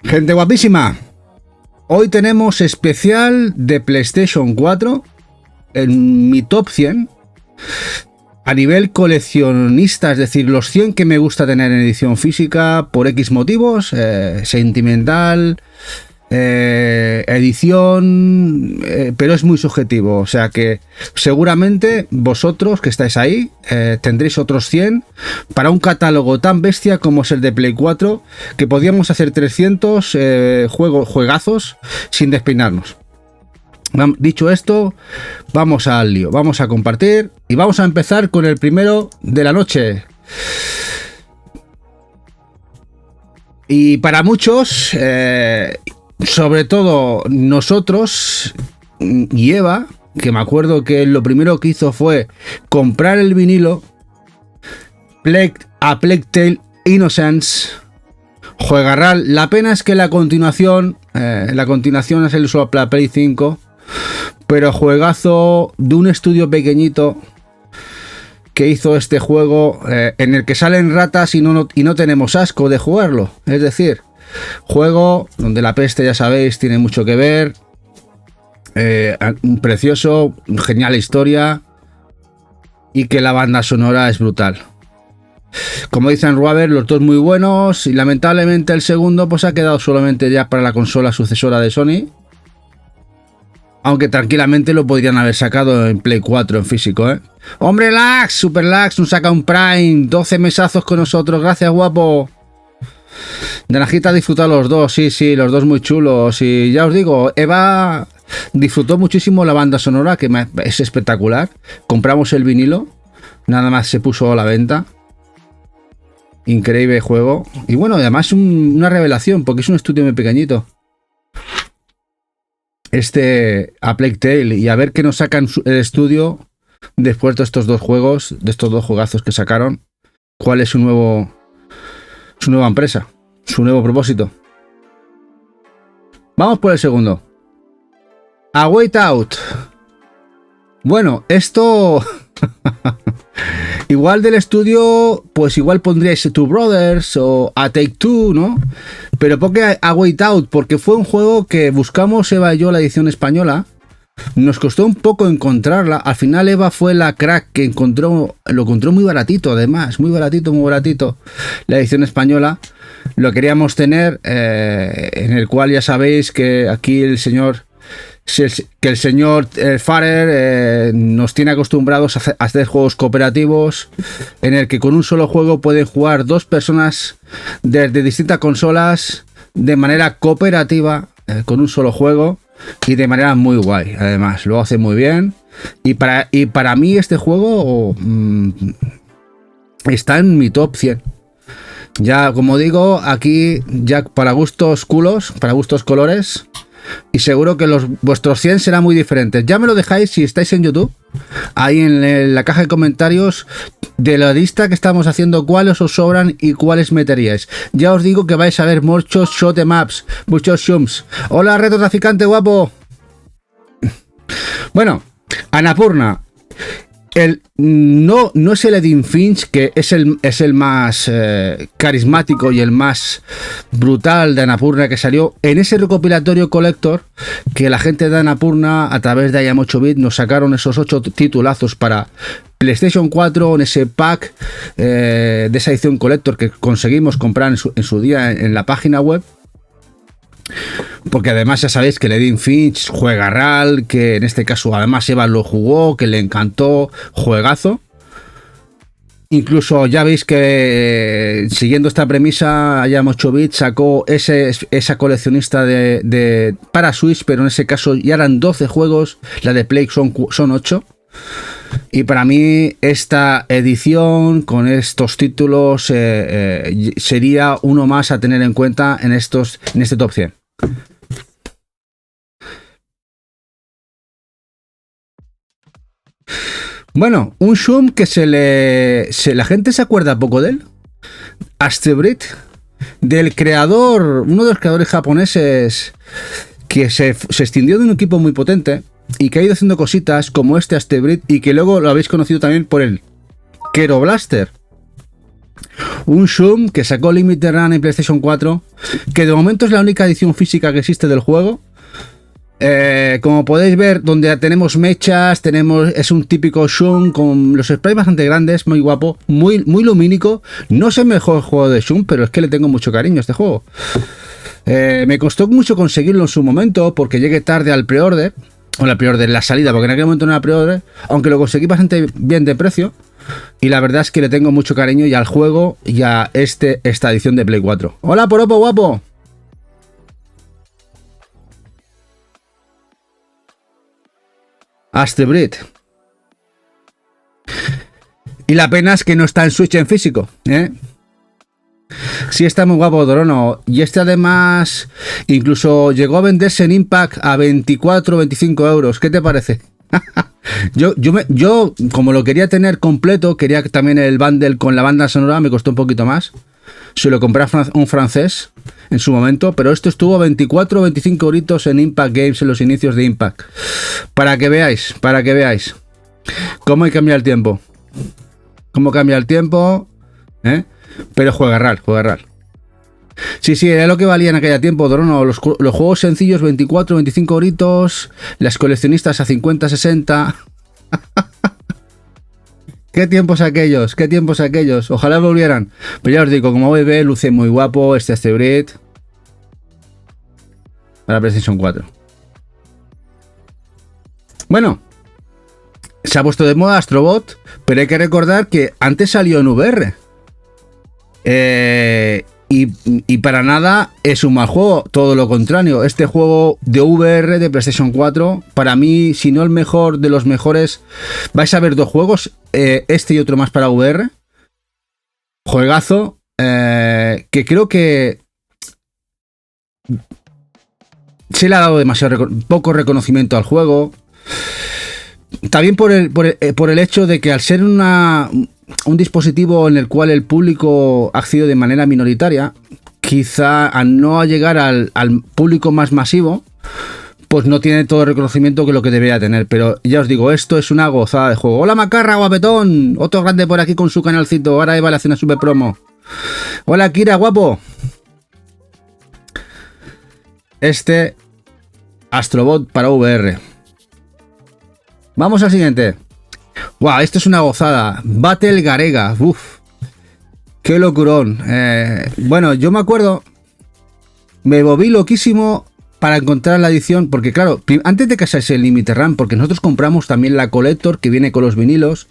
Gente guapísima, hoy tenemos especial de PlayStation 4 en mi top 100 a nivel coleccionista, es decir, los 100 que me gusta tener en edición física por X motivos, sentimental, edición, pero es muy subjetivo, o sea que seguramente vosotros que estáis ahí tendréis otros 100 para un catálogo tan bestia como es el de Play 4, que podíamos hacer 300 juegazos sin despeinarnos. Dicho esto, vamos al lío, vamos a compartir y vamos a empezar con el primero de la noche. Y para muchos, sobre todo nosotros y Eva, que me acuerdo que lo primero que hizo fue comprar el vinilo A Plague Tale Innocence, juegarral. La pena es que la continuación es el uso para Play 5, pero juegazo de un estudio pequeñito que hizo este juego, en el que salen ratas y no tenemos asco de jugarlo. Es decir, juego donde la peste, ya sabéis, tiene mucho que ver. Precioso, genial historia, y que la banda sonora es brutal. Como dicen Ruaber, los dos muy buenos, y lamentablemente el segundo pues ha quedado solamente ya para la consola sucesora de Sony. Aunque tranquilamente lo podrían haber sacado en Play 4 en físico, ¿eh? ¡Hombre, Lax! Super Lax nos saca un Prime. 12 mesazos con nosotros. Gracias, guapo. De Najita ha disfrutado los dos. Sí, los dos muy chulos. Y ya os digo, Eva disfrutó muchísimo la banda sonora, que es espectacular. Compramos el vinilo. Nada más se puso a la venta. Increíble juego. Y bueno, además una revelación, porque es un estudio muy pequeñito. A Plague Tale, y a ver qué nos sacan el estudio después de estos dos juegos, de estos dos juegazos que sacaron. ¿Cuál es su nueva empresa, su nuevo propósito? Vamos por el segundo. A Way Out. Bueno, esto igual del estudio, pues igual pondríais Two Brothers o A Take Two, ¿no? Pero porque A Way Out, porque fue un juego que buscamos Eva y yo, la edición española. Nos costó un poco encontrarla. Al final Eva fue la crack que lo encontró muy baratito, además, muy baratito. La edición española lo queríamos tener, en el cual ya sabéis que aquí el señor Farer nos tiene acostumbrados a hacer juegos cooperativos, en el que con un solo juego pueden jugar dos personas desde distintas consolas de manera cooperativa, con un solo juego, y de manera muy guay. Además lo hace muy bien, y para mí este juego está en mi top 100. Ya, como digo, aquí ya para gustos culos, para gustos colores. Y seguro que vuestros 100 serán muy diferentes. Ya me lo dejáis si estáis en YouTube, ahí en la caja de comentarios de la lista que estamos haciendo, cuáles os sobran y cuáles meteríais. Ya os digo que vais a ver muchos shot em ups, muchos shums. Hola, reto traficante guapo. Bueno, Annapurna. No es el Edith Finch, que es el más carismático y el más brutal de Annapurna, que salió en ese recopilatorio Collector, que la gente de Annapurna, a través de IAM 8-bit, nos sacaron esos 8 titulazos para PlayStation 4 en ese pack, de esa edición Collector que conseguimos comprar en su día en la página web. Porque además ya sabéis que el Edith Finch juega RAL, que en este caso además Eva lo jugó, que le encantó, juegazo. Incluso ya veis que, siguiendo esta premisa, IAM 8-bit sacó esa coleccionista para Switch, pero en ese caso ya eran 12 juegos, la de Play son 8. Y para mí esta edición con estos títulos sería uno más a tener en cuenta en este top 100. Bueno, un Shum que la gente se acuerda poco de él. Astebrit, del creador, uno de los creadores japoneses que se extendió de un equipo muy potente y que ha ido haciendo cositas como este Astebrid, y que luego lo habéis conocido también por el Kero Blaster. Un Shum que sacó Limited Run en PlayStation 4, que de momento es la única edición física que existe del juego. Como podéis ver, donde tenemos mechas, es un típico Shun con los sprites bastante grandes, muy guapo, muy lumínico. No es el mejor juego de Shun, pero es que le tengo mucho cariño a este juego. Me costó mucho conseguirlo en su momento porque llegué tarde al pre-order, o la pre-order, la salida, porque en aquel momento no era pre-order, aunque lo conseguí bastante bien de precio. Y la verdad es que le tengo mucho cariño y al juego y a esta edición de Play 4. Hola, Poropo guapo. Astebrid. Y la pena es que no está en Switch en físico, ¿eh? Sí, está muy guapo, Dorono. Y este además incluso llegó a venderse en Impact a 24 o 25 euros. ¿Qué te parece? yo, como lo quería tener completo, quería también el bundle con la banda sonora, me costó un poquito más. Se lo compré a un francés en su momento, pero esto estuvo a 24 o 25 euritos en Impact Games en los inicios de Impact. Para que veáis cómo hay que cambiar el tiempo. Cómo cambia el tiempo, ¿eh? Pero juega RAL. Sí, era lo que valía en aquel tiempo, Dorono. Los juegos sencillos, 24, 25 euritos. Las coleccionistas a 50, 60. ¿Qué tiempos aquellos? Ojalá volvieran. Pero ya os digo, como bebé, luce muy guapo este Astebrid para PlayStation 4. Bueno, se ha puesto de moda Astrobot, pero hay que recordar que antes salió en VR. Y para nada es un mal juego, todo lo contrario. Este juego de VR de PlayStation 4, para mí, si no el mejor de los mejores, vais a ver dos juegos, este y otro más para VR. Juegazo, que creo que se le ha dado demasiado poco reconocimiento al juego. También por el hecho de que al ser un dispositivo en el cual el público accedió de manera minoritaria, quizá al no llegar al público más masivo, pues no tiene todo el reconocimiento que lo que debería tener. Pero ya os digo, esto es una gozada de juego. Hola Macarra, guapetón, otro grande por aquí con su canalcito. Ahora Eva le hace una super promo. Hola Kira, guapo. Este Astrobot para VR. Vamos al siguiente. Wow, esto es una gozada. Battle Garega. Uf. Qué locurón. Bueno, yo me acuerdo. Me volví loquísimo para encontrar la edición. Porque claro, antes de que saliese el Limited Run, porque nosotros compramos también la Collector que viene con los vinilos.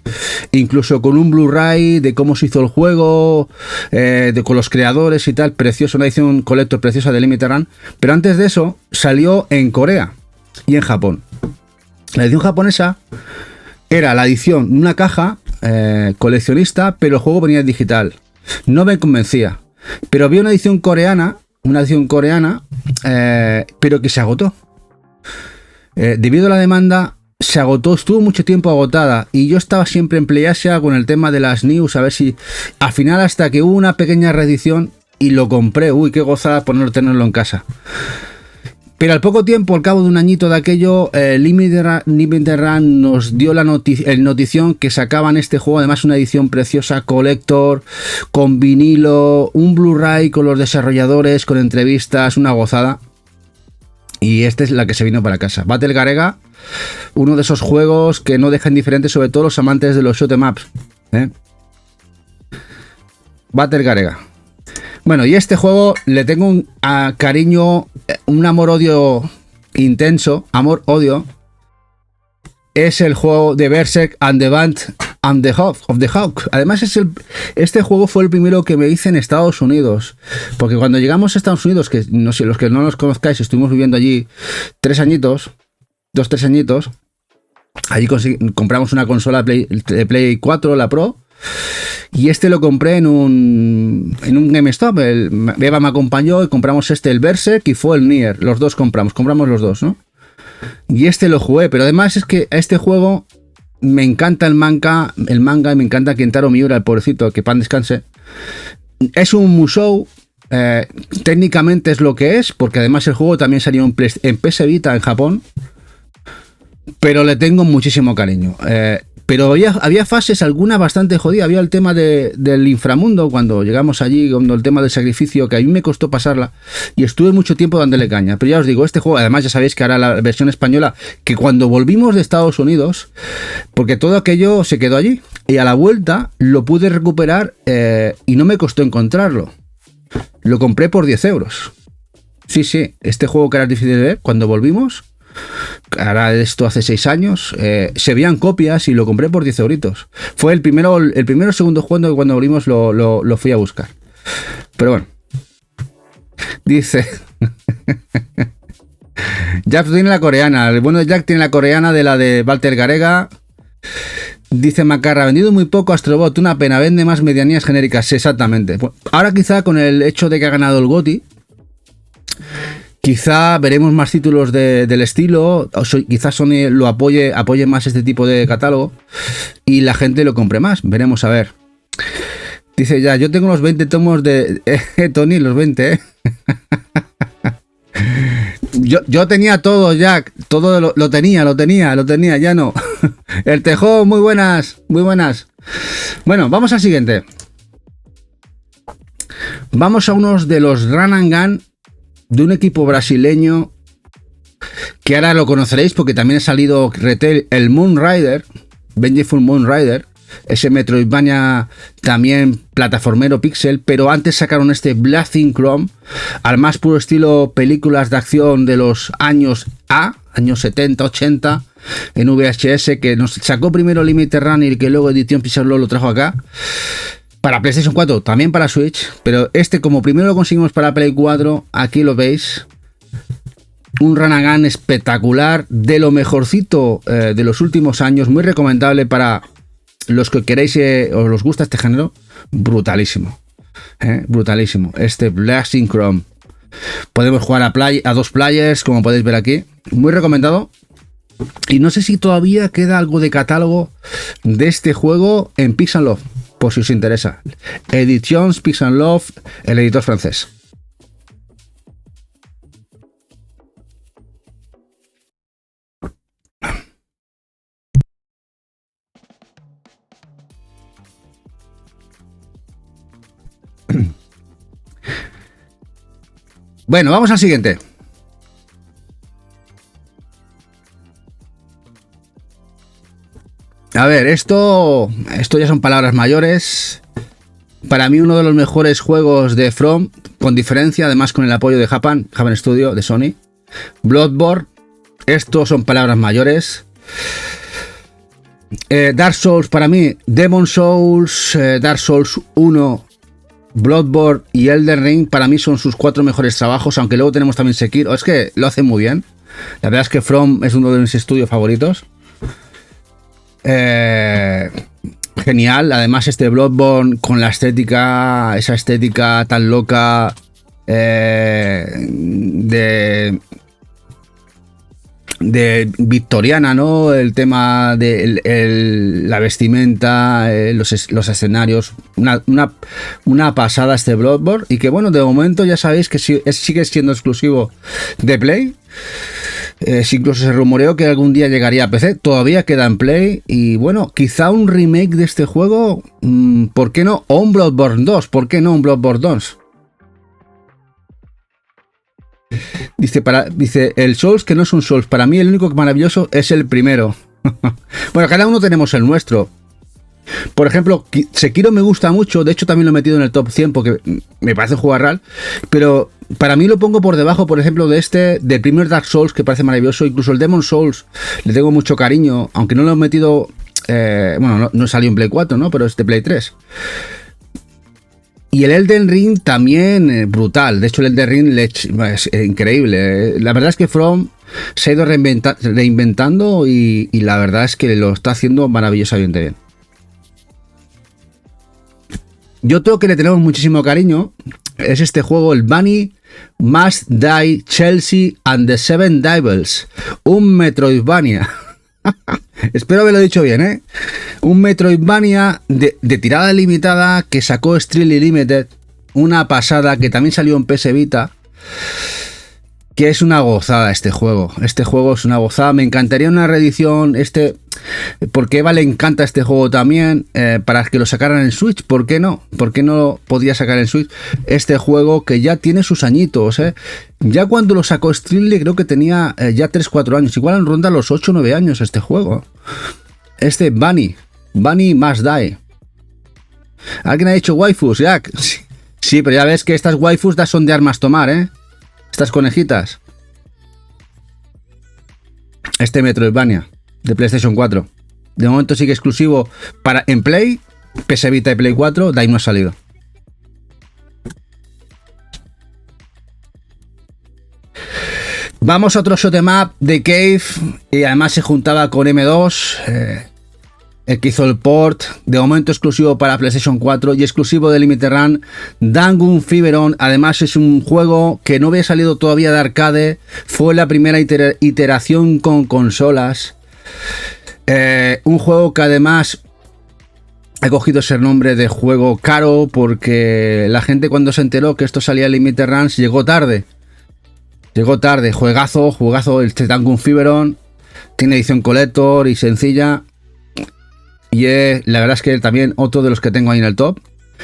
Incluso con un Blu-ray de cómo se hizo el juego. Con los creadores y tal. Precioso. Una edición Collector preciosa de Limited Run. Pero antes de eso salió en Corea y en Japón. La edición japonesa era la edición, una caja coleccionista, pero el juego venía en digital. No me convencía. Pero había una edición coreana, pero que se agotó. Debido a la demanda, se agotó, estuvo mucho tiempo agotada. Y yo estaba siempre en PlayAsia con el tema de las news, a ver si al final, hasta que hubo una pequeña reedición y lo compré. Uy, qué gozada tenerlo en casa. Pero al poco tiempo, al cabo de un añito de aquello, Limited Run nos dio la notición que sacaban este juego, además una edición preciosa, Collector, con vinilo, un Blu-ray con los desarrolladores, con entrevistas, una gozada. Y esta es la que se vino para casa. Battle Garega, uno de esos juegos que no dejan indiferentes, sobre todo los amantes de los shoot 'em ups. Battle Garega. Bueno, y este juego le tengo un cariño, un amor-odio intenso, amor-odio. Es el juego de Berserk and the Band of the Hawk. Además, este juego fue el primero que me hice en Estados Unidos. Porque cuando llegamos a Estados Unidos, que no sé, los que no nos conozcáis, estuvimos viviendo allí 3 añitos, 2-3 añitos. Allí compramos una consola de Play 4, la Pro. Y este lo compré en un GameStop. Eva me acompañó y compramos el Berserk, y fue el Nier. Los dos compramos los dos, ¿no? Y este lo jugué, pero además es que a este juego me encanta el manga, y me encanta Kentaro Miura, el pobrecito, que pan descanse. Es un Musou, Eh, Técnicamente es lo que es, porque además el juego también salió en PS Vita en Japón, pero le tengo muchísimo cariño. Pero había fases, algunas bastante jodidas. Había el tema del inframundo, cuando llegamos allí, cuando el tema del sacrificio, que a mí me costó pasarla, y estuve mucho tiempo dándole caña. Pero ya os digo, este juego, además ya sabéis que ahora la versión española, que cuando volvimos de Estados Unidos, porque todo aquello se quedó allí, y a la vuelta lo pude recuperar y no me costó encontrarlo. Lo compré por 10 euros. Sí, este juego que era difícil de ver, cuando volvimos, ahora esto hace 6 años, se veían copias y lo compré por 10 euritos. Fue el primero o segundo juego que cuando volvimos lo fui a buscar. Pero bueno. Dice... Jack tiene la coreana. El bueno de Jack tiene la coreana de la de Walter Garega. Dice Macarra, vendido muy poco Astrobot, una pena, vende más medianías genéricas. Exactamente. Ahora quizá con el hecho de que ha ganado el GOTY, quizá veremos más títulos del estilo, quizás Sony lo apoye más este tipo de catálogo y la gente lo compre más. Veremos a ver. Dice ya, yo tengo los 20 tomos de... Tony, los 20, ¿eh? Yo tenía todo, Jack. Todo lo tenía, ya no. El Tejón, muy buenas. Bueno, vamos al siguiente. Vamos a unos de los Run and Gun de un equipo brasileño que ahora lo conoceréis porque también ha salido retail, el Moon Rider, Vengeful Moon Rider, ese Metroidvania también plataformero pixel, pero antes sacaron este Blazing Chrome al más puro estilo películas de acción de los años años 70, 80 en VHS, que nos sacó primero Limited Run y que luego Edición Pixel lo trajo acá para PlayStation 4, también para Switch, pero este como primero lo conseguimos para Play 4, aquí lo veis. Un Run and Gun espectacular, de lo mejorcito de los últimos años, muy recomendable para los que queréis o os gusta este género. Brutalísimo, brutalísimo. Este Blazing Chrome. Podemos jugar a 2 players, como podéis ver aquí. Muy recomendado. Y no sé si todavía queda algo de catálogo de este juego en Pix and Love, por si os interesa. Editions Pix and Love, el editor francés. Bueno, vamos al siguiente. A ver, esto ya son palabras mayores. Para mí uno de los mejores juegos de From, con diferencia, además con el apoyo de Japan Studio, de Sony. Bloodborne, esto son palabras mayores. Dark Souls, para mí, Demon Souls, Dark Souls 1, Bloodborne y Elden Ring, para mí son sus 4 mejores trabajos, aunque luego tenemos también Sekiro. Es que lo hacen muy bien. La verdad es que From es uno de mis estudios favoritos. Genial, además este Bloodborne con la estética, esa estética tan loca de victoriana, ¿no? El tema de la vestimenta, los escenarios, una pasada este Bloodborne, y que bueno, de momento ya sabéis que sigue siendo exclusivo de Play. Incluso se rumoreó que algún día llegaría a PC, todavía queda en Play, y bueno, quizá un remake de este juego, ¿por qué no? O un Bloodborne 2, ¿por qué no un Bloodborne 2? Dice, el Souls que no es un Souls, para mí el único maravilloso es el primero. Bueno, cada uno tenemos el nuestro. Por ejemplo, Sekiro me gusta mucho, de hecho también lo he metido en el top 100 porque me parece un juego real, pero para mí lo pongo por debajo, por ejemplo, del primer Dark Souls, que parece maravilloso. Incluso el Demon Souls le tengo mucho cariño, aunque no lo he metido, bueno, no salió en Play 4, ¿no? Pero es de Play 3. Y el Elden Ring también brutal. De hecho, el Elden Ring es increíble. La verdad es que From se ha ido reinventando y la verdad es que lo está haciendo maravillosamente bien. Yo creo que le tenemos muchísimo cariño. Es este juego, el Bunny Must Die Chelsea and the Seven Devils. Un Metroidvania. Espero haberlo dicho bien, ¿eh? Un Metroidvania de tirada limitada que sacó Strictly Limited una pasada, que también salió en PS Vita, que es una gozada este juego. Este juego es una gozada. Me encantaría una reedición, porque a Eva le encanta este juego también, para que lo sacaran en Switch. ¿Por qué no? ¿Por qué no podía sacar en Switch este juego que ya tiene sus añitos? Ya cuando lo sacó Streamly creo que tenía ya 3-4 años. Igual en ronda los 8-9 años este juego. Bunny Must Die. ¿Alguien ha dicho waifus, Jack? Sí, pero ya ves que estas waifus son de armas tomar, Estas conejitas. Metroidvania de PlayStation 4. De momento sigue exclusivo en Play, PS Vita y Play 4. De ahí no ha salido. Vamos a otro shot em up de Cave. Y además se juntaba con M2. El que hizo el port, de momento exclusivo para PlayStation 4 y exclusivo de Limited Run, Danganronpa. Además es un juego que no había salido todavía de arcade, fue la primera iteración con consolas. Un juego que además ha cogido ese nombre de juego caro porque la gente, cuando se enteró que esto salía en Limited Runs, llegó tarde. Juegazo el Danganronpa. Tiene edición collector y sencilla. Y la verdad es que también otro de los que tengo ahí en el top.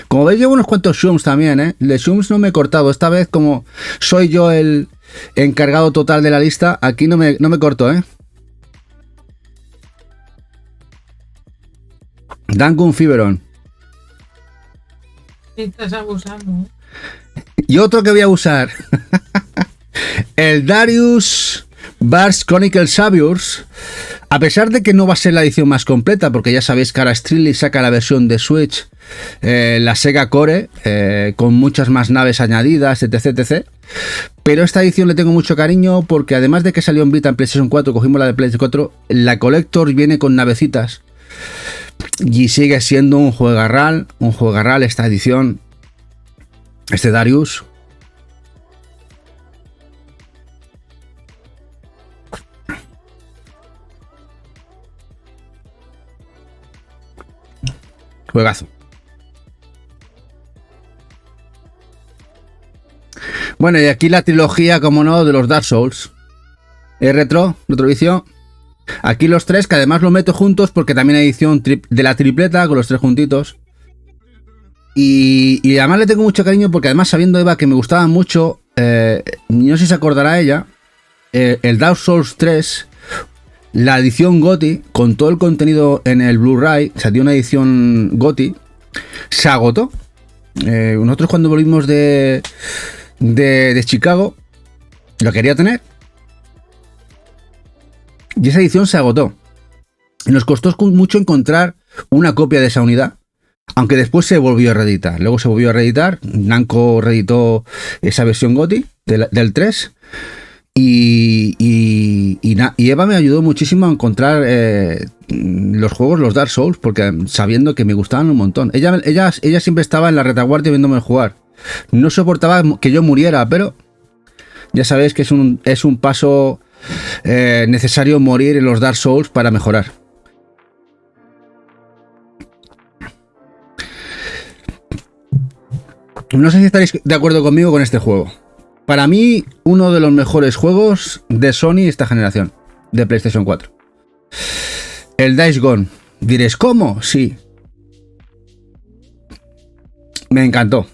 Como veis, llevo unos cuantos Shums también, De Shums no me he cortado. Esta vez, como soy yo el encargado total de la lista, aquí no me corto, Danganronpa. Estás abusando, Y otro que voy a usar. El Darius Burst Chronicle Saviors. A pesar de que no va a ser la edición más completa, porque ya sabéis que ahora Streamly saca la versión de Switch, la Sega Core, con muchas más naves añadidas, etc. Pero esta edición le tengo mucho cariño porque además de que salió en Vita en PlayStation 4, cogimos la de PlayStation 4, la Collector viene con navecitas y sigue siendo un juegarral esta edición, Darius. Juegazo. Bueno, y aquí la trilogía, como no, de los Dark Souls. Retrovicio. Aquí los tres, que además lo meto juntos porque también hay edición de la tripleta con los tres juntitos. Y además le tengo mucho cariño porque además, sabiendo Eva que me gustaba mucho, no sé si se acordará ella, el Dark Souls 3... La edición GOTY, con todo el contenido en el Blu-ray, salió una edición GOTY, se agotó. Nosotros cuando volvimos de Chicago, lo quería tener. Y esa edición se agotó. Y nos costó mucho encontrar una copia de esa unidad. Aunque después se volvió a reeditar. Luego se volvió a reeditar. Namco reeditó esa versión GOTY del 3. Y Eva me ayudó muchísimo a encontrar los juegos, los Dark Souls, porque sabiendo que me gustaban un montón. Ella siempre estaba en la retaguardia viéndome jugar. No soportaba que yo muriera, pero ya sabéis que es un paso necesario, morir en los Dark Souls para mejorar. No sé si estaréis de acuerdo conmigo con este juego. Para mí, uno de los mejores juegos de Sony esta generación, de PlayStation 4. El Days Gone. Diréis, ¿cómo? Sí. Me encantó.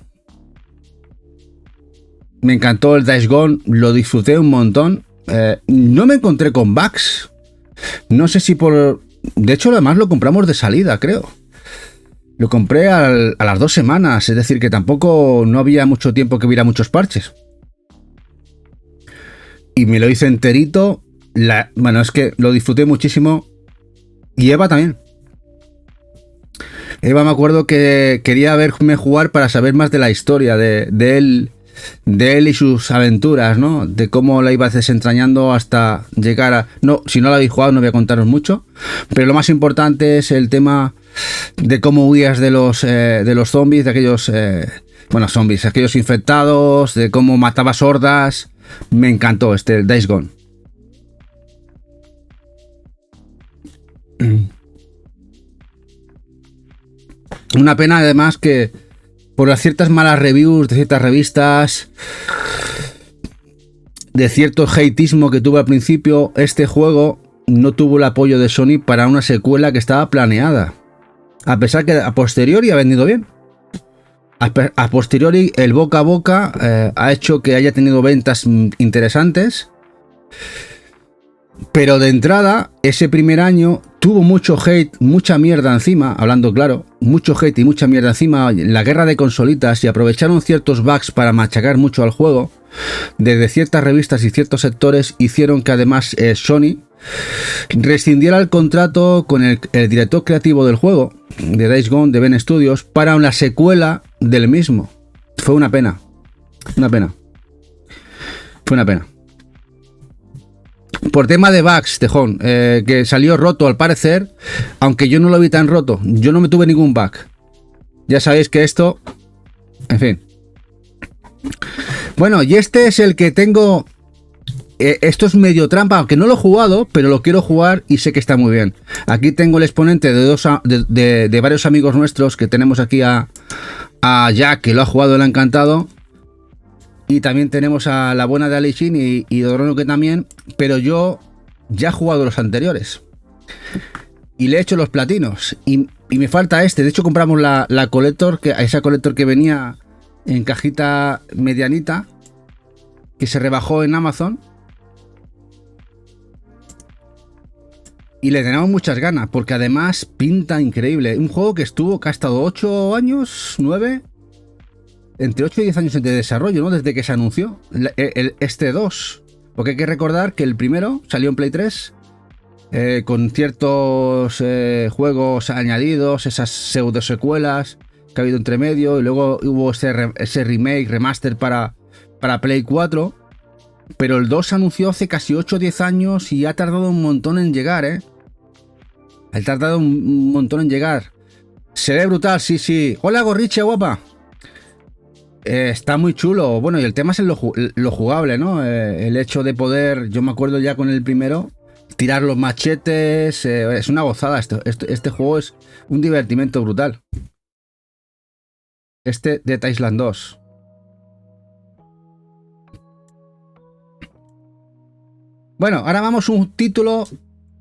Me encantó el Days Gone, lo disfruté un montón. No me encontré con bugs. No sé si por... De hecho, además lo compramos de salida, creo. Lo compré a las 2 semanas, es decir, que tampoco no había mucho tiempo que hubiera muchos parches. Y me lo hice enterito. Bueno, es que lo disfruté muchísimo. Y Eva también. Eva, me acuerdo que quería verme jugar para saber más de la historia de él y sus aventuras, ¿no? De cómo la ibas desentrañando hasta llegar a... No, si no la habéis jugado no voy a contaros mucho. Pero lo más importante es el tema de cómo huías de los zombies, de aquellos... zombies, aquellos infectados, de cómo matabas hordas. Me encantó Days Gone. Una pena además que por las ciertas malas reviews de ciertas revistas, de cierto hateismo que tuvo al principio, este juego no tuvo el apoyo de Sony para una secuela que estaba planeada. A pesar que a posteriori ha vendido bien. A posteriori el boca a boca ha hecho que haya tenido ventas interesantes. Pero de entrada, ese primer año tuvo mucho hate, mucha mierda encima, hablando claro, mucho hate y mucha mierda encima, la guerra de consolitas, y aprovecharon ciertos bugs para machacar mucho al juego. Desde ciertas revistas y ciertos sectores hicieron que además Sony rescindiera el contrato con el director creativo del juego, de Days Gone, de Ben Studios, para una secuela del mismo. Fue una pena. Una pena. Fue una pena. Por tema de bugs, Tejón, que salió roto al parecer, aunque yo no lo vi tan roto. Yo no me tuve ningún bug. Ya sabéis que esto... En fin. Bueno, y este es el que tengo... esto es medio trampa, aunque no lo he jugado, pero lo quiero jugar y sé que está muy bien. Aquí tengo el exponente de varios amigos nuestros que tenemos aquí a Jack, que lo ha jugado y le ha encantado. Y también tenemos a la buena de Alishin y Dorono, que también. Pero yo ya he jugado los anteriores. Y le he hecho los platinos. Y me falta este. De hecho, compramos la Collector, esa Collector que venía en cajita medianita, que se rebajó en Amazon. Y le tenemos muchas ganas, porque además pinta increíble. Un juego que ha estado 8 años, 9... Entre 8 y 10 años de desarrollo, ¿no? Desde que se anunció este 2. Porque hay que recordar que el primero salió en Play 3 con ciertos juegos añadidos, esas pseudo secuelas que ha habido entre medio, y luego hubo ese remake, remaster para Play 4. Pero el 2 se anunció hace casi 8 o 10 años y ha tardado un montón en llegar, ¿eh? Ha tardado un montón en llegar. Se ve brutal, sí, sí. Hola, Gorriche, guapa. Está muy chulo. Bueno, y el tema es lo jugable, ¿no? El hecho de poder, yo me acuerdo ya con el primero, tirar los machetes. Es una gozada. Este juego es un divertimento brutal. Este de Island 2. Bueno, ahora vamos a un título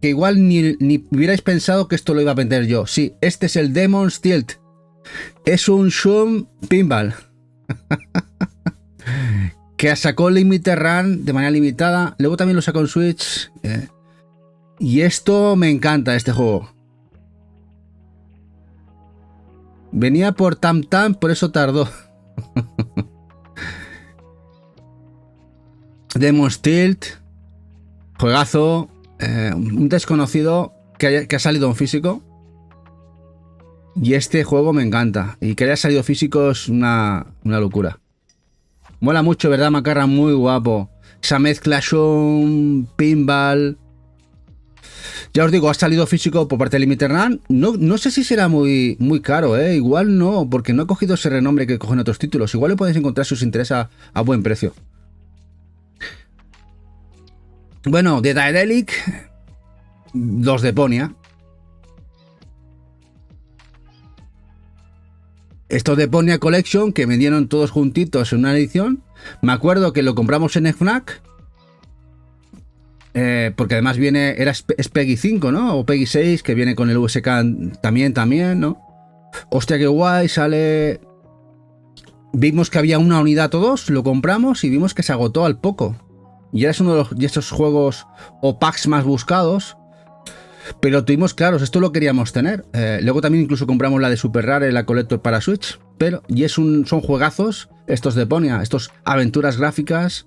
que igual ni hubierais pensado que esto lo iba a vender yo. Sí, este es el Demon's Tilt. Es un Shum Pinball. Que sacó Limited Run de manera limitada. Luego también lo sacó en Switch. Y esto me encanta, este juego. Venía por Tam Tam, por eso tardó. Demon's Tilt. Juegazo. Un desconocido que ha salido en físico. Y este juego me encanta. Y que haya salido físico es una locura. Mola mucho, ¿verdad, Macarra? Muy guapo. Esa mezcla son pinball. Ya os digo, ha salido físico por parte de Limited Run. No sé si será muy caro, ¿eh? Igual no, porque no he cogido ese renombre que cogen otros títulos. Igual lo podéis encontrar si os interesa a buen precio. Bueno, de Daedalic, los de Ponia. Estos de Ponia Collection que vendieron todos juntitos en una edición. Me acuerdo que lo compramos en FNAC. Porque además es Peggy 5, ¿no? O Peggy 6, que viene con el USK también, ¿no? Hostia, qué guay, sale... Vimos que había una unidad o dos, lo compramos y vimos que se agotó al poco. Y era uno de esos juegos o packs más buscados. Pero tuvimos claros, esto lo queríamos tener. Luego también incluso compramos la de Super Rare, la Collector para Switch. Son juegazos estos de Ponia, estos aventuras gráficas.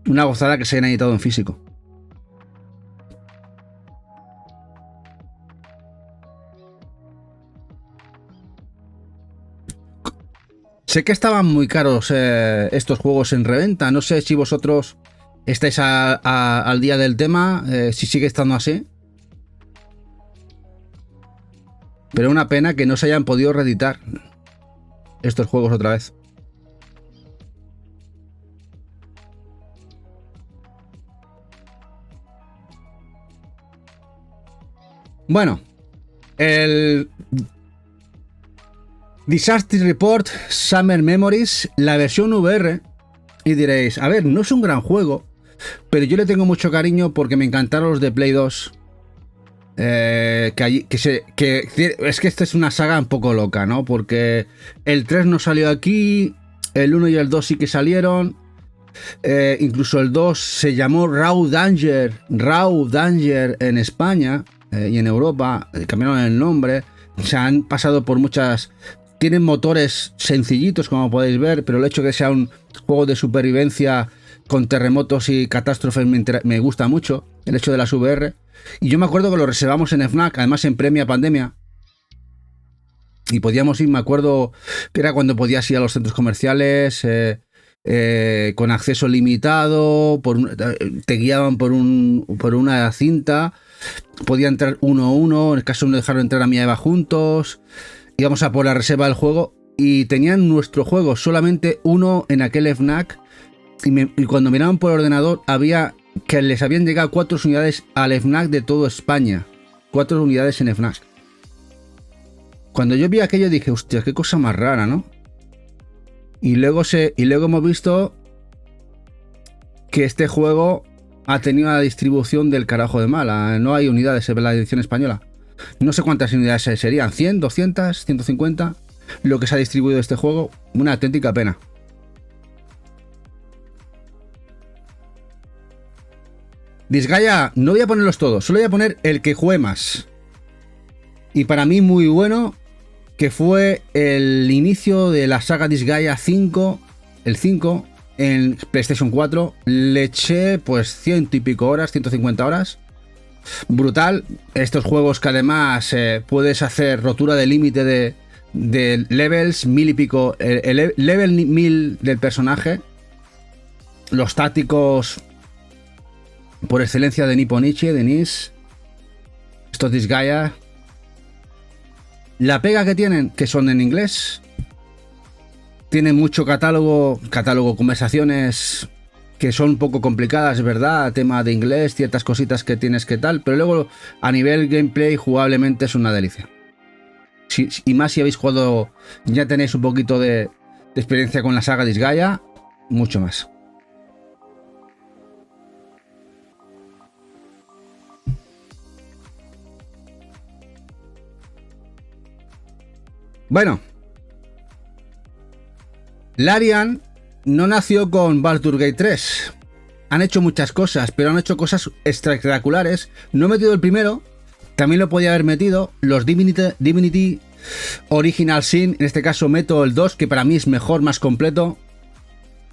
Una gozada que se hayan editado en físico. Sé que estaban muy caros estos juegos en reventa. No sé si vosotros estáis al día del tema, si sigue estando así. Pero una pena que no se hayan podido reeditar estos juegos otra vez. Bueno, Disaster Report Summer Memories, la versión VR. Y diréis, a ver, no es un gran juego, pero yo le tengo mucho cariño porque me encantaron los de Play 2. Es que esta es una saga un poco loca, ¿no? Porque el 3 no salió aquí, el 1 y el 2 sí que salieron. Incluso el 2 se llamó Raw Danger en España y en Europa. Cambiaron el nombre. Se han pasado por muchas... Tienen motores sencillitos, como podéis ver, pero el hecho de que sea un juego de supervivencia con terremotos y catástrofes me gusta mucho. El hecho de las VR. Y yo me acuerdo que lo reservamos en FNAC, además en premia pandemia. Y podíamos ir, me acuerdo que era cuando podías ir a los centros comerciales con acceso limitado, te guiaban por una cinta, podía entrar uno a uno, en el caso de no dejaron entrar a mí y a Eva juntos. Íbamos a por la reserva del juego y tenían nuestro juego solamente uno en aquel FNAC y cuando miraban por el ordenador había que les habían llegado 4 unidades al FNAC de toda España. 4 unidades en FNAC. Cuando yo vi aquello dije, hostia, qué cosa más rara, ¿no? Y luego hemos visto que este juego ha tenido la distribución del carajo de mala. No hay unidades en la edición española. No sé cuántas unidades serían, 100, 200, 150, lo que se ha distribuido este juego. Una auténtica pena. Disgaea, no voy a ponerlos todos, solo voy a poner el que jugué más. Y para mí muy bueno, que fue el inicio de la saga Disgaea 5, el 5, en PlayStation 4. Le eché pues 100 y pico horas, 150 horas. Brutal, estos juegos que además puedes hacer rotura de límite de levels, 1000 y pico, el level 1000 del personaje, los tácticos por excelencia de Nipponichi, de NIS, estos Disgaea. La pega que tienen, que son en inglés, tienen mucho catálogo, conversaciones que son un poco complicadas, es verdad, tema de inglés, ciertas cositas que tienes que tal, pero luego a nivel gameplay, jugablemente es una delicia. Y más si habéis jugado, ya tenéis un poquito de experiencia con la saga Disgaea, mucho más. Bueno, Larian no nació con Baldur's Gate 3. Han hecho muchas cosas, pero han hecho cosas espectaculares. No he metido el primero, también lo podía haber metido. Los Divinity Original Sin, en este caso meto el 2, que para mí es mejor, más completo.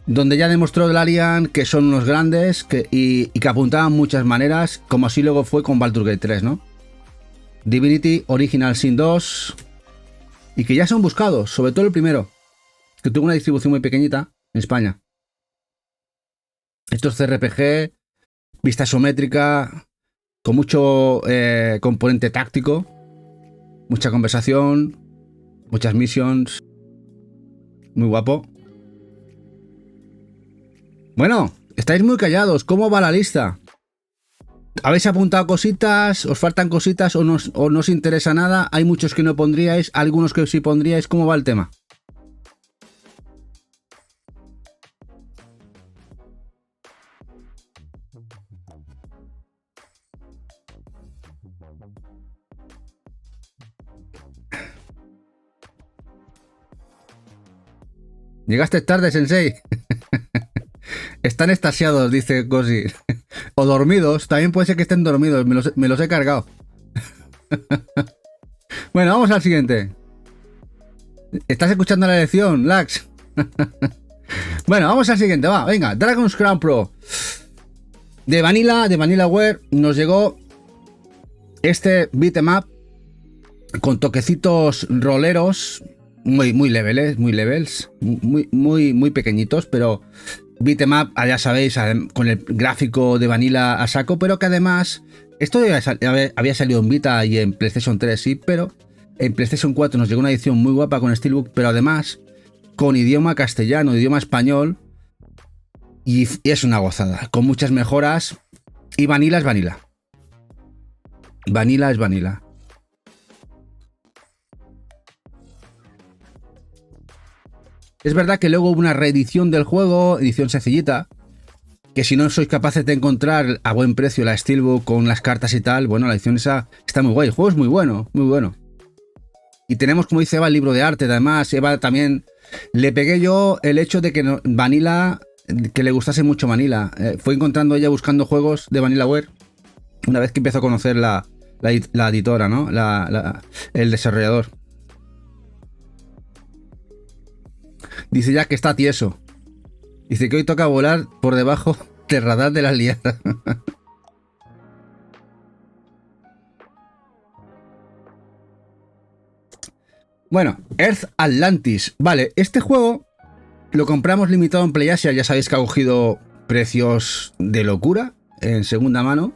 Donde ya demostró Larian que son unos grandes y que apuntaban muchas maneras, como así luego fue con Baldur's Gate 3, ¿no? Divinity Original Sin 2. Y que ya son buscados, sobre todo el primero, que tuvo una distribución muy pequeñita en España. Esto es CRPG, vista isométrica, con mucho componente táctico, mucha conversación, muchas missions, muy guapo. Bueno, estáis muy callados, ¿cómo va la lista? ¿Habéis apuntado cositas? ¿Os faltan cositas o no os interesa nada? Hay muchos que no pondríais, algunos que sí pondríais. ¿Cómo va el tema? Llegaste tarde, Sensei. Están extasiados, dice Cosi. O dormidos, también puede ser que estén dormidos, me los he cargado. Bueno, vamos al siguiente. ¿Estás escuchando la lección, Lax? Bueno, vamos al siguiente, va, venga. Dragon's Crown Pro. De Vanillaware nos llegó este beat'em up con toquecitos roleros, muy levels, muy pequeñitos, pero beat'em up, ya sabéis, con el gráfico de Vanilla a saco, pero que además, esto había salido en Vita y en PlayStation 3, sí, pero en PlayStation 4 nos llegó una edición muy guapa con Steelbook, pero además con idioma castellano, idioma español, y es una gozada, con muchas mejoras, y Vanilla es Vanilla. Vanilla es Vanilla. Es verdad que luego hubo una reedición del juego, edición sencillita, que si no sois capaces de encontrar a buen precio la Steelbook con las cartas y tal, bueno, la edición esa está muy guay. El juego es muy bueno, muy bueno. Y tenemos, como dice Eva, el libro de arte. Además, Eva también le pegué yo el hecho de que Vanilla, que le gustase mucho Vanilla. Fue encontrando ella buscando juegos de Vanillaware una vez que empezó a conocer la editora, ¿no? El desarrollador. Dice ya que está tieso. Dice que hoy toca volar por debajo del radar de las liadas. Bueno, Earth Atlantis. Vale, este juego lo compramos limitado en PlayAsia. Ya sabéis que ha cogido precios de locura en segunda mano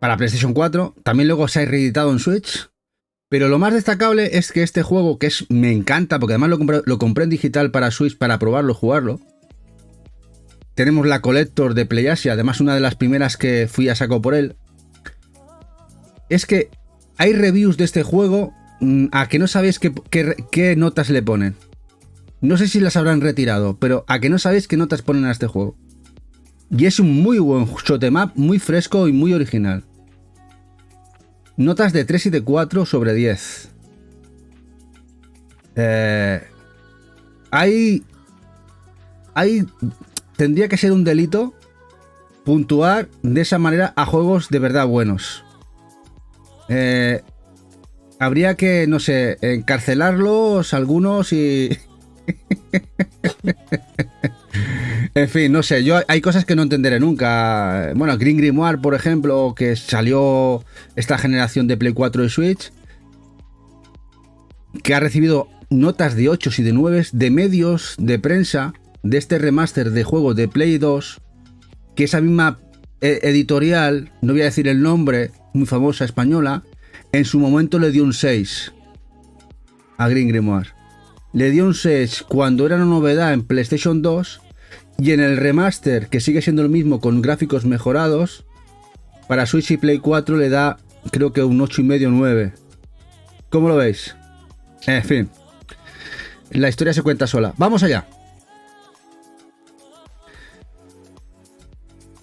para PlayStation 4. También luego se ha reeditado en Switch. Pero lo más destacable es que este juego, que me encanta, porque además lo compré en digital para Switch para probarlo, jugarlo. Tenemos la Collector de PlayAsia, además una de las primeras que fui a saco por él. Es que hay reviews de este juego a que no sabéis qué notas le ponen. No sé si las habrán retirado, pero a que no sabéis qué notas ponen a este juego. Y es un muy buen shoot 'em up, muy fresco y muy original. Notas de 3 y de 4 sobre 10. Tendría que ser un delito puntuar de esa manera a juegos de verdad buenos. Habría que, no sé, encarcelarlos algunos y... En fin, no sé, hay cosas que no entenderé nunca. Bueno, Green Grimoire, por ejemplo, que salió esta generación de Play 4 y Switch, que ha recibido notas de 8 y de 9 de medios de prensa de este remaster de juegos de Play 2, que esa misma editorial, no voy a decir el nombre, muy famosa española, en su momento le dio un 6 a Green Grimoire. Le dio un 6 cuando era una novedad en PlayStation 2, y en el remaster, que sigue siendo el mismo con gráficos mejorados, para Switch y Play 4 le da, creo que un 8,5 o 9. ¿Cómo lo veis? En fin, la historia se cuenta sola. Vamos allá.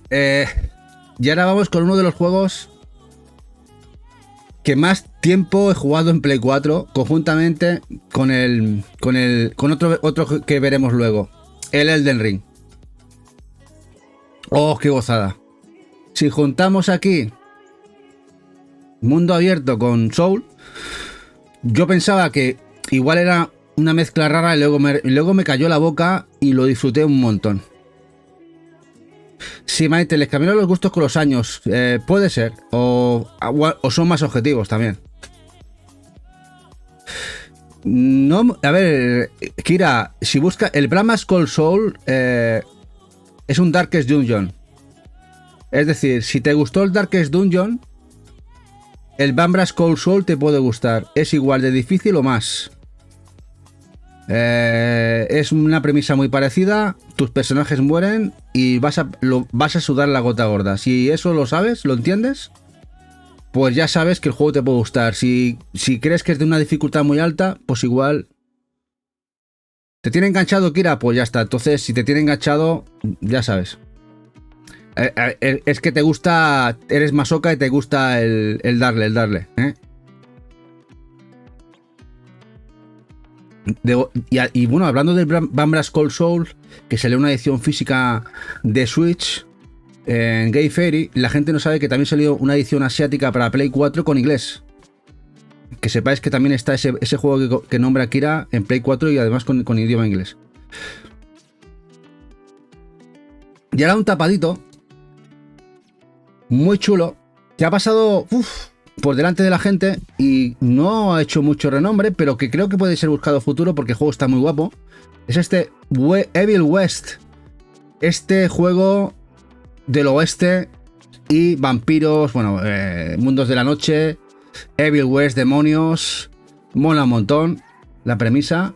Y ahora vamos con uno de los juegos que más tiempo he jugado en Play 4, conjuntamente con otro que veremos luego, el Elden Ring. ¡Oh, qué gozada! Si juntamos aquí mundo abierto con Soul, yo pensaba que igual era una mezcla rara y luego me cayó la boca y lo disfruté un montón. Sí, Maite, les cambiaron los gustos con los años. Puede ser. O son más objetivos también. No, a ver, Kira, si busca el Brahma's Cold Soul, es un Darkest Dungeon. Es decir, si te gustó el Darkest Dungeon, el Brahma's Cold Soul te puede gustar. Es igual de difícil o más. Es una premisa muy parecida. Tus personajes mueren y vas a sudar la gota gorda. Si eso lo sabes, lo entiendes, pues ya sabes que el juego te puede gustar. Si crees que es de una dificultad muy alta, pues igual... ¿Te tiene enganchado, Kira? Pues ya está. Entonces, si te tiene enganchado, ya sabes. Es que te gusta... Eres masoca y te gusta el darle, ¿eh? Y bueno, hablando del Brahma's Cold Soul, que salió una edición física de Switch en Game Fairy, la gente no sabe que también salió una edición asiática para Play 4 con inglés. Que sepáis que también está ese juego que nombra Kira en Play 4 y además con idioma inglés. Y ahora un tapadito muy chulo que ha pasado por delante de la gente y no ha hecho mucho renombre, pero que creo que puede ser buscado a futuro porque el juego está muy guapo. Es este Evil West. Este juego del oeste y vampiros, bueno, mundos de la noche, Evil West, demonios. Mola un montón la premisa.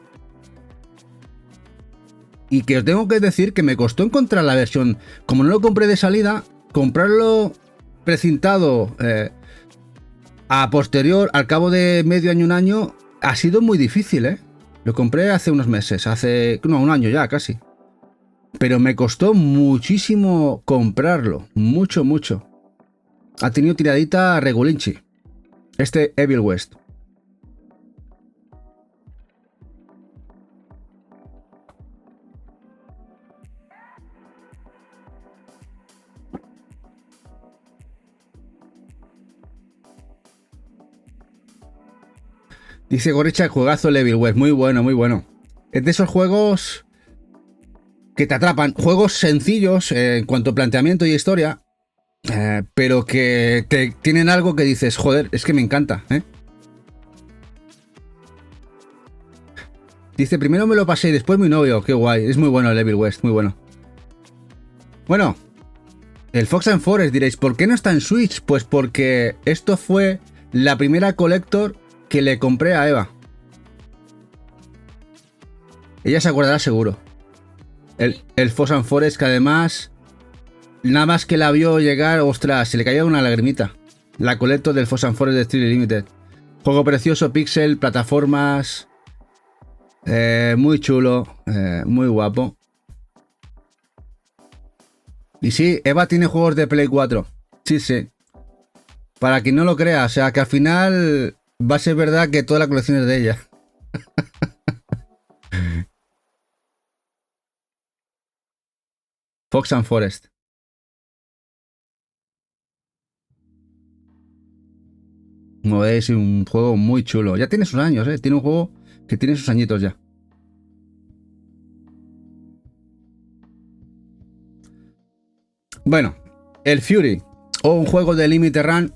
Y que os tengo que decir que me costó encontrar la versión. Como no lo compré de salida, comprarlo precintado a posterior, al cabo de medio año, un año, ha sido muy difícil, ¿eh? Lo compré hace unos meses, un año ya casi. Pero me costó muchísimo comprarlo, mucho, mucho. Ha tenido tiradita regulinchi. Este Evil West. Dice Goricha, juegazo el Evil West. Muy bueno, muy bueno. Es de esos juegos que te atrapan. Juegos sencillos en cuanto a planteamiento y historia. Pero que tienen algo que dices, joder, es que me encanta, ¿eh? Dice, primero me lo pasé y después mi novio. Qué guay. Es muy bueno el Evil West, muy bueno. Bueno, el Fox and Forest diréis, ¿por qué no está en Switch? Pues porque esto fue la primera collector que le compré a Eva. Ella se acordará seguro. El Fox and Forest, que además, nada más que la vio llegar, ostras, se le cayó una lagrimita. La collector del Fox and Forest de Steel Limited. Juego precioso, pixel, plataformas. Muy chulo, muy guapo. Y sí, Eva tiene juegos de Play 4. Sí, sí. Para quien no lo crea, o sea que al final va a ser verdad que toda la colección es de ella. Fox and Forest. Como veis, un juego muy chulo. Ya tiene sus años, ¿eh? Tiene un juego que tiene sus añitos ya. Bueno, el Fury, o un juego de Limited Run,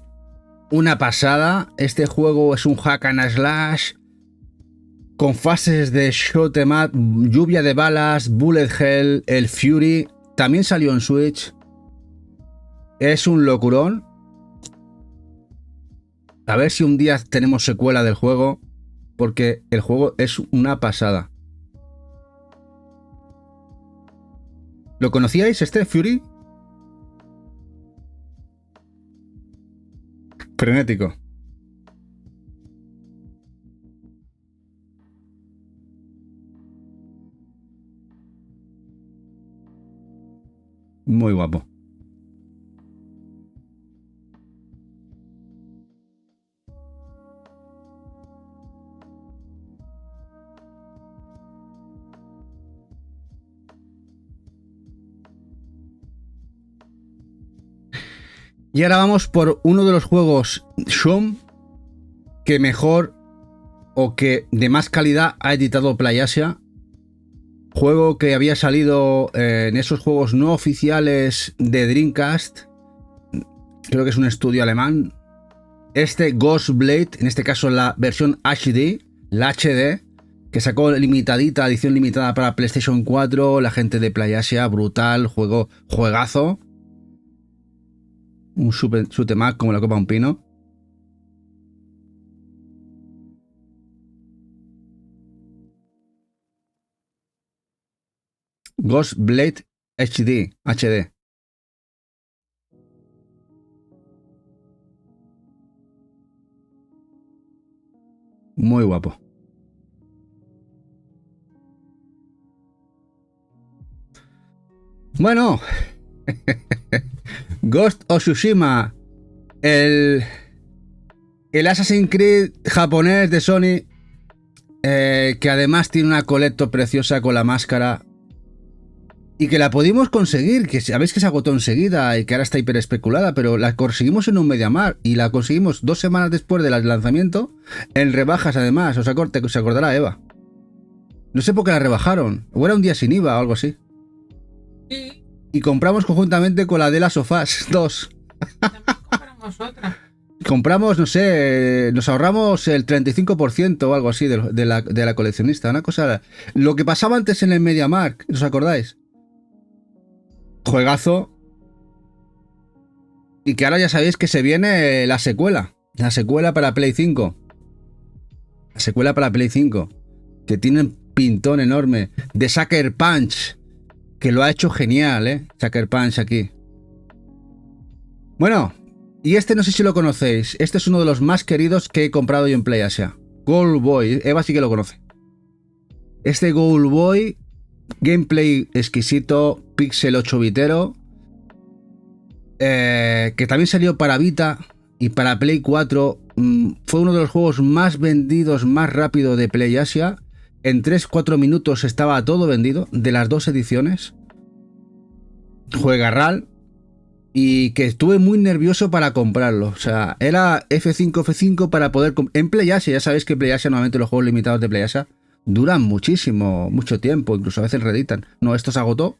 una pasada. Este juego es un hack and slash con fases de shoot 'em up, lluvia de balas, bullet hell. El Fury también salió en Switch. Es un locurón. A ver si un día tenemos secuela del juego, porque el juego es una pasada. ¿Lo conocíais este Fury? Frenético. Muy guapo. Y ahora vamos por uno de los juegos Shum que mejor o que de más calidad ha editado PlayAsia. Juego que había salido en esos juegos no oficiales de Dreamcast. Creo que es un estudio alemán. Este Ghostblade, en este caso la versión HD, la HD, que sacó limitadita, edición limitada para PlayStation 4. La gente de PlayAsia, brutal, juegazo. Un shoot'em up como la copa de un pino. Ghostblade HD. Muy guapo. Bueno. Ghost of Tsushima. El Assassin's Creed japonés de Sony. Que además tiene una colecto preciosa con la máscara. Y que la pudimos conseguir, que sabéis que se agotó enseguida y que ahora está hiper especulada, pero la conseguimos en un MediaMarkt y la conseguimos 2 semanas después del lanzamiento, en rebajas además, se acordará Eva. No sé por qué la rebajaron, o era un día sin IVA o algo así. Sí. Y compramos conjuntamente con la de las sofás 2. También compramos otra. Compramos, no sé, nos ahorramos el 35% o algo así de la coleccionista, una cosa. Lo que pasaba antes en el MediaMarkt, ¿os acordáis? Juegazo. Y que ahora ya sabéis que se viene la secuela. La secuela para Play 5. La secuela para Play 5. Que tiene un pintón enorme. De Sucker Punch. Que lo ha hecho genial, ¿eh? Sucker Punch aquí. Bueno. Y este no sé si lo conocéis. Este es uno de los más queridos que he comprado yo en PlayAsia. Gold Boy. Eva sí que lo conoce. Este Gold Boy, gameplay exquisito, pixel 8 bitero, que también salió para Vita y para Play 4. Fue uno de los juegos más vendidos, más rápido de PlayAsia. En 3-4 minutos estaba todo vendido, de las dos ediciones. Juega RAL. Y que estuve muy nervioso para comprarlo. O sea, era F5 para poder... En PlayAsia, ya sabéis que en PlayAsia normalmente los juegos limitados de PlayAsia duran mucho tiempo. Incluso a veces reeditan. No, esto se agotó.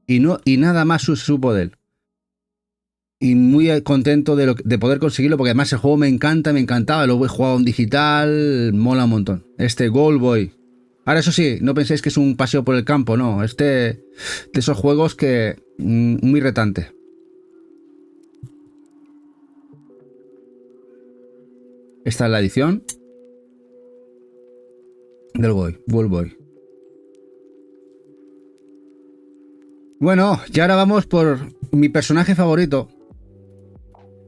Y nada más supo de él. Y muy contento de poder conseguirlo, porque además el juego me encantaba. Lo he jugado en digital, mola un montón. Este Gold Boy. Ahora, eso sí, no penséis que es un paseo por el campo, no. De esos juegos que... muy retante. Esta es la edición del Gold Boy. Bueno, y ahora vamos por mi personaje favorito.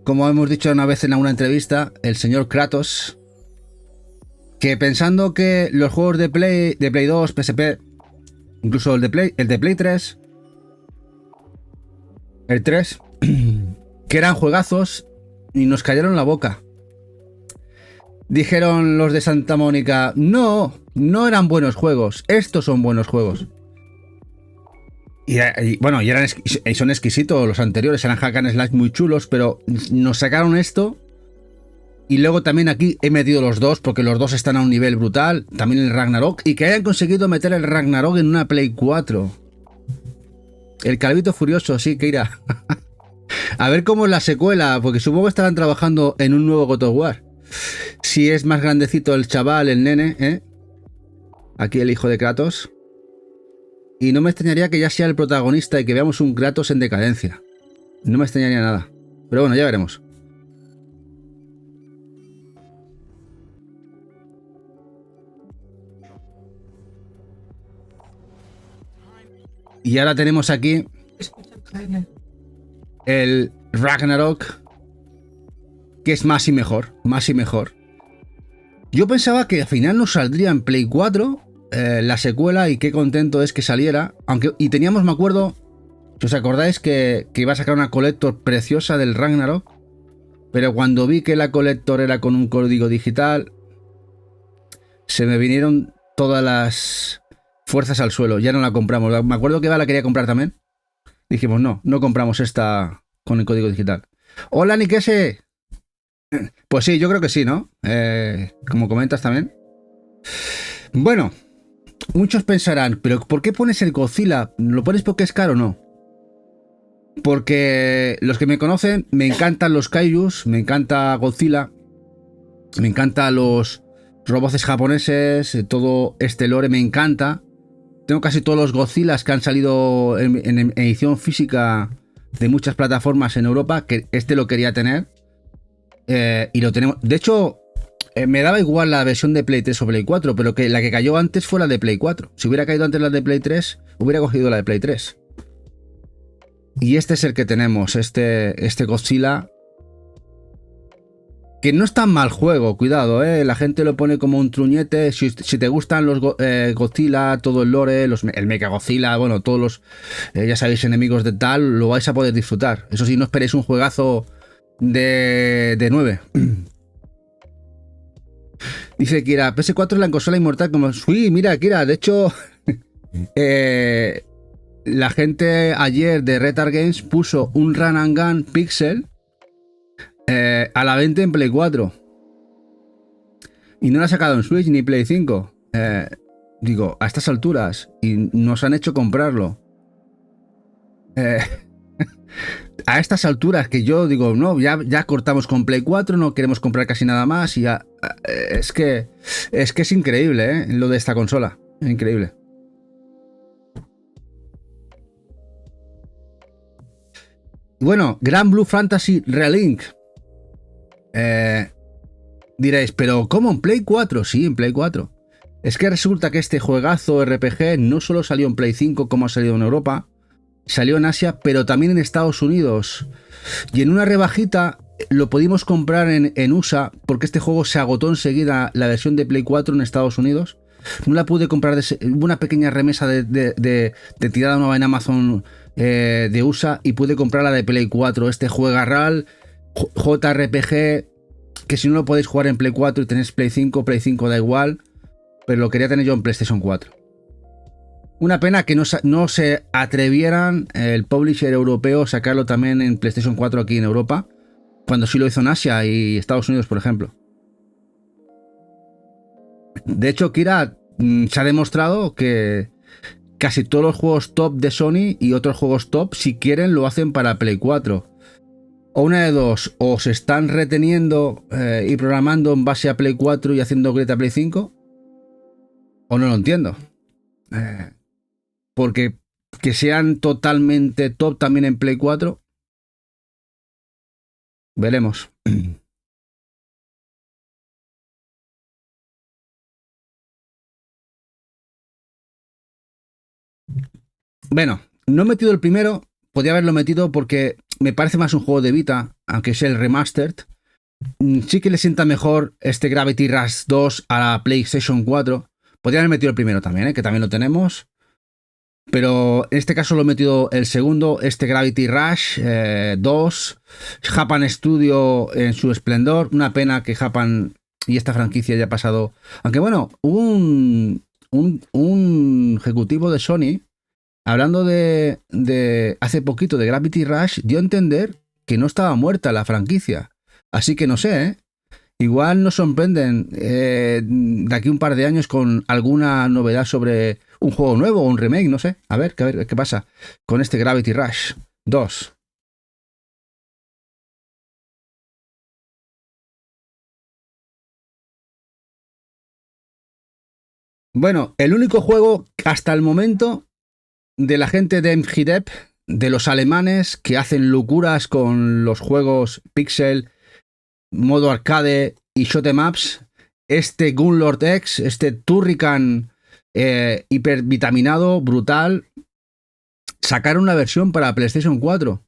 Como hemos dicho una vez en alguna entrevista, el señor Kratos. Que pensando que los juegos de Play 2, PSP, incluso el de Play 3, el 3, que eran juegazos y nos cayeron la boca. Dijeron los de Santa Mónica, no eran buenos juegos, estos son buenos juegos. Y bueno, y son exquisitos los anteriores, eran hack and slash muy chulos, pero nos sacaron esto. Y luego también aquí he metido los dos, porque los dos están a un nivel brutal. También el Ragnarok, y que hayan conseguido meter el Ragnarok en una Play 4. El Calvito Furioso, sí, que irá. A ver cómo es la secuela, porque supongo que estarán trabajando en un nuevo God of War. Si es más grandecito el chaval, el nene, ¿eh? Aquí el hijo de Kratos. Y no me extrañaría que ya sea el protagonista y que veamos un Kratos en decadencia. No me extrañaría nada. Pero bueno, ya veremos. Y ahora tenemos aquí el Ragnarok, que es más y mejor. Yo pensaba que al final nos saldría en Play 4 la secuela, y qué contento es que saliera. Y teníamos, me acuerdo, si os acordáis, que iba a sacar una Collector preciosa del Ragnarok, pero cuando vi que la Collector era con un código digital, se me vinieron todas las fuerzas al suelo. Ya no la compramos. Me acuerdo que Eva la quería comprar también. Dijimos, no compramos esta con el código digital. Hola, Nikese. Pues sí, yo creo que sí, ¿no? Como comentas también. Bueno, muchos pensarán, pero ¿por qué pones el Godzilla? ¿Lo pones porque es caro o no? Porque los que me conocen, me encantan los kaijus, me encanta Godzilla, me encantan los robots japoneses, todo este lore me encanta. Tengo casi todos los Godzillas que han salido en edición física de muchas plataformas en Europa, que este lo quería tener. Y lo tenemos. De hecho, me daba igual la versión de Play 3 o Play 4, pero que la que cayó antes fue la de Play 4. Si hubiera caído antes la de Play 3, hubiera cogido la de Play 3. Y este es el que tenemos, este Godzilla. Que no es tan mal juego, cuidado, la gente lo pone como un truñete. Si te gustan los Godzilla, todo el lore, el Mecha Godzilla, bueno, todos los, ya sabéis, enemigos de tal, lo vais a poder disfrutar. Eso sí, no esperéis un juegazo de 9. Dice Kira, PS4 es la consola inmortal como... Uy, mira, Kira, de hecho... la gente ayer de Retard Games puso un Run and Gun Pixel a la venta en Play 4. Y no la ha sacado en Switch ni Play 5. Digo, a estas alturas. Y nos han hecho comprarlo. A estas alturas que yo digo, no, ya cortamos con Play 4, no queremos comprar casi nada más. Y ya, es que es increíble, lo de esta consola. Es increíble. Bueno, Gran Blue Fantasy Relink. Diréis, ¿pero cómo en Play 4? Sí, en Play 4. Es que resulta que este juegazo RPG no solo salió en Play 5 como ha salido en Europa, salió en Asia, pero también en Estados Unidos. Y en una rebajita lo pudimos comprar en USA, porque este juego se agotó enseguida, la versión de Play 4 en Estados Unidos. No la pude comprar, hubo una pequeña remesa de tirada nueva en Amazon de USA y pude comprar la de Play 4. Este juega RAL, JRPG, que si no lo podéis jugar en Play 4 y tenéis Play 5 da igual, pero lo quería tener yo en PlayStation 4. Una pena que no se atrevieran el publisher europeo a sacarlo también en PlayStation 4 aquí en Europa, cuando sí lo hizo en Asia y Estados Unidos, por ejemplo. De hecho, Kira, se ha demostrado que casi todos los juegos top de Sony y otros juegos top, si quieren, lo hacen para Play 4. O una de dos, o se están reteniendo y programando en base a Play 4 y haciendo upgrade a Play 5, o no lo entiendo. Porque que sean totalmente top también en Play 4, veremos. Bueno, no he metido el primero, podría haberlo metido porque me parece más un juego de Vita, aunque sea el remastered. Sí que le sienta mejor este Gravity Rush 2 a la PlayStation 4. Podría haber metido el primero también, que también lo tenemos. Pero en este caso lo he metido el segundo, este Gravity Rush 2, Japan Studio en su esplendor. Una pena que Japan y esta franquicia haya pasado. Aunque bueno, hubo un ejecutivo de Sony hablando de hace poquito de Gravity Rush, dio a entender que no estaba muerta la franquicia. Así que no sé, ¿eh? Igual nos sorprenden de aquí un par de años con alguna novedad sobre un juego nuevo o un remake, no sé. A ver qué pasa con este Gravity Rush 2. Bueno, el único juego hasta el momento de la gente de MGDev, de los alemanes que hacen locuras con los juegos pixel, modo arcade y shoot 'em ups, este Gunlord X, este Turrican hipervitaminado, brutal, sacaron una versión para PlayStation 4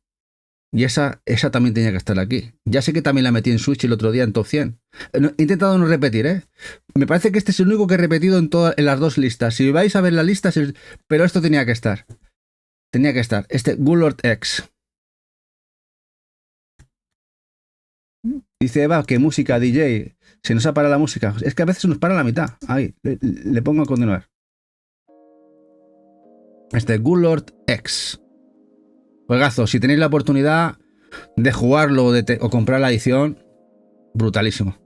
y esa también tenía que estar aquí. Ya sé que también la metí en Switch el otro día en Top 100. He intentado no repetir, ¿eh? Me parece que este es el único que he repetido en las dos listas. Si vais a ver la lista, pero esto tenía que estar. Tenía que estar. Este Gunlord X. Dice Eva que música, DJ. Se nos ha parado la música. Es que a veces se nos para la mitad. Ahí, le pongo a continuar. Este Gunlord X. Juegazo. Si tenéis la oportunidad de jugarlo o comprar la edición, brutalísimo.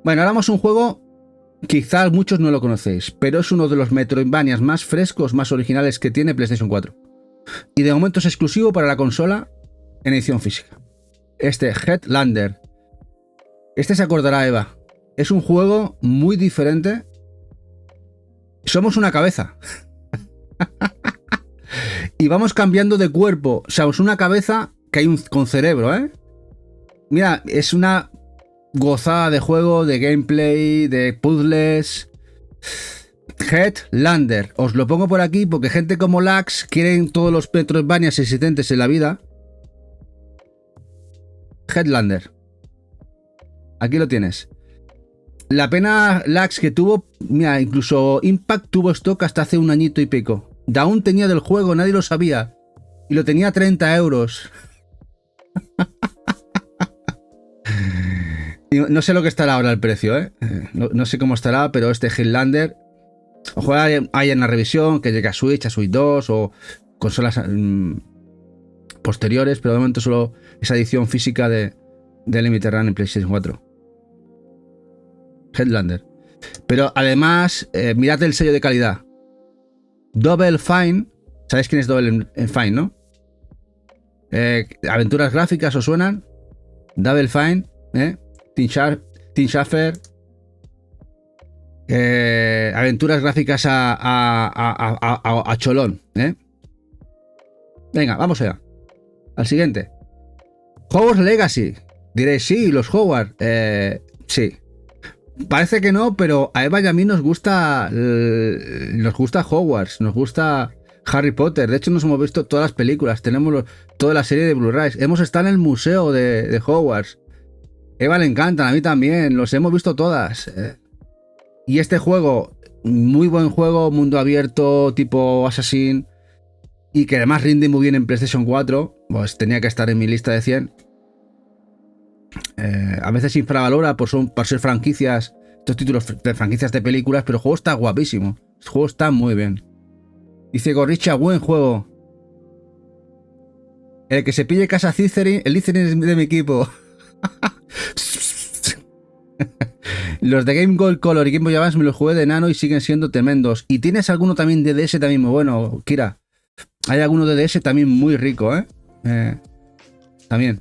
Bueno, ahora vamos a un juego. Quizás muchos no lo conocéis, pero es uno de los Metroidvanias más frescos, más originales que tiene PlayStation 4. Y de momento es exclusivo para la consola en edición física. Este Headlander. Este se acordará Eva. Es un juego muy diferente. Somos una cabeza. Y vamos cambiando de cuerpo. O sea, es una cabeza que hay con cerebro, ¿eh? Mira, es una gozada de juego, de gameplay, de puzzles. Headlander. Os lo pongo por aquí porque gente como Lax quieren todos los Metroidvanias existentes en la vida. Headlander. Aquí lo tienes. La pena Lax que tuvo, mira, incluso Impact tuvo stock hasta hace un añito y pico. Aún tenía del juego, nadie lo sabía. Y lo tenía a 30 euros. No sé lo que estará ahora el precio, ¿eh? No sé cómo estará, pero este Headlander, ojalá haya en la revisión, que llegue a Switch 2 o consolas posteriores, pero de momento solo esa edición física de Limited Run en PlayStation 4. Headlander. Pero además, mirad el sello de calidad. Double Fine. ¿Sabéis quién es Double Fine, no? Aventuras gráficas, ¿os suenan? Double Fine, Tim Schafer. Aventuras gráficas a cholón, ¿eh? Venga, vamos allá. Al siguiente. Hogwarts Legacy. Diréis, sí, los Hogwarts. Sí. Parece que no, pero a Eva y a mí nos gusta Hogwarts, nos gusta Harry Potter. De hecho, nos hemos visto todas las películas, tenemos toda la serie de Blu-rays. Hemos estado en el museo de Hogwarts. Eva le encantan, a mí también, los hemos visto todas. Y este juego, muy buen juego, mundo abierto, tipo Assassin, y que además rinde muy bien en PlayStation 4, pues tenía que estar en mi lista de 100. A veces se infravalora por ser franquicias, estos títulos de franquicias de películas, pero el juego está guapísimo. El juego está muy bien. Dice Gorricha, buen juego. El que se pille casa Slytherin, el Slytherin es de mi equipo. Los de Game Boy Color y Game Boy Advance me los jugué de nano y siguen siendo tremendos. Y tienes alguno también de DS también muy bueno, Kira. Hay alguno de DS también muy rico, también.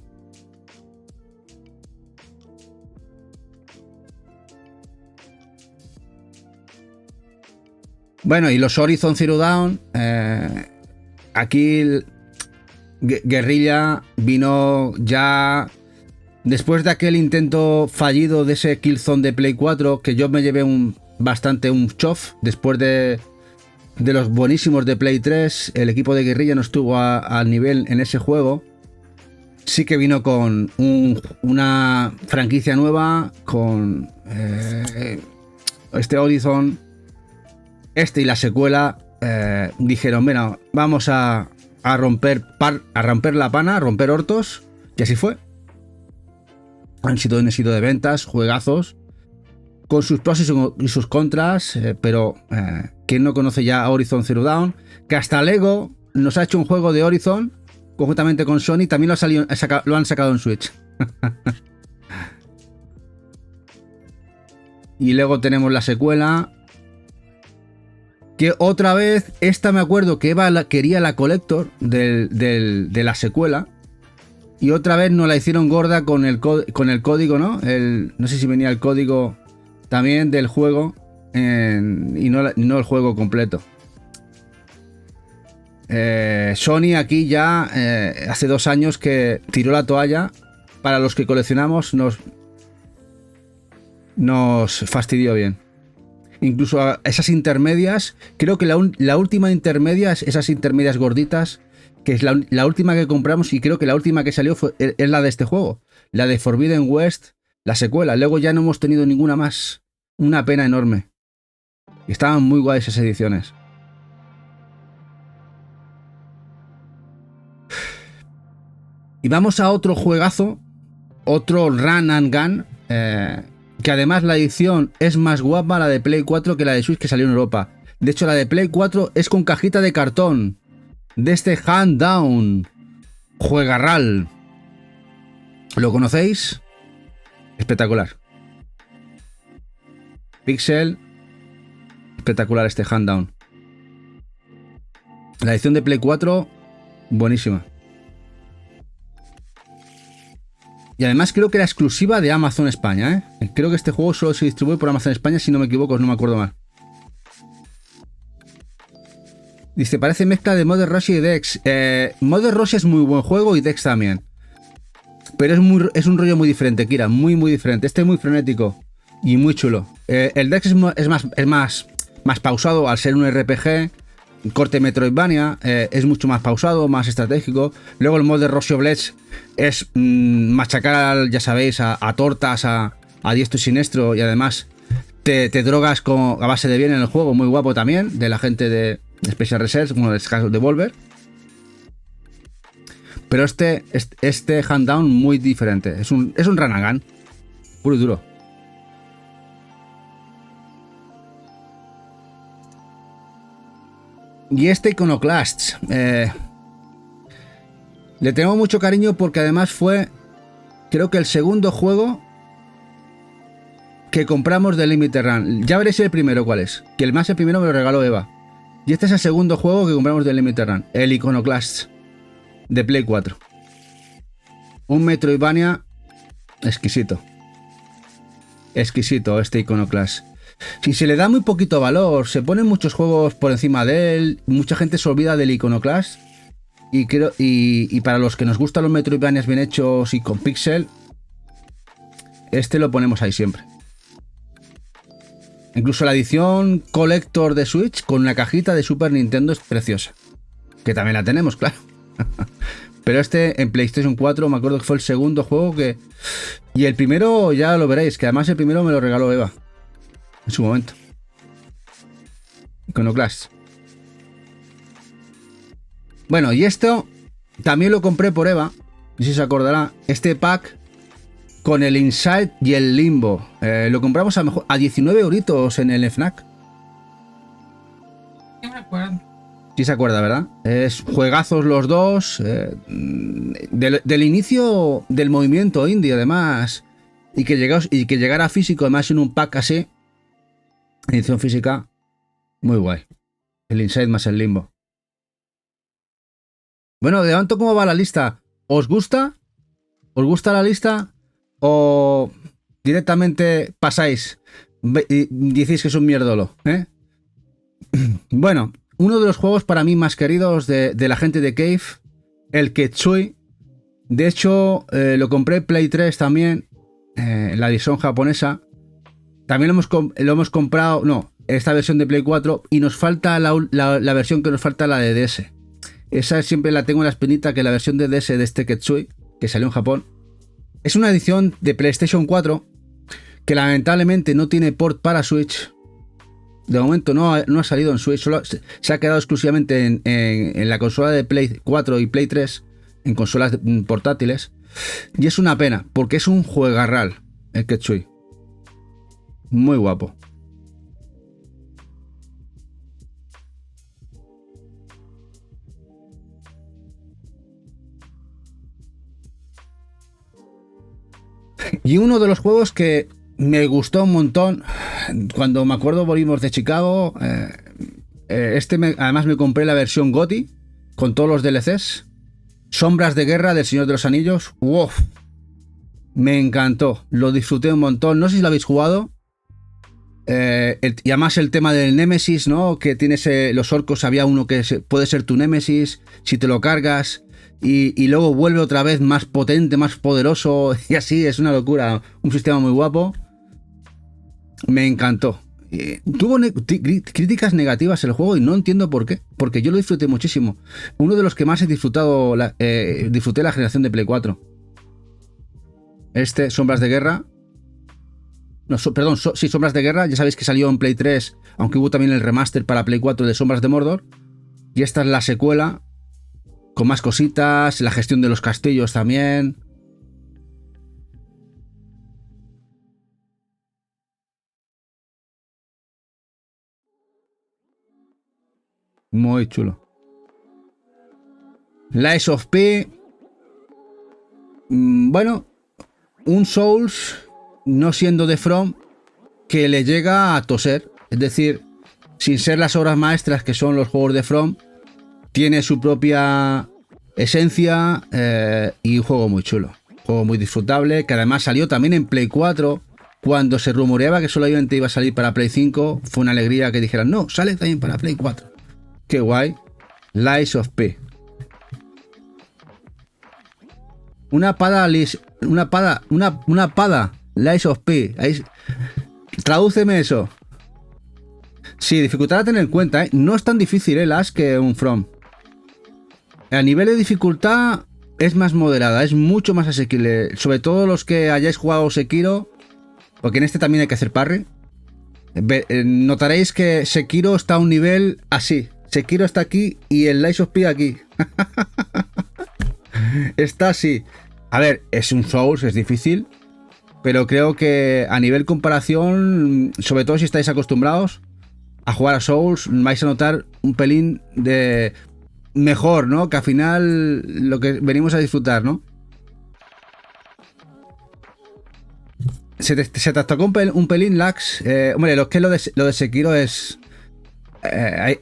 Bueno, y los Horizon Zero Dawn. Aquí Guerrilla vino ya después de aquel intento fallido de ese Killzone de Play 4, que yo me llevé bastante un chof. Después de los buenísimos de Play 3, el equipo de Guerrilla no estuvo al nivel en ese juego. Sí que vino con una franquicia nueva, con este Horizon, y la secuela. Dijeron, bueno, vamos a romper la pana, a romper hortos, y así fue. Han sido un éxito de ventas, juegazos, con sus pros y sus contras, pero ¿quién no conoce ya a Horizon Zero Dawn? Que hasta Lego nos ha hecho un juego de Horizon, conjuntamente con Sony, también lo han sacado en Switch. Y luego tenemos la secuela, que otra vez, esta me acuerdo que Eva quería la Collector de la secuela, y otra vez nos la hicieron gorda con el código, ¿no? No sé si venía el código también del juego, y no el juego completo. Sony aquí ya hace 2 años que tiró la toalla. Para los que coleccionamos nos fastidió bien. Incluso a esas intermedias, creo que la última intermedia, esas intermedias gorditas, que es la última que compramos, y creo que la última que salió es la de este juego, la de Forbidden West, la secuela. Luego ya no hemos tenido ninguna más. Una pena enorme. Y estaban muy guays esas ediciones. Y vamos a otro juegazo, otro Run and Gun, que además la edición es más guapa, la de Play 4, que la de Switch, que salió en Europa. De hecho, la de Play 4 es con cajita de cartón, de este Hand Down, juegarral. ¿Lo conocéis? Espectacular. Pixel, espectacular este Hand Down. La edición de Play 4, buenísima. Y además creo que era exclusiva de Amazon España, ¿eh? Creo que este juego solo se distribuye por Amazon España, si no me equivoco, no me acuerdo mal. Dice, parece mezcla de Mother Russia y Dex. Mother Russia es muy buen juego y Dex también. Pero es un rollo muy diferente, Kira, muy diferente. Este es muy frenético y muy chulo. El Dex es más pausado al ser un RPG, corte Metroidvania, es mucho más pausado, más estratégico. Luego el Mother Russia Blitz es machacar, ya sabéis, a tortas, a diestro y siniestro, y además te drogas a base de bien en el juego, muy guapo también, de la gente de Special Research, como el caso de Volver. Pero este Hand Down muy diferente, es un run and gun, puro y duro. Y este Iconoclast, le tengo mucho cariño porque además fue, creo que el segundo juego que compramos de Limited Run. Ya veréis el primero cuál es, que el primero me lo regaló Eva. Y este es el segundo juego que compramos de Limited Run, el Iconoclast de Play 4. Un Metroidvania exquisito. Exquisito este Iconoclast. Si se le da muy poquito valor, se ponen muchos juegos por encima de él, mucha gente se olvida del Iconoclast. Y para los que nos gustan los Metroidvanias bien hechos y con pixel, este lo ponemos ahí siempre. Incluso la edición Collector de Switch con la cajita de Super Nintendo es preciosa. Que también la tenemos, claro. Pero este en PlayStation 4 me acuerdo que fue el segundo juego que... Y el primero ya lo veréis, que además el primero me lo regaló Eva. En su momento. Iconoclast. Bueno, y esto también lo compré por Eva. No sé si se acordará. Este pack con el Inside y el Limbo. Lo compramos a lo mejor a 19 euritos en el FNAC. Sí me acuerdo. Sí se acuerda, ¿verdad? Es juegazos los dos. Del inicio del movimiento indie, además. Y que llegara físico, además en un pack así. Edición física. Muy guay. El Inside más el Limbo. Bueno, de momento, ¿cómo va la lista? ¿Os gusta? ¿Os gusta la lista? ¿O directamente pasáis y decís que es un mierdolo? Bueno, uno de los juegos para mí más queridos de la gente de Cave, el Ketsui. De hecho, lo compré en Play 3 también, la edición japonesa. También lo hemos comprado, no, esta versión de Play 4, y nos falta la versión que nos falta, la de DS. Esa siempre la tengo en la espinita, que la versión de DS de este Ketsui, que salió en Japón. Es una edición de PlayStation 4 que lamentablemente no tiene port para Switch. De momento no ha salido en Switch, solo se ha quedado exclusivamente en la consola de Play 4 y Play 3, en consolas portátiles. Y es una pena, porque es un juegarral el Ketsui. Muy guapo. Y uno de los juegos que me gustó un montón, cuando me acuerdo volvimos de Chicago, además me compré la versión GOTY con todos los DLCs. Sombras de Guerra del Señor de los Anillos. ¡Wow! Me encantó, lo disfruté un montón. No sé si lo habéis jugado. Y además el tema del Némesis, ¿no? Que tienes los orcos, había uno que puede ser tu Némesis si te lo cargas. Y luego vuelve otra vez más potente, más poderoso. Y así, es una locura. Un sistema muy guapo. Me encantó. Tuvo críticas negativas el juego y no entiendo por qué. Porque yo lo disfruté muchísimo. Uno de los que más he disfrutado. Disfruté la generación de Play 4. Sombras de Guerra. No, perdón, sí, Sombras de Guerra. Ya sabéis que salió en Play 3. Aunque hubo también el remaster para Play 4 de Sombras de Mordor. Y esta es la secuela. Con más cositas, la gestión de los castillos también. Muy chulo. Lies of P. Bueno, un Souls, no siendo de From, que le llega a toser. Es decir, sin ser las obras maestras que son los juegos de From, tiene su propia esencia y un juego muy chulo. Un juego muy disfrutable, que además salió también en Play 4. Cuando se rumoreaba que solamente iba a salir para Play 5, fue una alegría que dijeran, no, sale también para Play 4. Qué guay. Lies of P. Una pada, Lies of P. Ahí, tradúceme eso. Sí, dificultad a tener en cuenta, ¿eh? No es tan difícil el As que un From. A nivel de dificultad es más moderada, es mucho más asequible. Sobre todo los que hayáis jugado Sekiro, porque en este también hay que hacer parry. Notaréis que Sekiro está a un nivel así. Sekiro está aquí y el Lies of P aquí. Está así. A ver, es un Souls, es difícil. Pero creo que a nivel comparación, sobre todo si estáis acostumbrados a jugar a Souls, vais a notar un pelín de mejor, ¿no? Que al final lo que venimos a disfrutar, ¿no? Se te atacó un pelín lags. Hombre, lo de Sekiro es...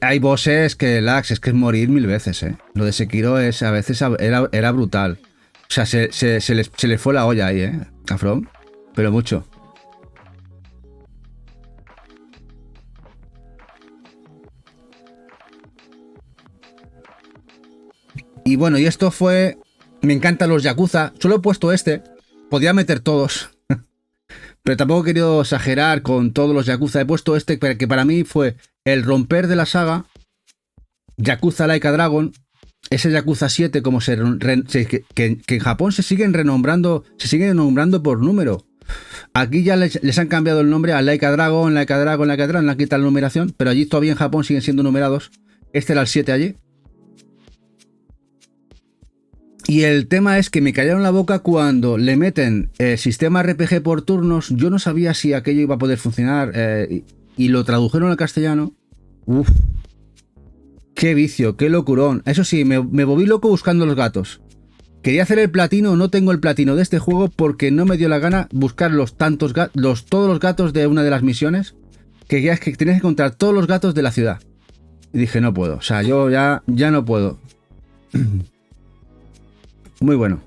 hay bosses que lags, es que es morir 1000 veces, ¿eh? Lo de Sekiro es, a veces era brutal. O sea, se les fue la olla ahí, ¿eh? A From. Pero mucho. Y bueno, y esto fue... Me encantan los Yakuza. Solo he puesto este. Podía meter todos. Pero tampoco he querido exagerar con todos los Yakuza. He puesto este que para mí fue el romper de la saga. Yakuza Like a Dragon. ese Yakuza 7, como que en Japón se siguen renombrando, se siguen nombrando por número. Aquí ya les han cambiado el nombre a Laika Dragon, Laika Dragon, Laika Dragon, le han quitado la numeración, pero allí todavía en Japón siguen siendo numerados. Este era el 7 allí. Y el tema es que me callaron la boca cuando le meten sistema RPG por turnos. Yo no sabía si aquello iba a poder funcionar y lo tradujeron al castellano. Uf, qué vicio, qué locurón. Eso sí, me volví loco buscando los gatos. Quería hacer el platino, no tengo el platino de este juego porque no me dio la gana buscar todos los gatos de una de las misiones. Que ya es que tienes que encontrar todos los gatos de la ciudad. Y dije, no puedo, o sea, yo ya no puedo. Muy bueno.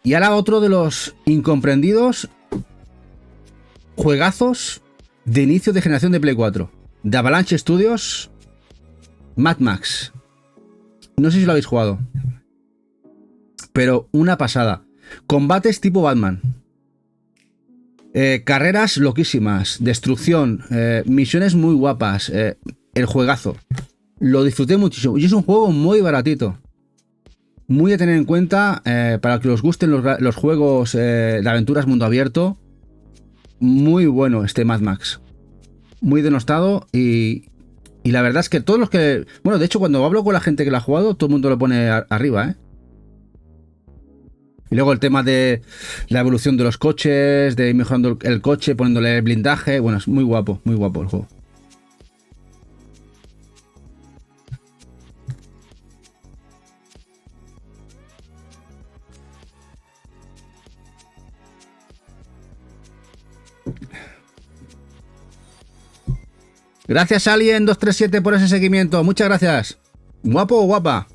Y ahora otro de los incomprendidos juegazos de inicio de generación de Play 4. De Avalanche Studios, Mad Max. No sé si lo habéis jugado. Pero una pasada. Combates tipo Batman. Carreras loquísimas. Destrucción. Misiones muy guapas. El juegazo. Lo disfruté muchísimo. Y es un juego muy baratito. Muy a tener en cuenta para que os gusten los juegos de aventuras mundo abierto. Muy bueno este Mad Max. Muy denostado y la verdad es que todos los que... Bueno, de hecho cuando hablo con la gente que lo ha jugado, todo el mundo lo pone arriba, ¿eh? Y luego el tema de la evolución de los coches, de ir mejorando el coche, poniéndole blindaje. Bueno, es muy guapo el juego. Gracias Alien237 por ese seguimiento. Muchas gracias. Guapo o guapa.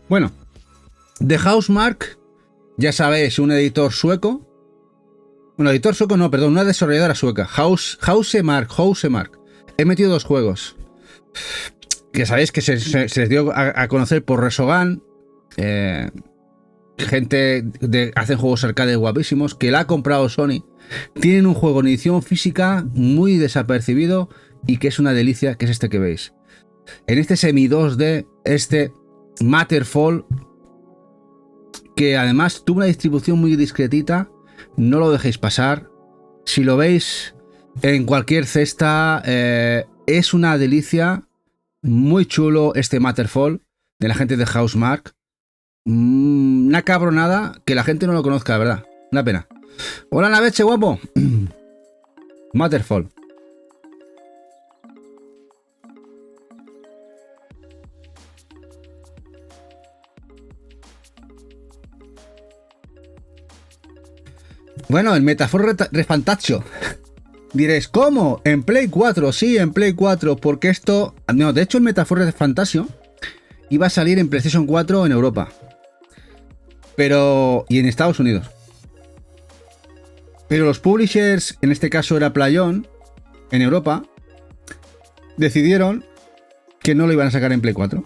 Bueno, The Housemarque, ya sabéis, un editor sueco. Bueno, editor sueco no, perdón, una desarrolladora sueca. Housemarque. He metido dos juegos. Que sabéis que se les dio a conocer por Resogun. Gente hacen juegos arcade guapísimos. Que la ha comprado Sony. Tienen un juego en edición física muy desapercibido. Y que es una delicia, que es este que veis. En este semi 2D, este Matterfall. Que además tuvo una distribución muy discretita. No lo dejéis pasar. Si lo veis en cualquier cesta, es una delicia. Muy chulo este Matterfall de la gente de Housemarque. Una cabronada que la gente no lo conozca, la verdad. Una pena. Hola Naveche, guapo. Matterfall. Bueno, el Metafor Refantazio. Diréis, ¿cómo? ¿En Play 4? Sí, en Play 4, porque esto... No, de hecho el Metafor Refantazio iba a salir en PlayStation 4 en Europa. Pero... y en Estados Unidos. Pero los publishers, en este caso era PlayOn, en Europa, decidieron que no lo iban a sacar en Play 4.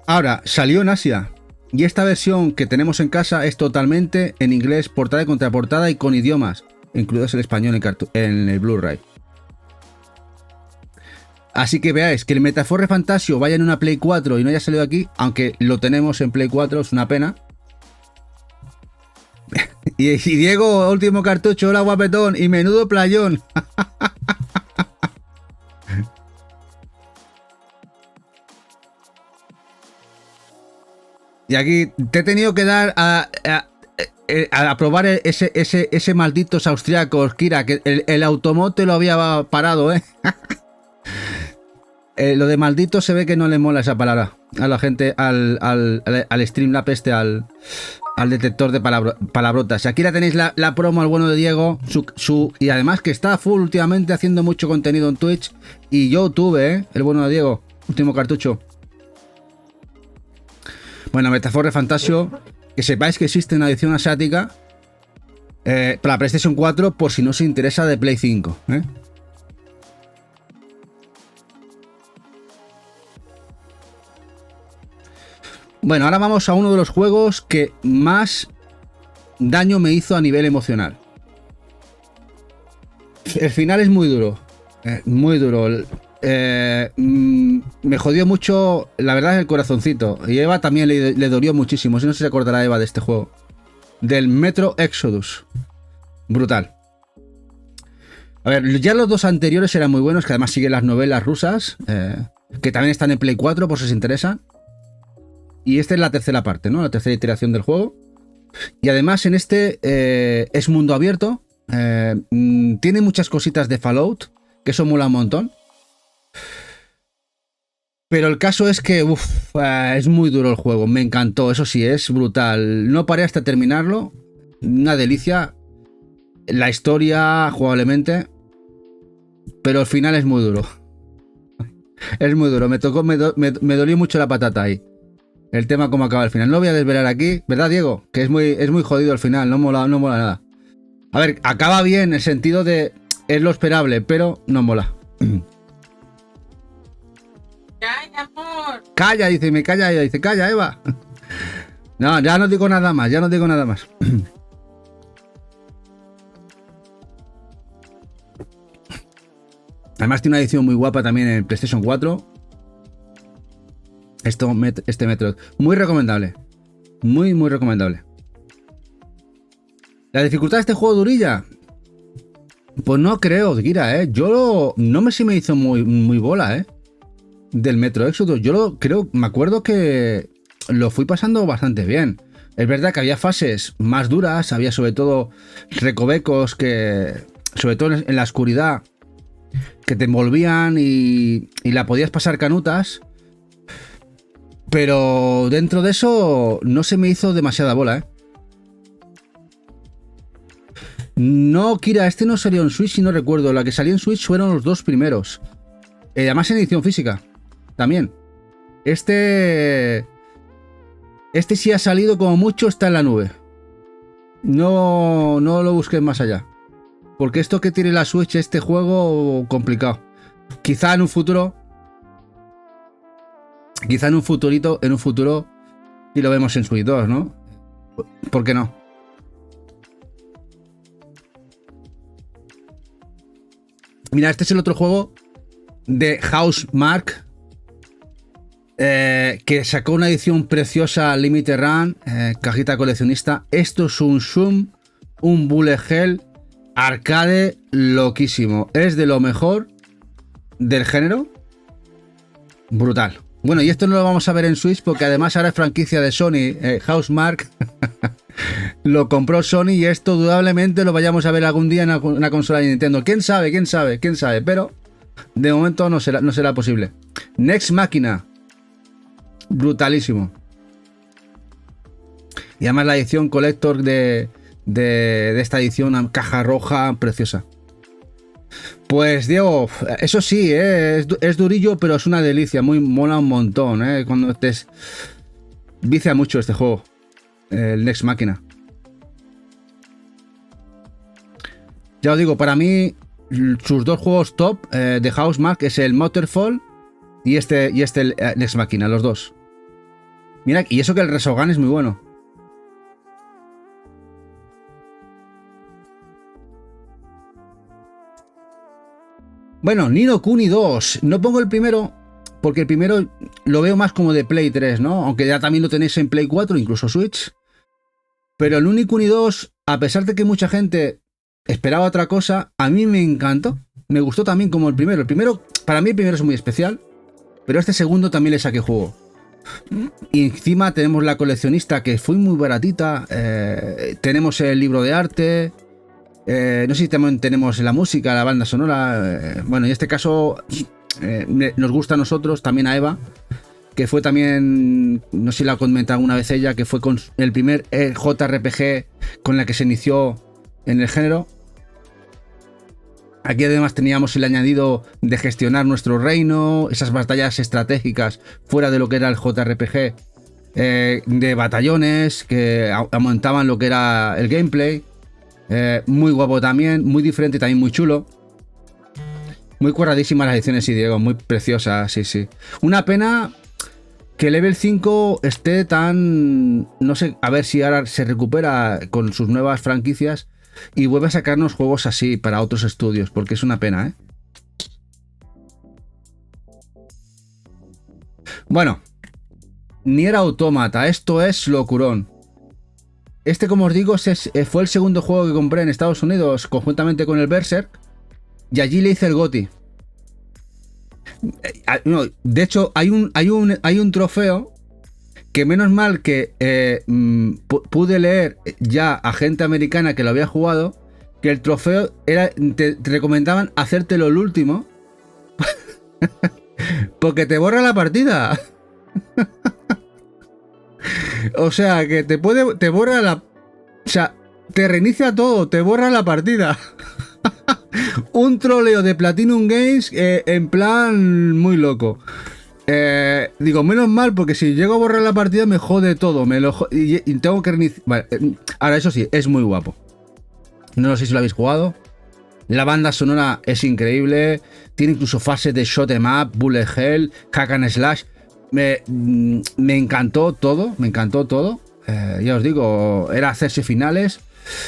Ahora, salió en Asia. Y esta versión que tenemos en casa es totalmente en inglés, portada y contraportada y con idiomas, incluidos el español en el Blu-ray. Así que veáis que el Metafor Fantasio vaya en una Play 4 y no haya salido aquí, aunque lo tenemos en Play 4, es una pena. y Diego, último cartucho, hola guapetón, y menudo playón. Y aquí te he tenido que dar a probar ese malditos austriacos, Kira, que el automote lo había parado, ¿eh? Lo de maldito se ve que no le mola esa palabra a la gente, al Streamlab al detector de palabrotas. Aquí la tenéis la promo al bueno de Diego, y además que está full últimamente haciendo mucho contenido en Twitch y YouTube, el bueno de Diego, último cartucho. Bueno, Metafor Fantasio, que sepáis que existe una edición asiática Para la PlayStation 4, por si no se interesa de Play 5. Bueno, ahora vamos a uno de los juegos que más daño me hizo a nivel emocional. El final es muy duro. Muy duro. Me jodió mucho, la verdad, el corazoncito. Y a Eva también le dolió muchísimo. Si no se acordará Eva de este juego. Del Metro Exodus. Brutal. A ver, ya los dos anteriores eran muy buenos, que además siguen las novelas rusas, que también están en Play 4 por si os interesa. Y esta es la tercera parte, ¿no? La tercera iteración del juego. Y además en este es mundo abierto. Tiene muchas cositas de Fallout, que eso mola un montón. Pero el caso es que es muy duro el juego. Me encantó, eso sí, es brutal. No paré hasta terminarlo. Una delicia. La historia, jugablemente. Pero el final es muy duro. Es muy duro. Me dolió mucho la patata ahí. El tema cómo acaba el final. No lo voy a desvelar aquí, ¿verdad, Diego? Que es muy jodido el final, no mola nada. A ver, acaba bien en el sentido de es lo esperable, pero no mola. Calla, amor. Calla, dice, me calla ella, dice, calla, Eva. No, ya no digo nada más, Además tiene una edición muy guapa también en PlayStation 4. Este Metro. Muy recomendable. Muy recomendable. ¿La dificultad de este juego durilla? Pues no creo, Kira, Yo no me si me hizo muy bola, del Metro Exodus. Me acuerdo que lo fui pasando bastante bien. Es verdad que había fases más duras, había sobre todo recovecos que, sobre todo en la oscuridad, que te envolvían y la podías pasar canutas. Pero dentro de eso no se me hizo demasiada bola, No, Kira, este no salió en Switch, si no recuerdo. La que salió en Switch fueron los dos primeros. Además en edición física. También. Este sí ha salido, como mucho está en la nube. No lo busques más allá. Porque esto que tiene la Switch, este juego, complicado. Quizá en un futuro, y lo vemos en Switch 2, ¿no? ¿Por qué no? Mira, este es el otro juego de Housemarque, que sacó una edición preciosa Limited Run, cajita coleccionista. Esto es un Zoom, un bullet hell arcade loquísimo. Es de lo mejor del género. Brutal. Bueno, y esto no lo vamos a ver en Switch porque además ahora es franquicia de Sony. Housemarque lo compró Sony y esto dudablemente lo vayamos a ver algún día en una consola de Nintendo. ¿Quién sabe? Pero de momento no será posible. Next Machina. Brutalísimo. Y además la edición Collector de esta edición, una caja roja preciosa. Pues Diego, eso sí, es durillo, pero es una delicia, mola un montón, cuando vicia mucho este juego, el Next Machina. Ya os digo, para mí sus dos juegos top de Housemarque es el Motorfall y este Next Machina, los dos. Mira, y eso que el Resogun es muy bueno. Bueno, Ni no Kuni 2. No pongo el primero porque el primero lo veo más como de Play 3, ¿no? Aunque ya también lo tenéis en Play 4, incluso Switch. Pero el Ni no Kuni 2, a pesar de que mucha gente esperaba otra cosa, a mí me encantó. Me gustó también como el primero. Para mí el primero es muy especial, pero este segundo también le saqué juego. Y encima tenemos la coleccionista que fue muy baratita. Tenemos el libro de arte. No sé si también tenemos la música, la banda sonora. Bueno, en este caso nos gusta a nosotros, también a Eva, que fue también, no sé si la ha comentado alguna vez ella, que fue con el primer JRPG con la que se inició en el género. Aquí además teníamos el añadido de gestionar nuestro reino, esas batallas estratégicas fuera de lo que era el JRPG, de batallones que aumentaban lo que era el gameplay. Muy guapo también, muy diferente y también muy chulo. Muy curradísimas las ediciones, sí, Diego, muy preciosas, sí, sí. Una pena que Level 5 esté tan... No sé, a ver si ahora se recupera con sus nuevas franquicias y vuelve a sacarnos juegos así para otros estudios, porque es una pena, ¿eh? Bueno, Nier Automata, esto es locurón. Este, como os digo, fue el segundo juego que compré en Estados Unidos conjuntamente con el Berserk y allí le hice el GOTY. No, de hecho, hay un trofeo que menos mal que pude leer ya a gente americana que lo había jugado, que el trofeo era, te recomendaban hacértelo el último porque te borra la partida. O sea, que te borra la... O sea, te reinicia todo, te borra la partida. Un troleo de Platinum Games en plan muy loco. Digo, menos mal, porque si llego a borrar la partida me jode todo. Y tengo que reiniciar. Vale, ahora, eso sí, es muy guapo. No sé si lo habéis jugado. La banda sonora es increíble. Tiene incluso fases de shot em up, bullet hell, hack and slash. Me encantó todo. Me encantó todo. Ya os digo, era hacerse finales.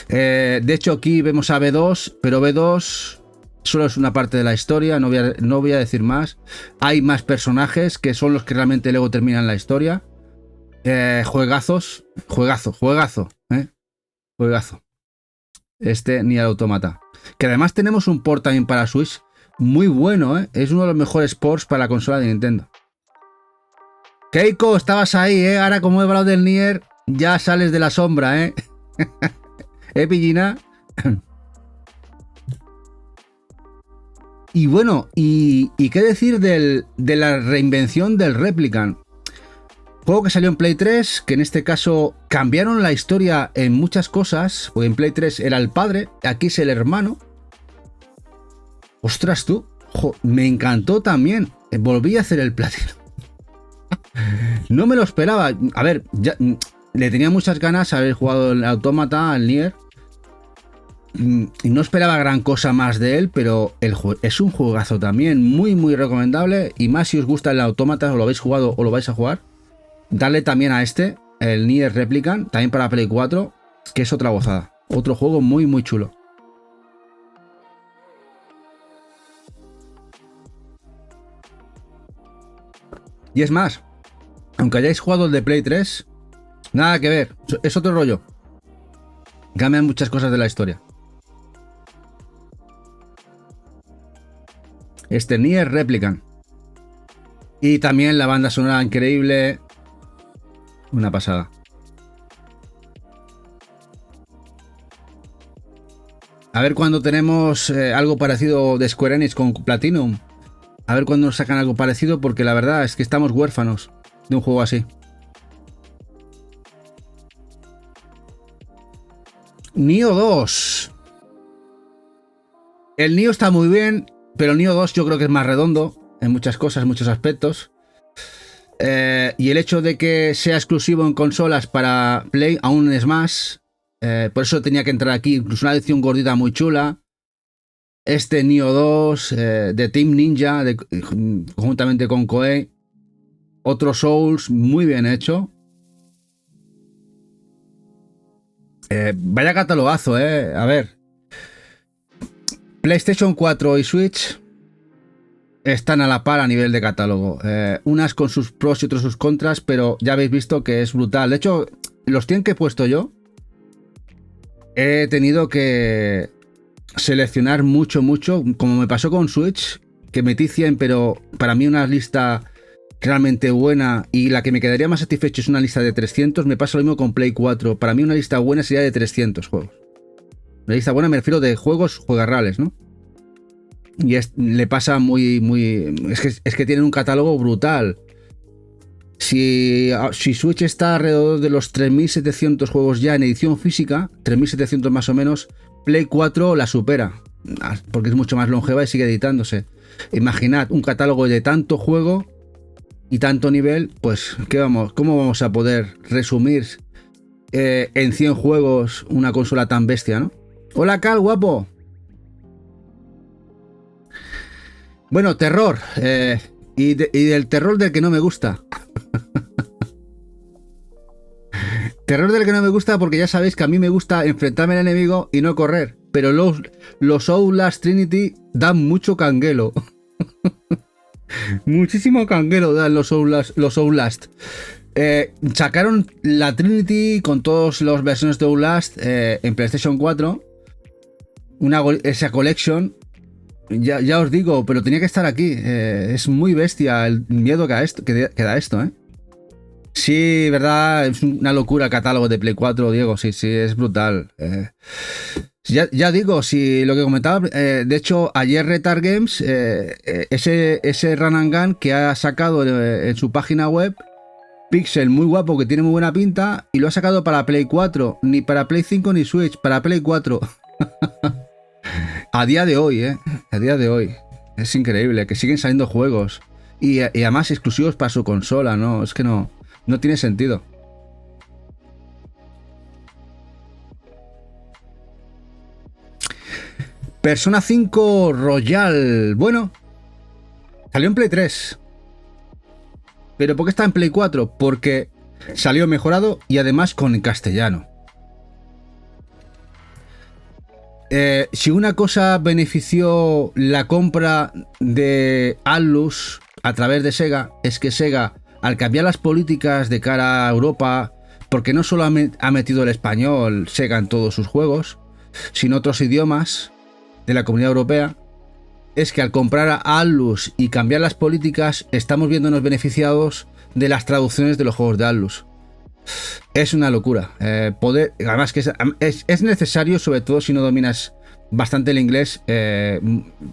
De hecho, aquí vemos a B2, pero B2 solo es una parte de la historia. No voy a decir más. Hay más personajes que son los que realmente luego terminan la historia. Juegazos. Juegazo. Juegazo. Este Nier Automata. Que además tenemos un port también para Switch. Muy bueno, ¿eh? Es uno de los mejores ports para la consola de Nintendo. Keiko, estabas ahí, ¿eh? Ahora, como he hablado del Nier, ya sales de la sombra, ¿eh? Pillina. Y bueno, y qué decir de la reinvención del Replicant. Juego que salió en Play 3, que en este caso cambiaron la historia en muchas cosas, porque en Play 3 era el padre, aquí es el hermano. Ostras tú, me encantó también. Volví a hacer el platino. No me lo esperaba. A ver, ya, le tenía muchas ganas de haber jugado el Autómata, al Nier. Y no esperaba gran cosa más de él, pero es un juegazo también, muy muy recomendable. Y más si os gusta el Autómata, o lo habéis jugado o lo vais a jugar, darle también a este, el Nier Replicant, también para Play 4, que es otra gozada. Otro juego muy muy chulo. Y es más, aunque hayáis jugado el de Play 3, nada que ver, es otro rollo. Cambian muchas cosas de la historia. Este Nier Replicant. Y también la banda sonora increíble. Una pasada. A ver cuándo tenemos algo parecido de Square Enix con Platinum. A ver cuándo nos sacan algo parecido, porque la verdad es que estamos huérfanos de un juego así. Nioh 2. El Nioh está muy bien, pero el Nioh 2 yo creo que es más redondo en muchas cosas, en muchos aspectos. Y el hecho de que sea exclusivo en consolas para Play aún es más. Por eso tenía que entrar aquí. Incluso una edición gordita muy chula. Este Nioh 2 de Team Ninja, conjuntamente con Koei. Otro Souls muy bien hecho. Vaya catalogazo, a ver. PlayStation 4 y Switch están a la par a nivel de catálogo. Unas con sus pros y otras sus contras, pero ya habéis visto que es brutal. De hecho, los 100 que he puesto yo, he tenido que seleccionar mucho, como me pasó con Switch, que metí 100, pero para mí una lista realmente buena y la que me quedaría más satisfecho es una lista de 300. Me pasa lo mismo con Play 4. Para mí una lista buena sería de 300 juegos. Una lista buena me refiero de juegos juegarrales, ¿no? Y le pasa muy... Es que tienen un catálogo brutal. Si Switch está alrededor de los 3.700 juegos ya en edición física, 3.700 más o menos, Play 4 la supera, porque es mucho más longeva y sigue editándose. Imaginad un catálogo de tanto juego y tanto nivel, pues ¿cómo vamos a poder resumir en 100 juegos una consola tan bestia, ¿no? Hola, Cal, guapo. Bueno, terror. Y del terror del que no me gusta. Terror del que no me gusta porque ya sabéis que a mí me gusta enfrentarme al enemigo y no correr. Pero los Outlast Trinity dan mucho canguelo. Muchísimo canguelo dan los Outlast. Sacaron la Trinity con todas las versiones de Outlast en PlayStation 4. Esa collection. Ya os digo, pero tenía que estar aquí. Es muy bestia el miedo que da esto, Sí, verdad, es una locura el catálogo de Play 4, Diego. Sí, es brutal. Ya digo, si lo que comentaba, de hecho, ayer Retard Games, ese Run and Gun que ha sacado en su página web, Pixel muy guapo, que tiene muy buena pinta, y lo ha sacado para Play 4, ni para Play 5 ni Switch, para Play 4. A día de hoy, a día de hoy. Es increíble, que siguen saliendo juegos. Y además exclusivos para su consola, ¿no? Es que no tiene sentido. Persona 5 Royal. Bueno, salió en Play 3. ¿Pero por qué está en Play 4? Porque salió mejorado y además con castellano. Si una cosa benefició la compra de Atlus a través de Sega, es que Sega, al cambiar las políticas de cara a Europa, porque no solo ha metido el español Sega en todos sus juegos, sino otros idiomas de la Comunidad Europea, es que al comprar a Atlus y cambiar las políticas, estamos viéndonos beneficiados de las traducciones de los juegos de Atlus. Es una locura. Además que es necesario, sobre todo si no dominas bastante el inglés.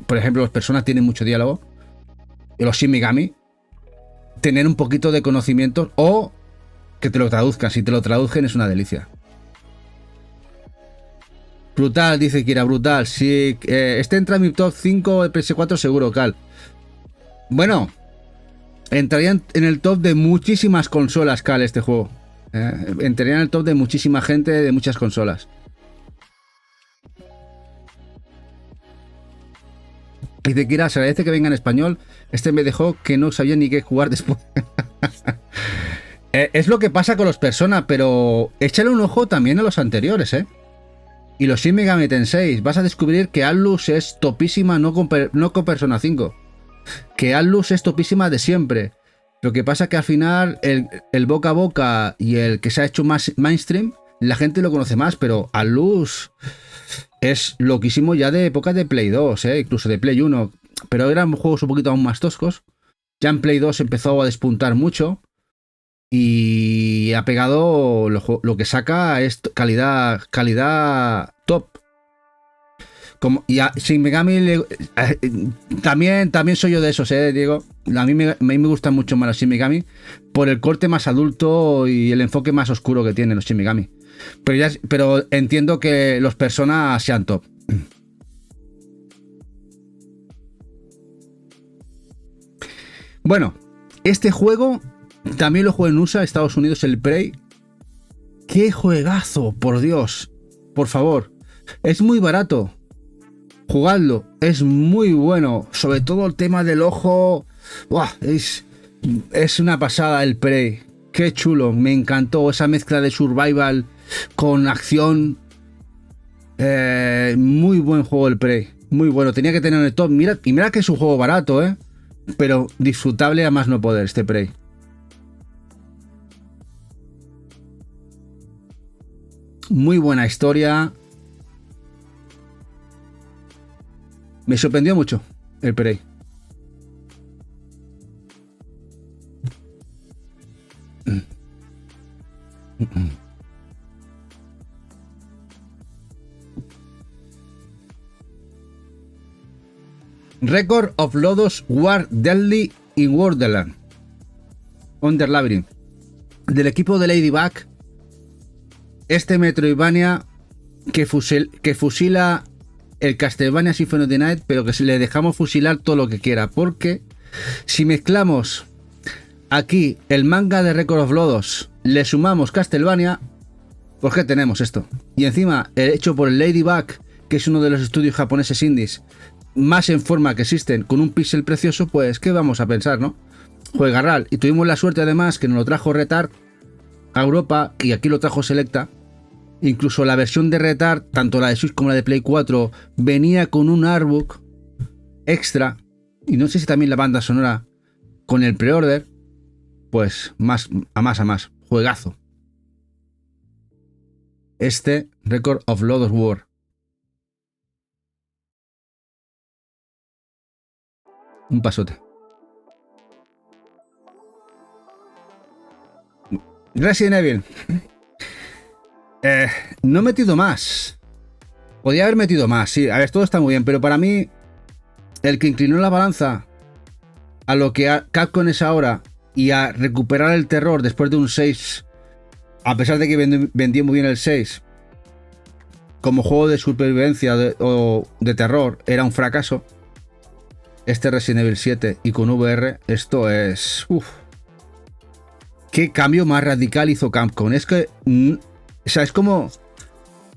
Por ejemplo, las personas tienen mucho diálogo. Y los Shin Megami, tener un poquito de conocimiento o que te lo traduzcan. Si te lo traducen es una delicia. Brutal, dice Kira, brutal. Sí, este entra en mi top 5 de PS4 seguro, Cal. Bueno, entraría en el top de muchísimas consolas, Cal, este juego. Entraría en el top de muchísima gente de muchas consolas. Dice Kira, se agradece que venga en español. Este me dejó que no sabía ni qué jugar después. Es lo que pasa con los Persona, pero échale un ojo también a los anteriores, Y los Shin Megami Tensei. Vas a descubrir que Atlus es topísima, no con Persona 5. Que Atlus es topísima de siempre. Lo que pasa que al final el boca a boca y el que se ha hecho más mainstream, la gente lo conoce más, pero Atlus es loquísimo ya de época de Play 2, incluso de Play 1. Pero eran juegos un poquito aún más toscos. Ya en Play 2 empezó a despuntar mucho. Y ha pegado lo que saca es calidad top. Y a Shin Megami también soy yo de esos, Diego. A mí me gustan mucho más los Shin Megami por el corte más adulto y el enfoque más oscuro que tienen los Shin Megami. Pero entiendo que los Persona sean top. Bueno, este juego también lo juego en USA, Estados Unidos, el Prey. ¡Qué juegazo! Por Dios, por favor. Es muy barato. Jugadlo, es muy bueno. Sobre todo el tema del ojo. ¡Buah! Es una pasada el Prey. Qué chulo, me encantó esa mezcla de survival con acción. Muy buen juego el Prey. Muy bueno, tenía que tener en el top. Mira que es un juego barato, pero disfrutable a más no poder este Prey. Muy buena historia. Me sorprendió mucho el Prey. Record of Lodos War Deadly in Wonderland. Under Labyrinth. Del equipo de Ladybug. Este Metroidvania que fusila el Castlevania Symphony of the Night, pero que le dejamos fusilar todo lo que quiera. Porque si mezclamos aquí el manga de Record of Lodos, le sumamos Castlevania, pues ¿qué tenemos esto? Y encima, hecho por el Ladybug que es uno de los estudios japoneses indies más en forma que existen, con un pixel precioso, pues ¿qué vamos a pensar, no? Juega RAL. Y tuvimos la suerte además que nos lo trajo Retard a Europa y aquí lo trajo Selecta. Incluso la versión de Retard, tanto la de Switch como la de Play 4, venía con un artbook extra, y no sé si también la banda sonora con el pre-order. Pues más a más, juegazo. Este Record of Lord of War. Un pasote. Resident Evil. No he metido más. Podría haber metido más, sí. A ver, todo está muy bien, pero para mí el que inclinó la balanza a lo que Capcom es ahora y a recuperar el terror después de un 6, a pesar de que vendió muy bien el 6, como juego de supervivencia o de terror, era un fracaso. Este Resident Evil 7 y con VR, esto es... Uf. ¿Qué cambio más radical hizo Capcom? Es que... O sea, es como...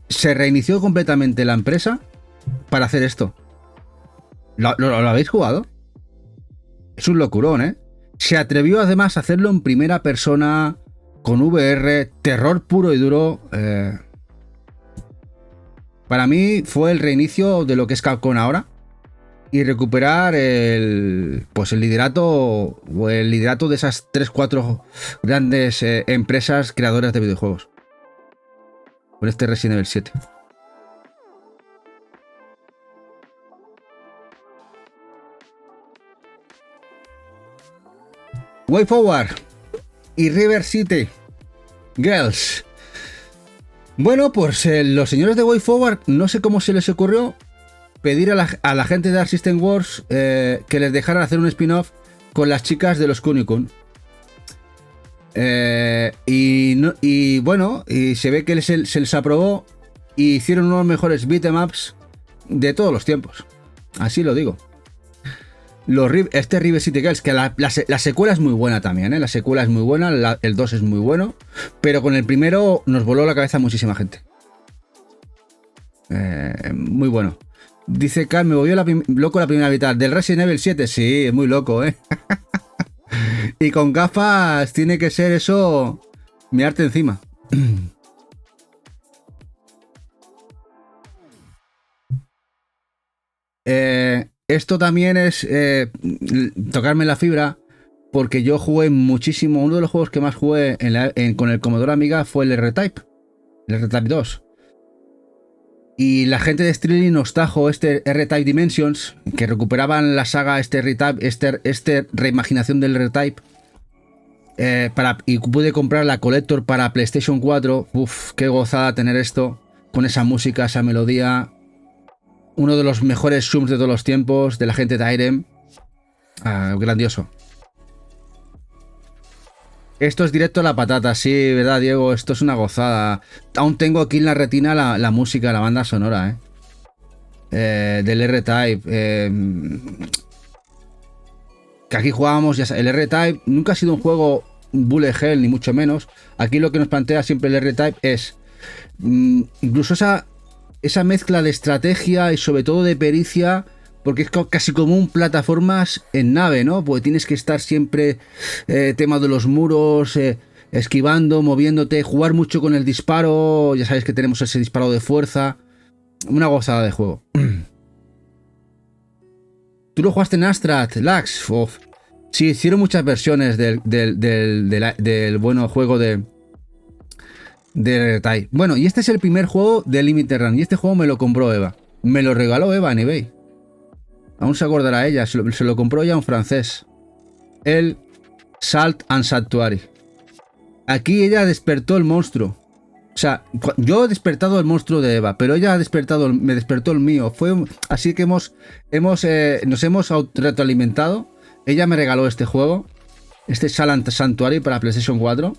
Se reinició completamente la empresa para hacer esto. ¿Lo habéis jugado? Es un locurón, ¿eh? Se atrevió además a hacerlo en primera persona, con VR, terror puro y duro. Para mí fue el reinicio de lo que es Capcom ahora y recuperar el liderato o el liderato de esas 3-4 grandes empresas creadoras de videojuegos. Con este Resident Evil 7. Way Forward y River City Girls. Bueno, pues los señores de Way Forward, no sé cómo se les ocurrió pedir a la gente de Arc System Works que les dejaran hacer un spin-off con las chicas de los Kunio-kun. Y bueno, y se ve que se les aprobó y hicieron unos mejores beat'em ups de todos los tiempos. Así lo digo. Este River City Girls, que la secuela es muy buena también, ¿eh? La secuela es muy buena, el 2 es muy bueno, pero con el primero nos voló la cabeza muchísima gente. Muy bueno. Dice Carl, me volvió loco la primera mitad. ¿Del Resident Evil 7? Sí, es muy loco, ¿eh? Y con gafas tiene que ser eso, mirarte encima. Esto también es tocarme la fibra, porque yo jugué muchísimo. Uno de los juegos que más jugué con el Commodore Amiga fue el R-Type 2. Y la gente de Streaming nos trajo este R-Type Dimensions, que recuperaban la saga R-Type, reimaginación del R-Type. Y pude comprar la Collector para PlayStation 4. Uf, qué gozada tener esto, con esa música, esa melodía. Uno de los mejores zooms de todos los tiempos, de la gente de Irem. Grandioso. Esto es directo a la patata, sí, ¿verdad, Diego? Esto es una gozada. Aún tengo aquí en la retina la música, la banda sonora, del R-Type. Que aquí jugábamos, el R-Type nunca ha sido un juego bullet hell, ni mucho menos. Aquí lo que nos plantea siempre el R-Type es incluso esa mezcla de estrategia y sobre todo de pericia, porque es casi como un plataformas en nave, ¿no? Porque tienes que estar siempre, tema de los muros, esquivando, moviéndote, jugar mucho con el disparo. Ya sabéis que tenemos ese disparo de fuerza. Una gozada de juego. ¿Tú lo jugaste en Amstrad, Lax? Uf. Sí, hicieron muchas versiones del bueno juego de R-Type. Bueno, y este es el primer juego de Limited Run. Y este juego me lo compró Eva. Me lo regaló Eva en eBay. Aún se acordará ella. Se lo compró ya un francés. El Salt and Sanctuary. Aquí ella despertó el monstruo. O sea, yo he despertado el monstruo de Eva, pero ella me despertó el mío. Así que nos hemos retroalimentado. Ella me regaló este juego, este Salt and Sanctuary para PlayStation 4.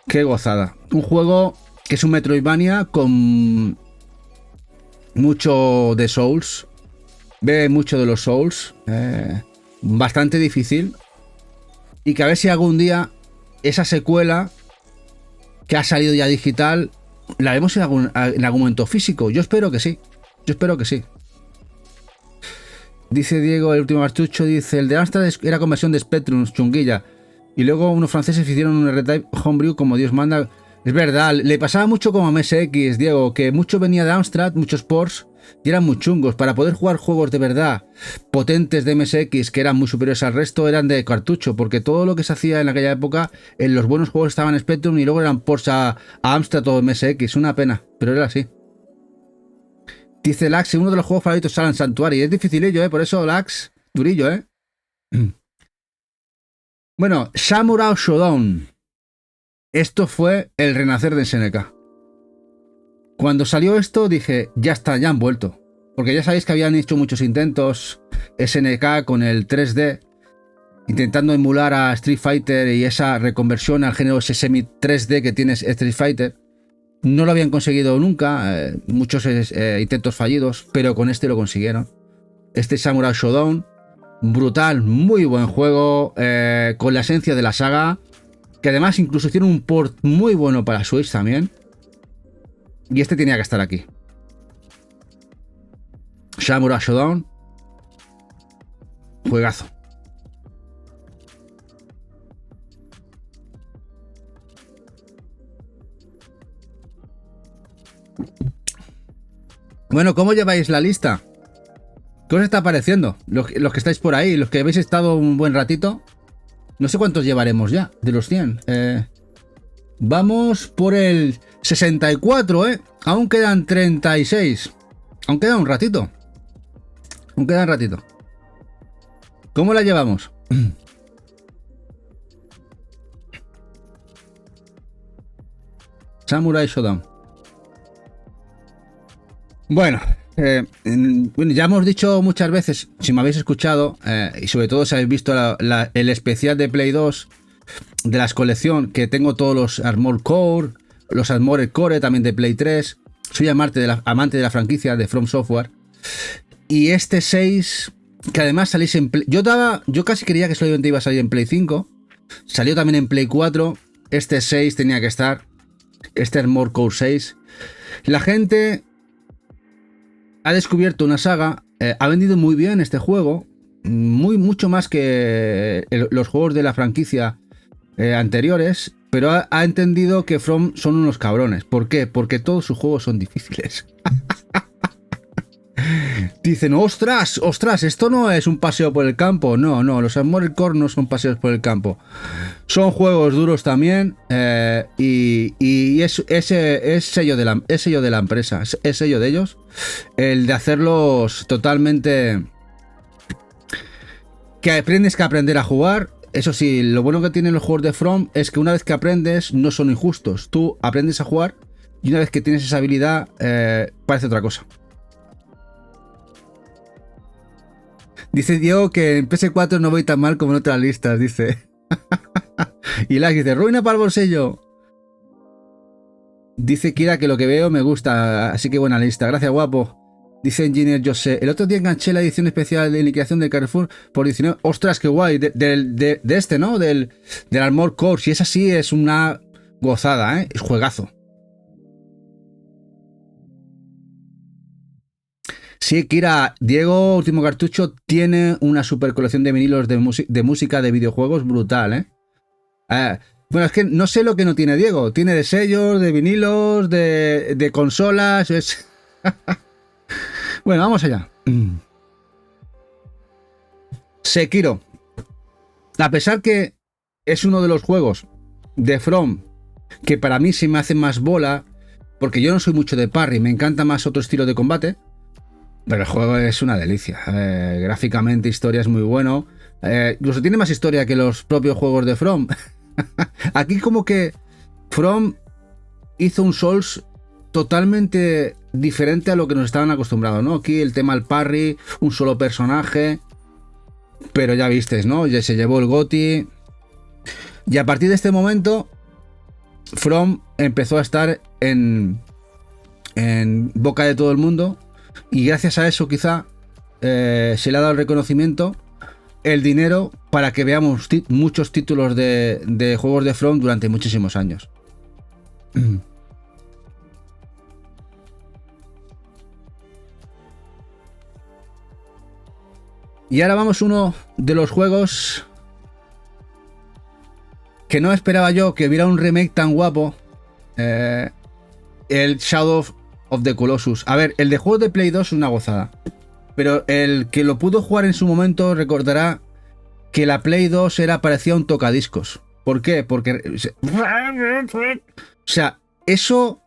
Qué gozada. Un juego que es un Metroidvania con mucho de Souls. Ve mucho de los Souls. Bastante difícil. Y que a ver si algún día esa secuela que ha salido ya digital ¿La vemos en algún momento físico? Yo espero que sí. Yo espero que sí. Dice Diego, el último cartucho, dice, el de Amstrad era conversión de Spectrum, chunguilla. Y luego unos franceses hicieron un R-Type Homebrew como Dios manda. Es verdad, le pasaba mucho como a MSX, Diego, que mucho venía de Amstrad, muchos ports, y eran muy chungos. Para poder jugar juegos de verdad potentes de MSX, que eran muy superiores al resto, eran de cartucho, porque todo lo que se hacía en aquella época, en los buenos juegos estaban en Spectrum y luego eran ports a Amstrad o MSX. Una pena, pero era así. Dice Lax, uno de los juegos favoritos sale en Sanctuary. Es dificilillo, por eso Lax, durillo, Bueno, Samurai Shodown. Esto fue el renacer de SNK. Cuando salió esto dije, ya está, ya han vuelto. Porque ya sabéis que habían hecho muchos intentos SNK con el 3D, intentando emular a Street Fighter y esa reconversión al género ese semi 3D que tiene Street Fighter. No lo habían conseguido nunca, muchos intentos fallidos, pero con este lo consiguieron. Este Samurai Shodown, brutal, muy buen juego, con la esencia de la saga, que además incluso hicieron un port muy bueno para Switch también. Y este tenía que estar aquí. Samurai Shodown, juegazo. Bueno, ¿cómo lleváis la lista? ¿Qué os está pareciendo? Los que estáis por ahí, los que habéis estado un buen ratito. No sé cuántos llevaremos ya, de los 100. Vamos por el 64, Aún quedan 36. Aún queda un ratito. Aún queda un ratito. ¿Cómo la llevamos? Samurai Shodown. Bueno, ya hemos dicho muchas veces, si me habéis escuchado, y sobre todo si habéis visto el especial de Play 2 de las colección, que tengo todos los Armored Core, los Armored Core también de Play 3. Soy amante de la franquicia de From Software. Y este 6, que además salís en Play... Yo casi creía que solamente iba a salir en Play 5. Salió también en Play 4. Este 6 tenía que estar. Este Armored Core 6. La gente ha descubierto una saga. Ha vendido muy bien este juego. Mucho más que los juegos de la franquicia anteriores. Pero ha entendido que From son unos cabrones. ¿Por qué? Porque todos sus juegos son difíciles. Dicen, ostras, esto no es un paseo por el campo. No, los Armored Core no son paseos por el campo. Son juegos duros también. Y es sello de la empresa. Es sello de ellos. El de hacerlos totalmente... Que tienes que aprender a jugar. Eso sí, lo bueno que tienen los juegos de From es que una vez que aprendes, no son injustos. Tú aprendes a jugar y una vez que tienes esa habilidad, parece otra cosa. Dice Diego que en PS4 no voy tan mal como en otras listas, dice. Y Lax dice, ruina para el bolsillo. Dice Kira que lo que veo me gusta, así que buena lista. Gracias, guapo. Dice Engineer José, el otro día enganché la edición especial de liquidación del Carrefour por 19. Ostras, qué guay. De este, ¿no? Del Armored Core. Si es así, es una gozada, Es juegazo. Sí, Kira, Diego, último cartucho, tiene una super colección de vinilos de música de videojuegos brutal, bueno, es que no sé lo que no tiene Diego. Tiene de sellos, de vinilos, de consolas. Bueno, vamos allá. Sekiro. A pesar que es uno de los juegos de From que para mí se me hace más bola, porque yo no soy mucho de parry, me encanta más otro estilo de combate. Pero el juego es una delicia. Gráficamente, historia es muy bueno. Incluso tiene más historia que los propios juegos de From. Aquí como que From hizo un Souls totalmente diferente a lo que nos estaban acostumbrados, ¿no? Aquí el tema del parry, un solo personaje. Pero ya visteis, ¿no? Ya se llevó el GOTY. Y a partir de este momento, From empezó a estar en boca de todo el mundo. Y gracias a eso quizá se le ha dado el reconocimiento, el dinero, para que veamos muchos títulos de juegos de From durante muchísimos años. Y ahora vamos a uno de los juegos que no esperaba yo que hubiera un remake tan guapo. El Shadow of the Colossus. A ver, el de juegos de Play 2 es una gozada. Pero el que lo pudo jugar en su momento recordará que la Play 2 parecía un tocadiscos. ¿Por qué? Porque... O sea, eso...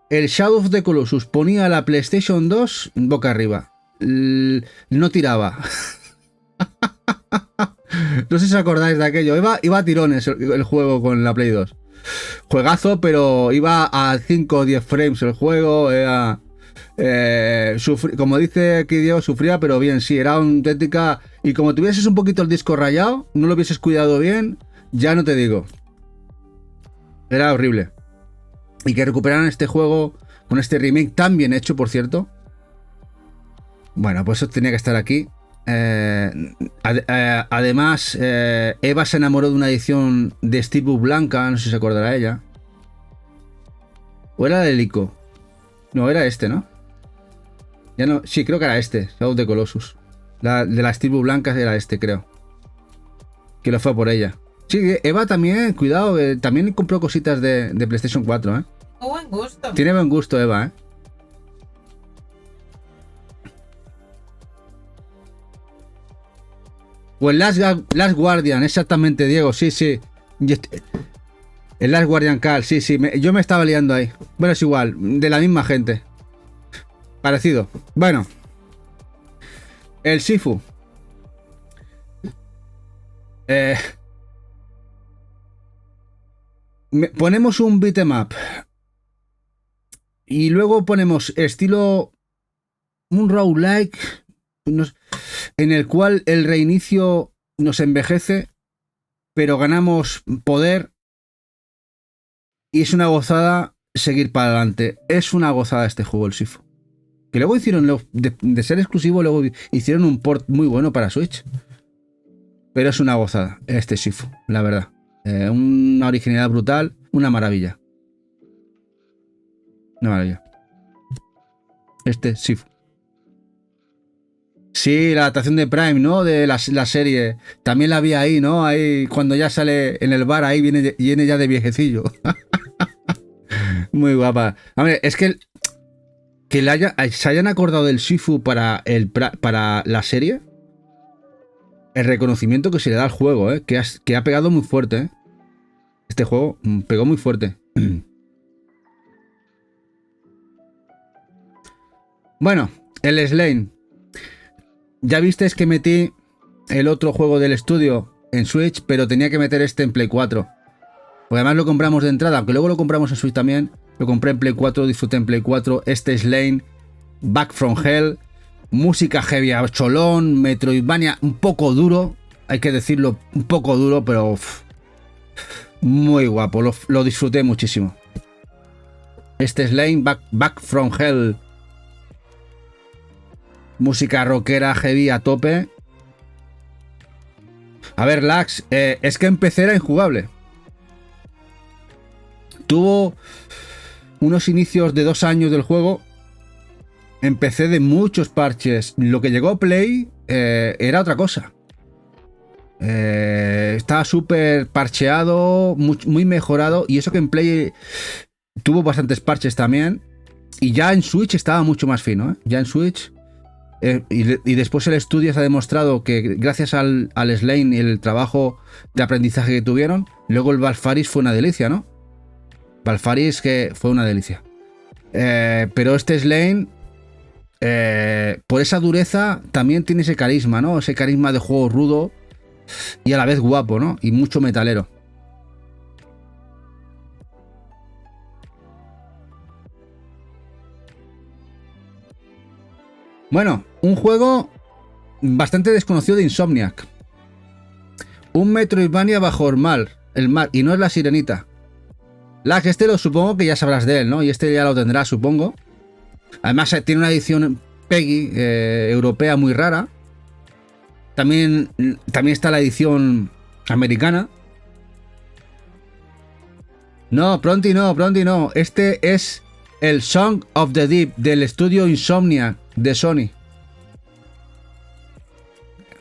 El Shadow of the Colossus ponía la PlayStation 2 boca arriba. No tiraba. No sé si os acordáis de aquello. Iba a tirones el juego con la Play 2. Juegazo, pero iba a 5 o 10 frames el juego. Era... como dice aquí Diego, sufría, pero bien, sí, era auténtica. Y como tuvieses un poquito el disco rayado, no lo hubieses cuidado bien, ya no te digo. Era horrible. Y que recuperaran este juego con este remake tan bien hecho, por cierto. Bueno, pues eso tenía que estar aquí. Además, Eva se enamoró de una edición de Steelbook blanca, no sé si se acordará ella. ¿O era de Lico? No, era este, ¿no? Ya no, sí, creo que era este, Shadow of the Colossus. De la Steelbook blanca era este, creo. Que lo fue por ella. Sí, Eva también, cuidado, también compró cositas de PlayStation 4, ¿eh? Buen gusto. Tiene buen gusto, Eva, ¿eh? O el Last Guardian, exactamente, Diego, sí, sí. El Last Guardian Call, sí, sí. Yo me estaba liando ahí. Bueno, es igual, de la misma gente. Parecido. Bueno. El Sifu. Ponemos un beat'em up. Y luego ponemos estilo... Un roguelike... en el cual el reinicio nos envejece, pero ganamos poder y es una gozada seguir para adelante. Es una gozada este juego, el Sifu. Que luego hicieron, de ser exclusivo, luego hicieron un port muy bueno para Switch. Pero es una gozada este Sifu, la verdad. Una originalidad brutal, una maravilla. Una maravilla. Este Sifu. Sí, la adaptación de Prime, ¿no? De la serie. También la vi ahí, ¿no? Ahí, cuando ya sale en el bar, ahí viene ya de viejecillo. Muy guapa. A ver, es que se hayan acordado del Sifu para la serie. El reconocimiento que se le da al juego, ¿eh? Que ha pegado muy fuerte, ¿eh? Este juego pegó muy fuerte. Bueno, el Slane. Ya visteis que metí el otro juego del estudio en Switch, pero tenía que meter este en Play 4. Porque además lo compramos de entrada, aunque luego lo compramos en Switch también. Lo compré en Play 4, disfruté en Play 4. Este Slane, Back from Hell, música heavy a cholón, Metroidvania un poco duro, hay que decirlo, un poco duro, pero muy guapo, lo disfruté muchísimo. Este Slane, Back from Hell. Música rockera heavy a tope. A ver, Lax, es que en PC era injugable. Tuvo unos inicios de 2 años del juego. En PC de muchos parches. Lo que llegó a Play era otra cosa. Estaba súper parcheado, muy mejorado. Y eso que en Play tuvo bastantes parches también. Y ya en Switch estaba mucho más fino, ¿eh? Ya en Switch... y después el estudio se ha demostrado que gracias al Slane y el trabajo de aprendizaje que tuvieron, luego el Valfaris fue una delicia, ¿no? Valfaris que fue una delicia. Pero este Slane, por esa dureza, también tiene ese carisma, ¿no? Ese carisma de juego rudo y a la vez guapo, ¿no? Y mucho metalero. Bueno, un juego bastante desconocido de Insomniac. Un Metroidvania bajo el mar, y no es la Sirenita. Este lo supongo que ya sabrás de él, ¿no? Y este ya lo tendrás, supongo. Además tiene una edición PEGI europea muy rara. También está la edición americana. No, Pronti no. Este es el Song of the Deep del estudio Insomniac de Sony.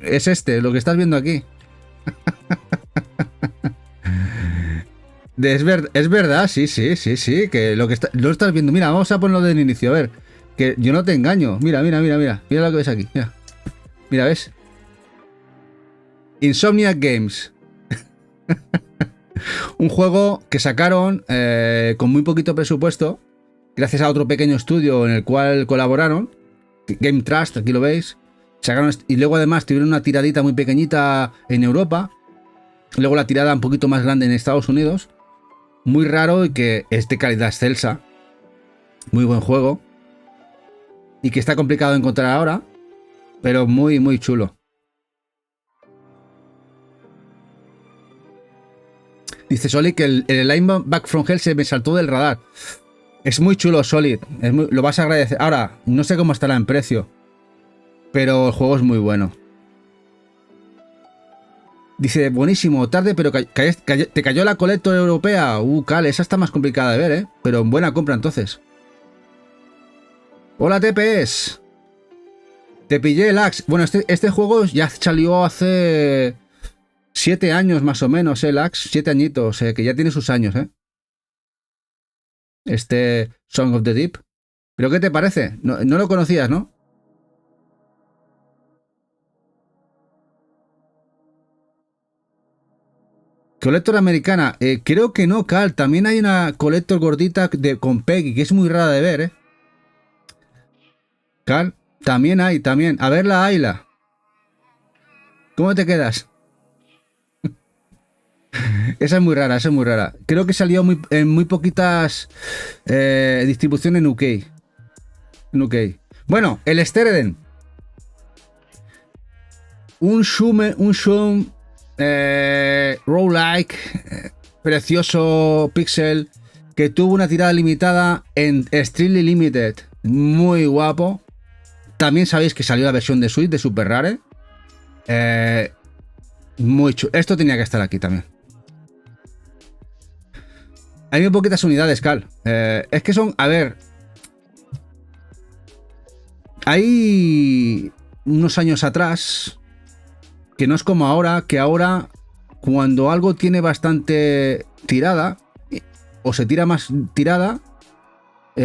Es este, lo que estás viendo aquí. Es verdad, sí, que lo estás viendo. Mira, vamos a ponerlo del inicio, a ver. Que yo no te engaño. Mira. Mira lo que ves aquí. Mira, ¿ves? Insomniac Games. Un juego que sacaron con muy poquito presupuesto, gracias a otro pequeño estudio en el cual colaboraron, Game Trust, aquí lo veis. Sacaron y luego además tuvieron una tiradita muy pequeñita en Europa. Luego la tirada un poquito más grande en Estados Unidos. Muy raro y que es de calidad excelsa. Muy buen juego. Y que está complicado de encontrar ahora. Pero muy, muy chulo. Dice Solid que el Line Back from Hell se me saltó del radar. Es muy chulo, Solid. Lo vas a agradecer. Ahora, no sé cómo estará en precio. Pero el juego es muy bueno. Dice, buenísimo, tarde, pero te cayó la Collector europea. Cal, esa está más complicada de ver, ¿eh? Pero buena compra entonces. Hola, TPS. Te pillé el Axe. Bueno, este juego ya salió hace 7 años más o menos, el Axe. 7 añitos, que ya tiene sus años, ¿eh? Este Song of the Deep. ¿Pero qué te parece? No lo conocías, ¿no? Collector americana, creo que no, Cal. También hay una Collector gordita con Peggy, que es muy rara de ver, ¿eh? Cal, también hay. A ver la Ayla. ¿Cómo te quedas? Esa es muy rara. Creo que salió en muy poquitas distribuciones en UK. Bueno, el Stereden. Un Shum roguelike precioso pixel que tuvo una tirada limitada en Strictly Limited, muy guapo. También sabéis que salió la versión de Switch de Super Rare, muy chulo. Esto tenía que estar aquí también. Hay muy poquitas unidades, Cal. Es que son, a ver, hay unos años atrás, que no es como ahora, que ahora cuando algo tiene bastante tirada, o se tira más tirada,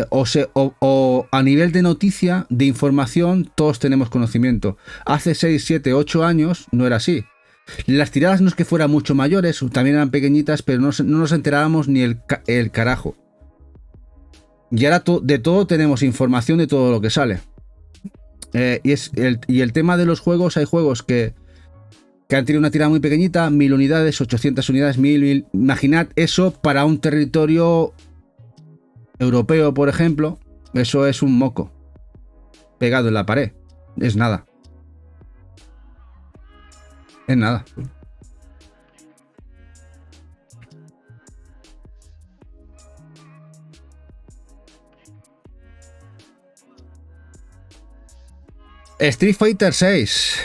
o a nivel de noticia, de información, todos tenemos conocimiento. Hace 6, 7, 8 años no era así. Las tiradas no es que fueran mucho mayores, también eran pequeñitas, pero no nos enterábamos ni el carajo. Y ahora de todo tenemos información de todo lo que sale. Y el tema de los juegos, hay juegos que han tenido una tirada muy pequeñita, 1000 unidades, 800 unidades, 1000. Imaginad eso para un territorio europeo, por ejemplo. Eso es un moco pegado en la pared. Es nada. Es nada. Street Fighter 6.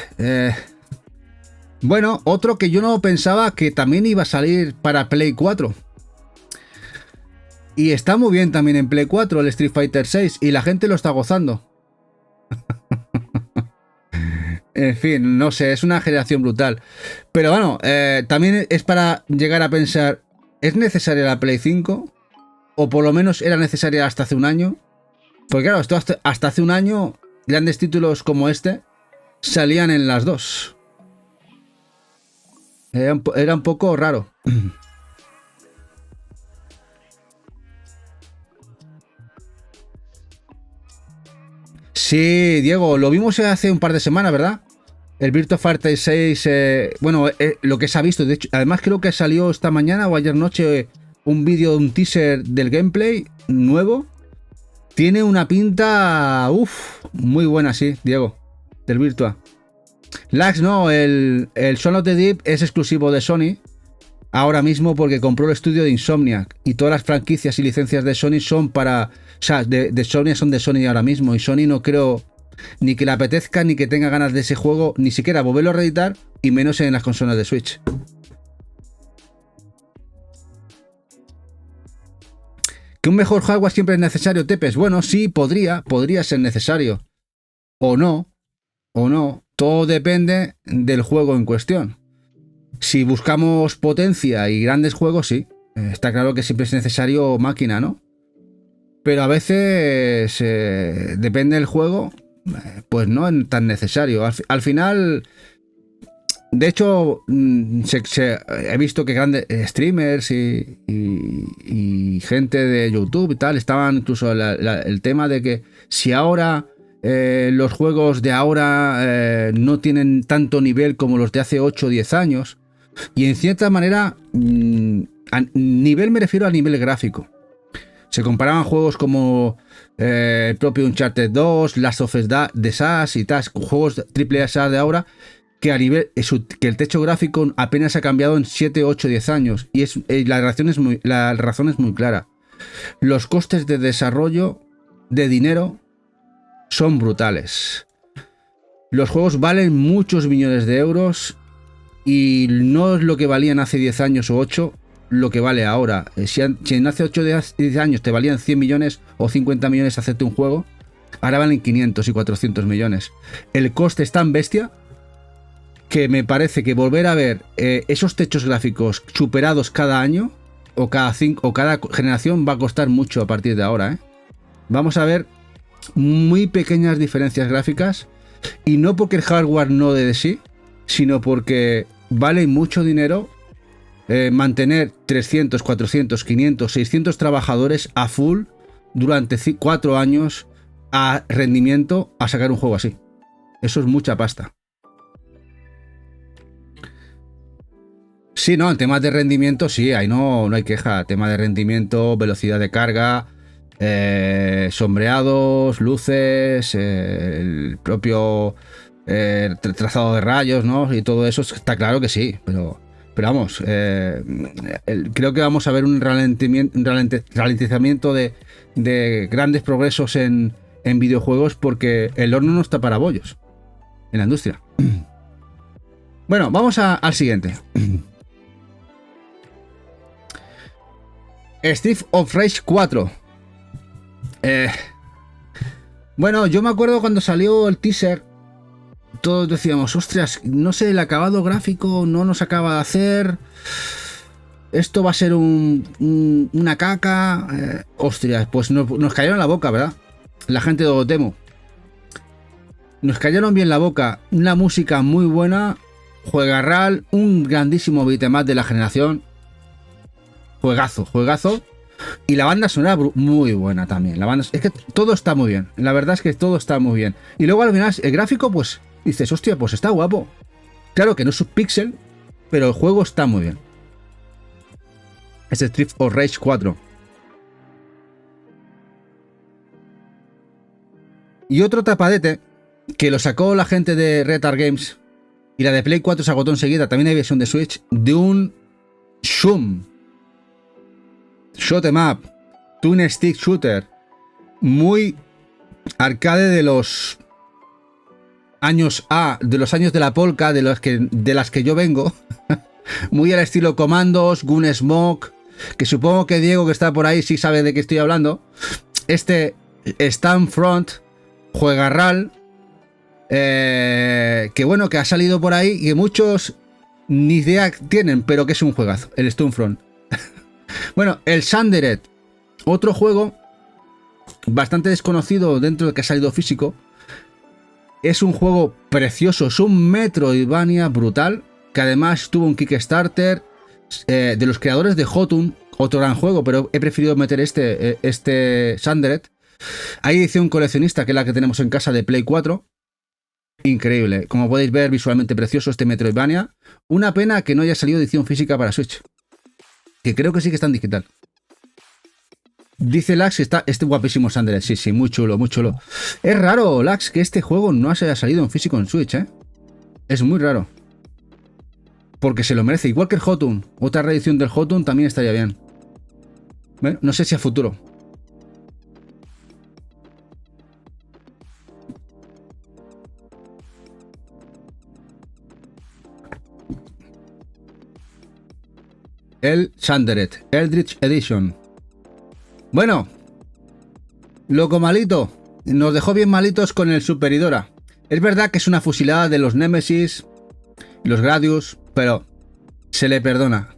Bueno, otro que yo no pensaba que también iba a salir para Play 4. Y está muy bien también en Play 4 el Street Fighter 6 y la gente lo está gozando. En fin, no sé, es una generación brutal. Pero bueno, también es para llegar a pensar, ¿es necesaria la Play 5? O por lo menos era necesaria hasta hace un año. Porque claro, esto hasta hace un año, grandes títulos como este salían en las dos. Era un poco raro. Sí, Diego, lo vimos hace un par de semanas, ¿verdad? El Virtua Fighter 6, bueno, lo que se ha visto, de hecho, además creo que salió esta mañana o ayer noche un vídeo, un teaser del gameplay nuevo. Tiene una pinta, muy buena, sí, Diego, del Virtua. Lax, no, el Son of the Deep es exclusivo de Sony ahora mismo porque compró el estudio de Insomniac y todas las franquicias y licencias de Sony son para... O sea, de Sony son de Sony ahora mismo y Sony no creo ni que le apetezca ni que tenga ganas de ese juego, ni siquiera volverlo a reeditar y menos en las consolas de Switch. ¿Que un mejor hardware siempre es necesario, Tepes? Bueno, sí, podría ser necesario. O no. o no, todo depende del juego en cuestión. Si buscamos potencia y grandes juegos, sí. Está claro que siempre es necesario máquina, ¿no? Pero a veces, depende del juego, pues no es tan necesario. Al final, de hecho, he visto que grandes streamers y gente de YouTube y tal, estaban incluso el tema de que si ahora los juegos de ahora no tienen tanto nivel como los de hace 8 o 10 años, y en cierta manera, a nivel me refiero a nivel gráfico. Se comparaban juegos como el propio Uncharted 2, Last of Us de SAS y tal, juegos AAA de ahora, que a nivel que el techo gráfico apenas ha cambiado en 7, 8, 10 años. Y la razón es muy clara. Los costes de desarrollo de dinero son brutales. Los juegos valen muchos millones de euros y no es lo que valían hace 10 años o 8 lo que vale ahora. Si en hace 8 o 10 años te valían 100 millones o 50 millones hacerte un juego, ahora valen 500 y 400 millones. El coste es tan bestia que me parece que volver a ver esos techos gráficos superados cada año o cada generación va a costar mucho a partir de ahora. Vamos a ver muy pequeñas diferencias gráficas, y no porque el hardware no dé de sí, sino porque vale mucho dinero mantener 300, 400, 500, 600 trabajadores a full durante 4 años a rendimiento a sacar un juego así. Eso es mucha pasta. Sí, no, en temas de rendimiento, sí, ahí no hay queja. Tema de rendimiento, velocidad de carga, sombreados, luces, el propio trazado de rayos, ¿no? Y todo eso está claro que sí, pero vamos, creo que vamos a ver un ralentizamiento de grandes progresos en videojuegos, porque el horno no está para bollos en la industria. Bueno, vamos al siguiente. Streets of Rage 4. Bueno, yo me acuerdo cuando salió el teaser, todos decíamos, ostras, no sé, el acabado gráfico no nos acaba de hacer, esto va a ser una caca. Ostras, pues nos cayeron la boca, ¿verdad? La gente de Dotemu. Nos cayeron bien la boca. Una música muy buena, juegarral, un grandísimo beat'em up de la generación. Juegazo. Y la banda sonora muy buena también. Es que todo está muy bien. La verdad es que todo está muy bien. Y luego al final, el gráfico, pues dices, hostia, pues está guapo. Claro que no es un pixel, pero el juego está muy bien. Es Streets of Rage 4. Y otro tapadete que lo sacó la gente de Retard Games, y la de Play 4 se agotó enseguida. También hay versión de Switch de un Shum Shoot 'em up, Twin Stick Shooter, muy arcade de los años de los años de la polka, de las que yo vengo. Muy al estilo Commandos, Gunsmoke, que supongo que Diego, que está por ahí, sí sabe de qué estoy hablando. Este Stand Front, juegarral, que bueno, que ha salido por ahí y que muchos ni idea tienen, pero que es un juegazo, el Stonefront. Bueno, el Sundered, otro juego bastante desconocido dentro de que ha salido físico. Es un juego precioso, es un Metroidvania brutal, que además tuvo un Kickstarter de los creadores de Hotun, otro gran juego, pero he preferido meter este Sundered. Hay edición coleccionista, que es la que tenemos en casa, de Play 4. Increíble, como podéis ver, visualmente precioso este Metroidvania. Una pena que no haya salido edición física para Switch, que creo que sí que está en digital. Dice Lax que está guapísimo Sundered. Sí, muy chulo, muy chulo. Es raro, Lax, que este juego no haya salido en físico en Switch, ¿eh? Es muy raro. Porque se lo merece. Igual que el Hotun. Otra reedición del Hotun también estaría bien. Bueno, no sé si a futuro. El Sundered Eldritch Edition. Bueno, loco malito. Nos dejó bien malitos con el Superidora. Es verdad que es una fusilada de los Nemesis, los Gradius, pero se le perdona.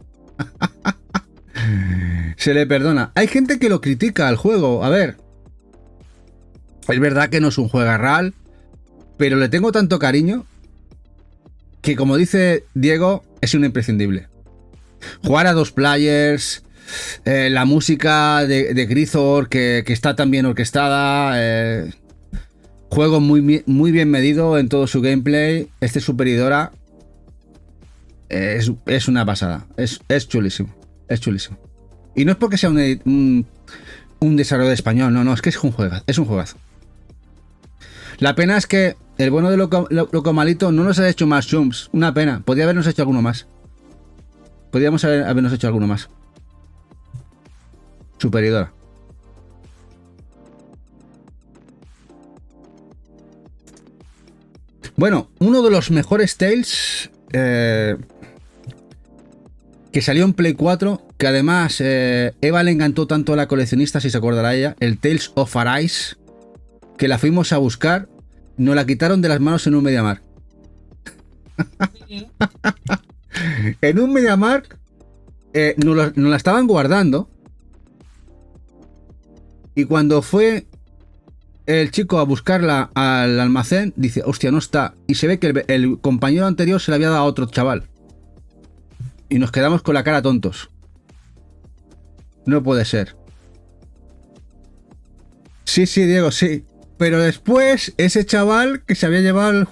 Se le perdona. Hay gente que lo critica al juego. A ver, es verdad que no es un juego real, pero le tengo tanto cariño que, como dice Diego, es un imprescindible. Jugar a 2 players, la música de Grithor que está tan bien orquestada, juego muy bien medido en todo su gameplay. Este Superidora es una pasada, es chulísimo, es chulísimo. Y no es porque sea un desarrollo español, no, es que es un juegazo. La pena es que el bueno de Loco Malito no nos ha hecho más jumps. Una pena. Podría habernos hecho alguno más. Podríamos habernos hecho alguno más. Superidora. Bueno, uno de los mejores Tales que salió en Play 4, que además Eva le encantó tanto a la coleccionista, si se acordará ella, el Tales of Arise, que la fuimos a buscar, nos la quitaron de las manos en un MediaMarkt. Sí. En un MediaMarkt nos la estaban guardando, y cuando fue el chico a buscarla al almacén, dice, hostia, no está. Y se ve que el compañero anterior se la había dado a otro chaval. Y nos quedamos con la cara tontos. No puede ser. Sí, Diego, sí. Pero después, ese chaval que se había llevado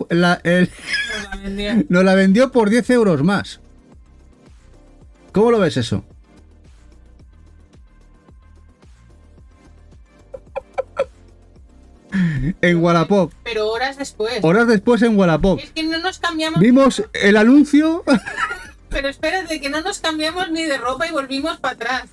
nos la vendió por 10 euros más. ¿Cómo lo ves eso? En Wallapop. Pero horas después. Horas después en Wallapop. Es que no nos cambiamos. Vimos el anuncio. Pero espérate, que no nos cambiamos ni de ropa y volvimos para atrás.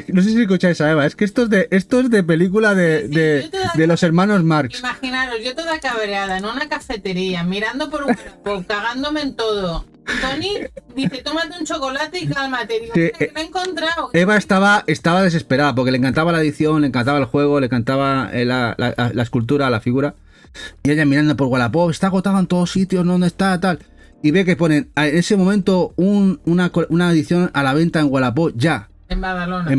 No sé si escucháis a Eva, es que esto es de película de los hermanos Marx. Imaginaros, yo toda cabreada en una cafetería, mirando por un Wallapop, cagándome en todo. Tony dice, tómate un chocolate y cálmate. Digo, Sí, que me he encontrado. Eva estaba desesperada porque le encantaba la edición, le encantaba el juego, le encantaba la escultura, la figura. Y ella mirando por Wallapop, está agotado en todos sitios, ¿dónde está? Tal. Y ve que ponen en ese momento una edición a la venta en Wallapop ya. En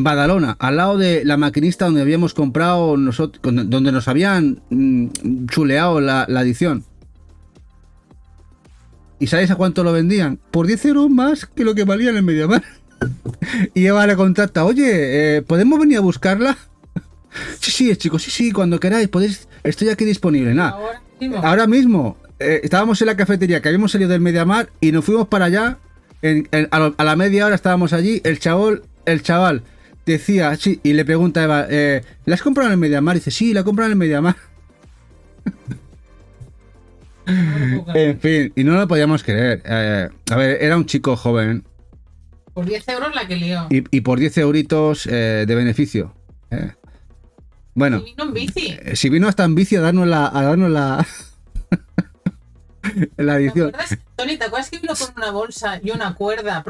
Badalona, al lado de la maquinista donde habíamos comprado nosotros, donde nos habían chuleado la edición. ¿Y sabéis a cuánto lo vendían? Por 10 euros más que lo que valía en el MediaMarkt. Y Eva le contacta, oye, ¿podemos venir a buscarla? Sí, chicos, sí, cuando queráis, estoy aquí disponible. Nada. Ahora mismo. Estábamos en la cafetería, que habíamos salido del MediaMarkt y nos fuimos para allá. A la media hora estábamos allí. El chaval decía, sí, y le pregunta a Eva, ¿la has comprado en el MediaMarkt? Y dice, sí, la he comprado en el MediaMarkt. En fin, y no lo podíamos creer. A ver, era un chico joven. Por 10 euros la que lió. Y por 10 euritos de beneficio. Bueno. Si vino en bici. Si vino hasta en bici a darnos la edición. ¿Te acuerdas, Tony, ¿te acuerdas que vino con una bolsa y una cuerda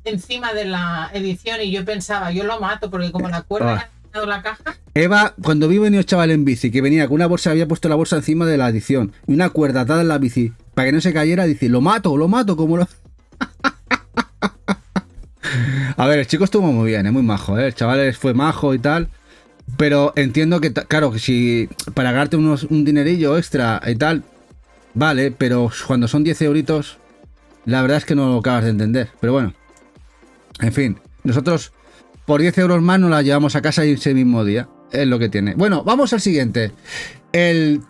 encima de la edición? Y yo pensaba, yo lo mato porque como la cuerda ha dado la caja. Eva, cuando vi venir el chaval en bici, que venía con una bolsa, había puesto la bolsa encima de la edición y una cuerda atada en la bici para que no se cayera, dice, lo mato, como lo... A ver, el chico estuvo muy bien, muy majo, el chaval fue majo y tal. Pero entiendo que, claro, que si para ganarte un dinerillo extra y tal, vale, pero cuando son 10 euritos, la verdad es que no lo acabas de entender. Pero bueno, en fin, nosotros por 10 euros más nos la llevamos a casa ese mismo día. Es lo que tiene. Bueno, vamos al siguiente. El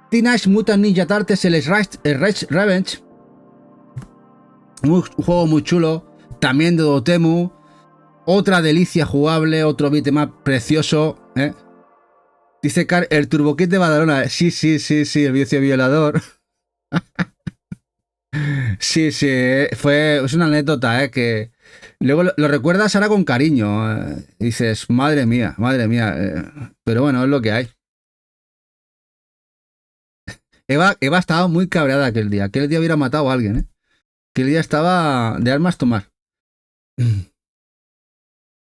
Teenage Mutant Ninja Turtles, el Rage Revenge. Un juego muy chulo, también de Dotemu. Otra delicia jugable, otro beatmap precioso, ¿eh? Dice Car, el Turbokit de Badalona. Sí, el vicio violador. Sí, es una anécdota, que luego lo recuerdas ahora con cariño. Dices, madre mía. Pero bueno, es lo que hay. Eva estaba muy cabreada aquel día. Aquel día hubiera matado a alguien, ¿eh? Aquel día estaba de armas tomar.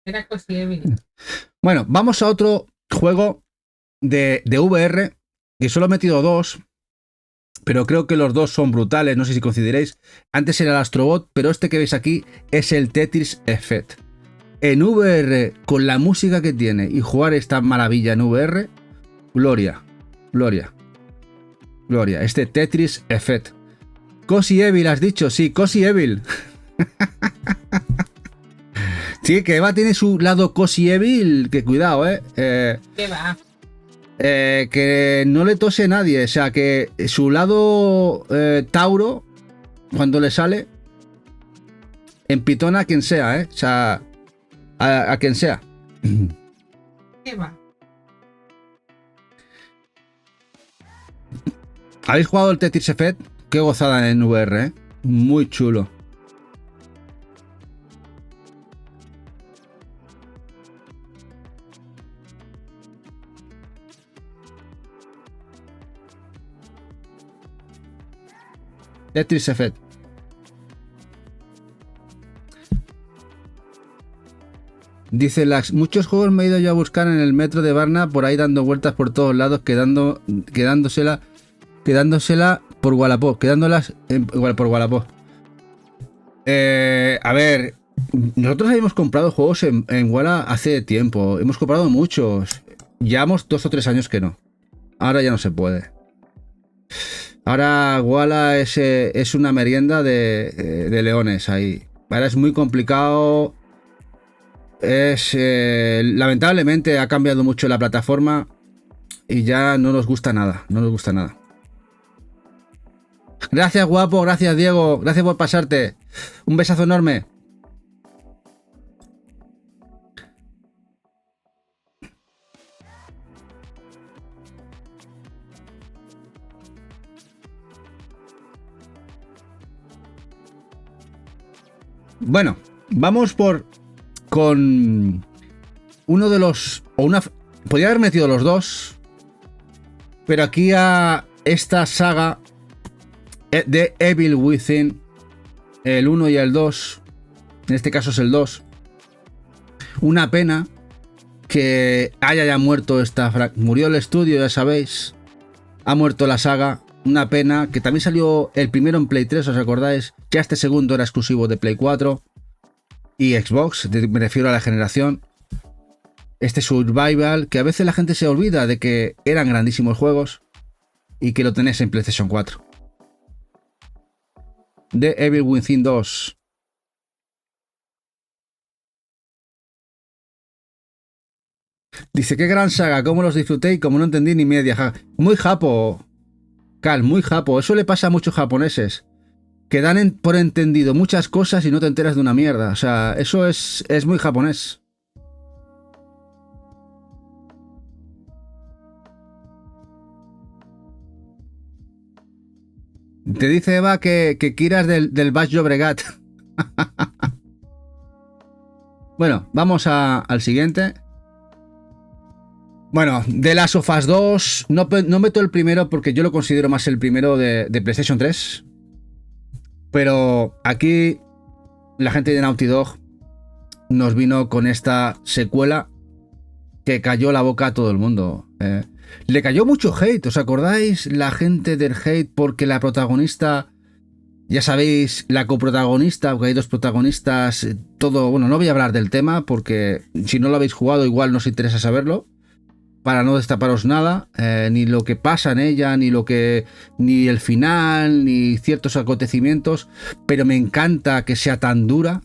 Era posible. Bueno, vamos a otro juego de VR, que solo he metido 2, pero creo que los dos son brutales, no sé si consideréis. Antes era el Astrobot, pero este que veis aquí es el Tetris Effect. En VR, con la música que tiene y jugar esta maravilla en VR, gloria, gloria, gloria. Este Tetris Effect. Cozy Evil, has dicho, sí, Cozy Evil. Sí, que Eva tiene su lado Cozy Evil, que cuidado, ¿Qué va? Que no le tose nadie, o sea, que su lado Tauro, cuando le sale, empitona a quien sea, o sea, a quien sea. ¿Qué va? ¿Habéis jugado el Tetris Effect? Qué gozada en VR, muy chulo. Tetris Effect. Dice Lax, muchos juegos me he ido yo a buscar en el metro de Varna, por ahí dando vueltas por todos lados, quedándosela por Wallapop, por Wallapop. A ver, nosotros habíamos comprado juegos en Walla hace tiempo, hemos comprado muchos, llevamos 2 o 3 años que no. Ahora ya no se puede. Ahora Walla es una merienda de leones ahí. Ahora es muy complicado. Lamentablemente ha cambiado mucho la plataforma y ya no nos gusta nada. No nos gusta nada. Gracias, guapo. Gracias, Diego. Gracias por pasarte. Un besazo enorme. Bueno, vamos con uno de los... podría haber metido los dos, pero aquí a esta saga de Evil Within, el 1 y el 2, en este caso es el 2. Una pena que haya ya muerto murió el estudio, ya sabéis. Ha muerto la saga. Una pena que también salió el primero en Play 3, ¿os acordáis? Ya este segundo era exclusivo de Play 4 y Xbox, me refiero a la generación. Este Survival, que a veces la gente se olvida de que eran grandísimos juegos y que lo tenés en PlayStation 4. The Evil Within 2. Dice, qué gran saga, cómo los disfruté y como no entendí ni media. Muy japo, Cal, muy japo. Eso le pasa a muchos japoneses, que dan por entendido muchas cosas y no te enteras de una mierda. O sea, eso es muy japonés. Te dice Eva que quieras del Baix Llobregat. Bueno, vamos al siguiente. Bueno, The Last of Us 2. No meto el primero porque yo lo considero más el primero de PlayStation 3. Pero aquí la gente de Naughty Dog nos vino con esta secuela que cayó la boca a todo el mundo. Le cayó mucho hate, ¿os acordáis? La gente del hate porque la protagonista, ya sabéis, la coprotagonista, porque hay dos protagonistas, todo, bueno, no voy a hablar del tema porque si no lo habéis jugado igual no os interesa saberlo, para no destaparos nada, ni lo que pasa en ella, ni el final, ni ciertos acontecimientos, pero me encanta que sea tan dura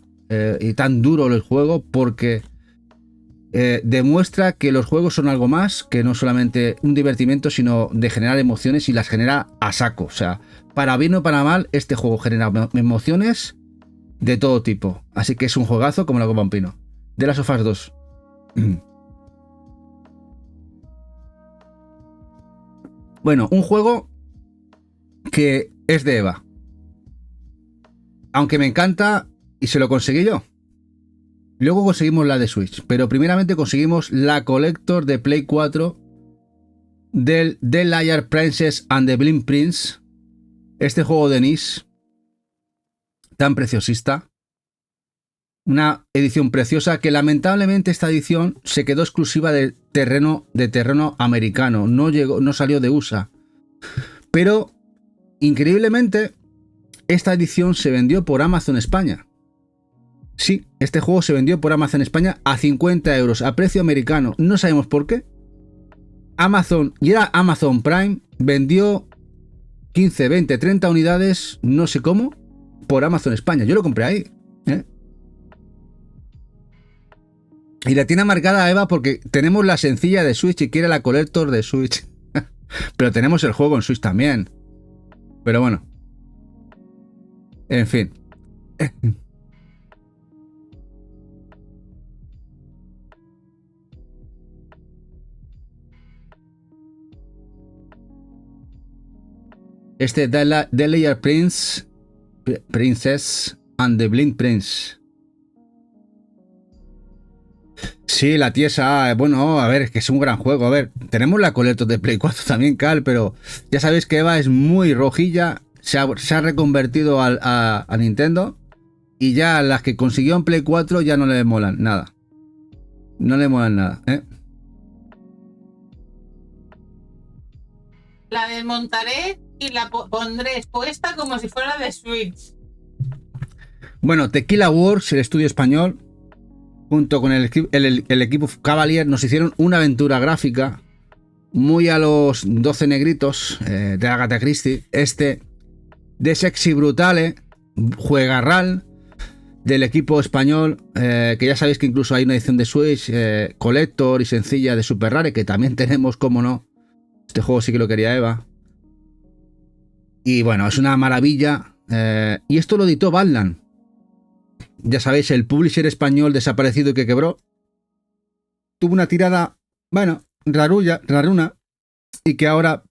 y tan duro el juego porque demuestra que los juegos son algo más que no solamente un divertimento, sino de generar emociones y las genera a saco. O sea, para bien o para mal, este juego genera emociones de todo tipo. Así que es un juegazo como la copa un pino. The Last of Us 2. Bueno, un juego que es de Eva. Aunque me encanta y se lo conseguí yo. Luego conseguimos la de Switch, pero primeramente conseguimos la Collector de Play 4 del The Liar Princess and the Blind Prince. Este juego de NIS tan preciosista. Una edición preciosa que lamentablemente esta edición se quedó exclusiva de terreno americano. No salió de USA. Pero increíblemente, esta edición se vendió por Amazon España. Sí, este juego se vendió por Amazon España a 50 euros, a precio americano. No sabemos por qué. Amazon, y era Amazon Prime, vendió 15, 20, 30 unidades, no sé cómo, por Amazon España. Yo lo compré ahí. Y la tiene marcada a Eva porque tenemos la sencilla de Switch y quiere la Collector de Switch. Pero tenemos el juego en Switch también. Pero bueno. En fin. Este The Layer Princess and the Blind Prince. Sí, la tiesa, bueno, a ver, es que es un gran juego. A ver, tenemos la Collector de Play 4 también, Cal, pero ya sabéis que Eva es muy rojilla. Se ha reconvertido a Nintendo. Y ya las que consiguió en Play 4 ya no le molan nada. No le molan nada, ¿eh? La desmontaré y la pondré expuesta como si fuera de Switch. Bueno, Tequila Works, el estudio español, junto con el equipo Cavalier, nos hicieron una aventura gráfica muy a los 12 negritos de Agatha Christie. De Sexy Brutale, juegarral del equipo español, que ya sabéis que incluso hay una edición de Switch, Collector y sencilla de Super Rare, que también tenemos, como no. Este juego sí que lo quería Eva. Y bueno, es una maravilla. Y esto lo editó Badland. Ya sabéis, el publisher español desaparecido y que quebró. Tuvo una tirada, bueno, raruna. Y que ahora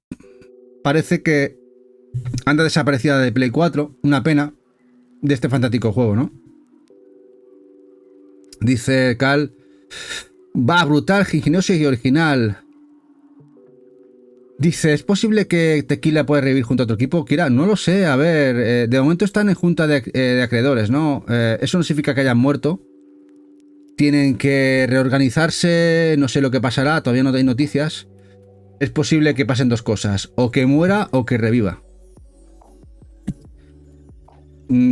parece que anda desaparecida de Play 4. Una pena de este fantástico juego, ¿no? Dice Cal. Va, brutal, ingenioso y original. Dice, ¿es posible que Tequila pueda revivir junto a otro equipo? Kira, no lo sé, a ver, de momento están en junta de acreedores, ¿no? Eso no significa que hayan muerto. Tienen que reorganizarse, no sé lo que pasará, todavía no hay noticias. Es posible que pasen dos cosas, o que muera o que reviva.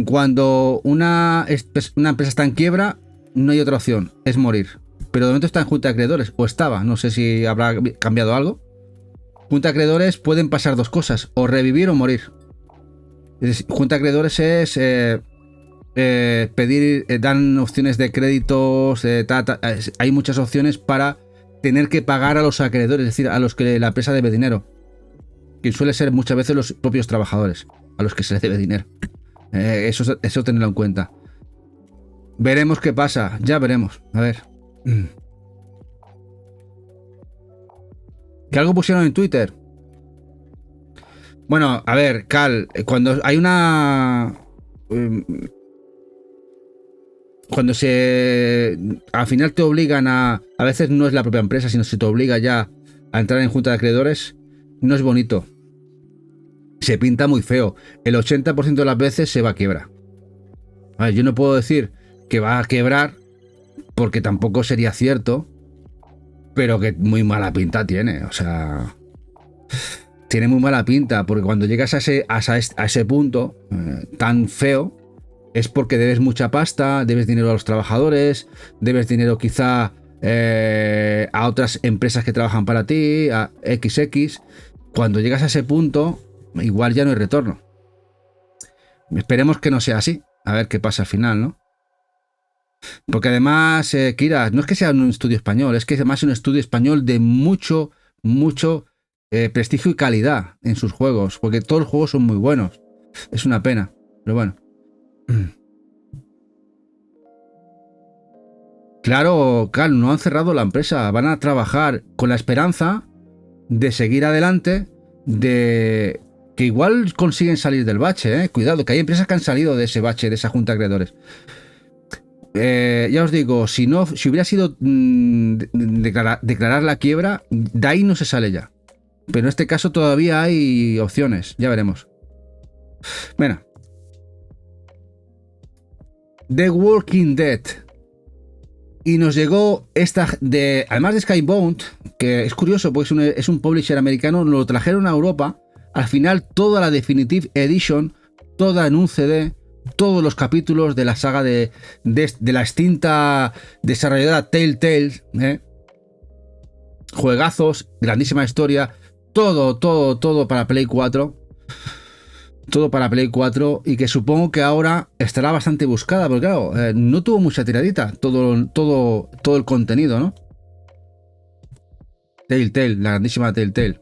Cuando una empresa está en quiebra, no hay otra opción, es morir. Pero de momento está en junta de acreedores, o estaba, no sé si habrá cambiado algo. Junta de acreedores pueden pasar dos cosas, o revivir o morir. Junta de acreedores es pedir, dan opciones de créditos, hay muchas opciones para tener que pagar a los acreedores, es decir, a los que la empresa debe dinero. Que suele ser muchas veces los propios trabajadores, a los que se les debe dinero. Eso tenerlo en cuenta. Veremos qué pasa, ya veremos. A ver. ¿Que algo pusieron en Twitter? Bueno, a ver, Cal, cuando hay una... Cuando al final te obligan a veces no es la propia empresa, sino se te obliga ya a entrar en junta de acreedores, no es bonito. Se pinta muy feo. El 80% de las veces se va a quiebra. A ver, yo no puedo decir que va a quebrar, porque tampoco sería cierto, pero que muy mala pinta tiene, o sea... Tiene muy mala pinta, porque cuando llegas a ese punto tan feo, es porque debes mucha pasta, debes dinero a los trabajadores, debes dinero quizá a otras empresas que trabajan para ti, a XX. Cuando llegas a ese punto, igual ya no hay retorno. Esperemos que no sea así, a ver qué pasa al final, ¿no? Porque además, Kira, no es que sea un estudio español, es que además es un estudio español de mucho prestigio y calidad en sus juegos, porque todos los juegos son muy buenos. Es una pena, pero bueno. Claro, Cal, no han cerrado la empresa, van a trabajar con la esperanza de seguir adelante, de que igual consiguen salir del bache, Cuidado, que hay empresas que han salido de ese bache, de esa junta de acreedores. Ya os digo, si hubiera sido declarar la quiebra, de ahí no se sale ya. Pero en este caso todavía hay opciones, ya veremos. Bueno. The Walking Dead. Y nos llegó esta además de Skybound, que es curioso porque es un publisher americano, nos lo trajeron a Europa al final toda la Definitive Edition, toda en un CD, todos los capítulos de la saga de la extinta desarrolladora Telltale, juegazos, grandísima historia, todo para Play 4. Todo para Play 4 y que supongo que ahora estará bastante buscada, porque claro, no tuvo mucha tiradita todo el contenido, ¿no? Telltale, la grandísima Telltale.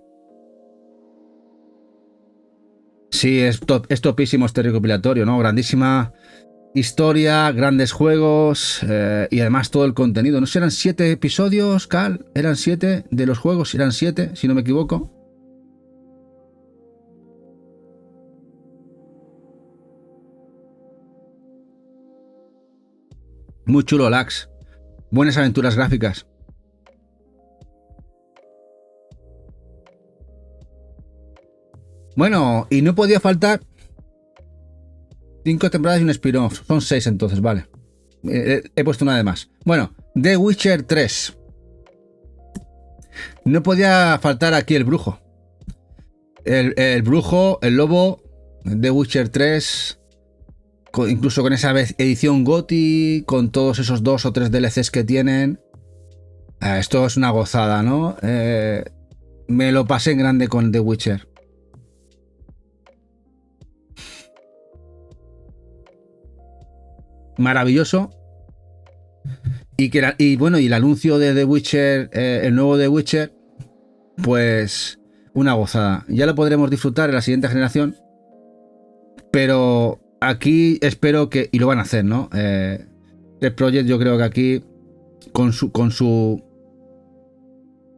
Sí, es topísimo este recopilatorio, ¿no? Grandísima historia, grandes juegos y además todo el contenido. ¿No sé, eran 7 episodios, Carl? ¿Eran 7 de los juegos? Eran 7, si no me equivoco. Muy chulo, Lax. Buenas aventuras gráficas. Bueno, y no podía faltar 5 temporadas y un spin-off. Son 6 entonces, vale. He puesto una de más. Bueno, The Witcher 3. No podía faltar aquí el brujo. El brujo, el lobo, The Witcher 3... incluso con esa edición GOTY, con todos esos 2 o 3 DLCs que tienen. Esto es una gozada, ¿no? Me lo pasé en grande con The Witcher. Maravilloso. Y bueno, y el anuncio de The Witcher, el nuevo The Witcher, pues una gozada. Ya lo podremos disfrutar en la siguiente generación. Pero aquí espero que, y lo van a hacer, ¿no? The Project, yo creo que aquí con su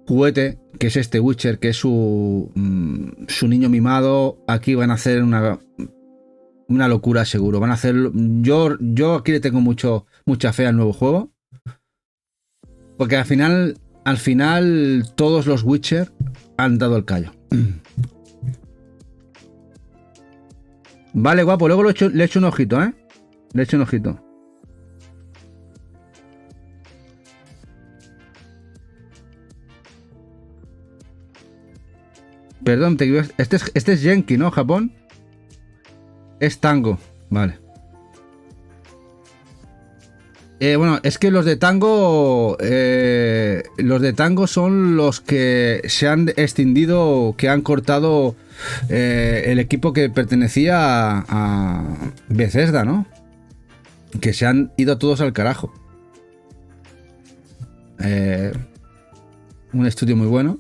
juguete, que es este Witcher, que es su niño mimado, aquí van a hacer una locura seguro. Van a hacer, yo aquí le tengo mucha fe al nuevo juego, porque al final todos los Witcher han dado el callo. Vale, guapo, luego le echo un ojito, ¿eh? Le echo un ojito. Perdón, este es Genki, ¿no? Japón. Es Tango, vale. Bueno, es que los de Tango son los que se han extinguido, que han cortado el equipo que pertenecía a Bethesda, ¿no? Que se han ido todos al carajo. Un estudio muy bueno.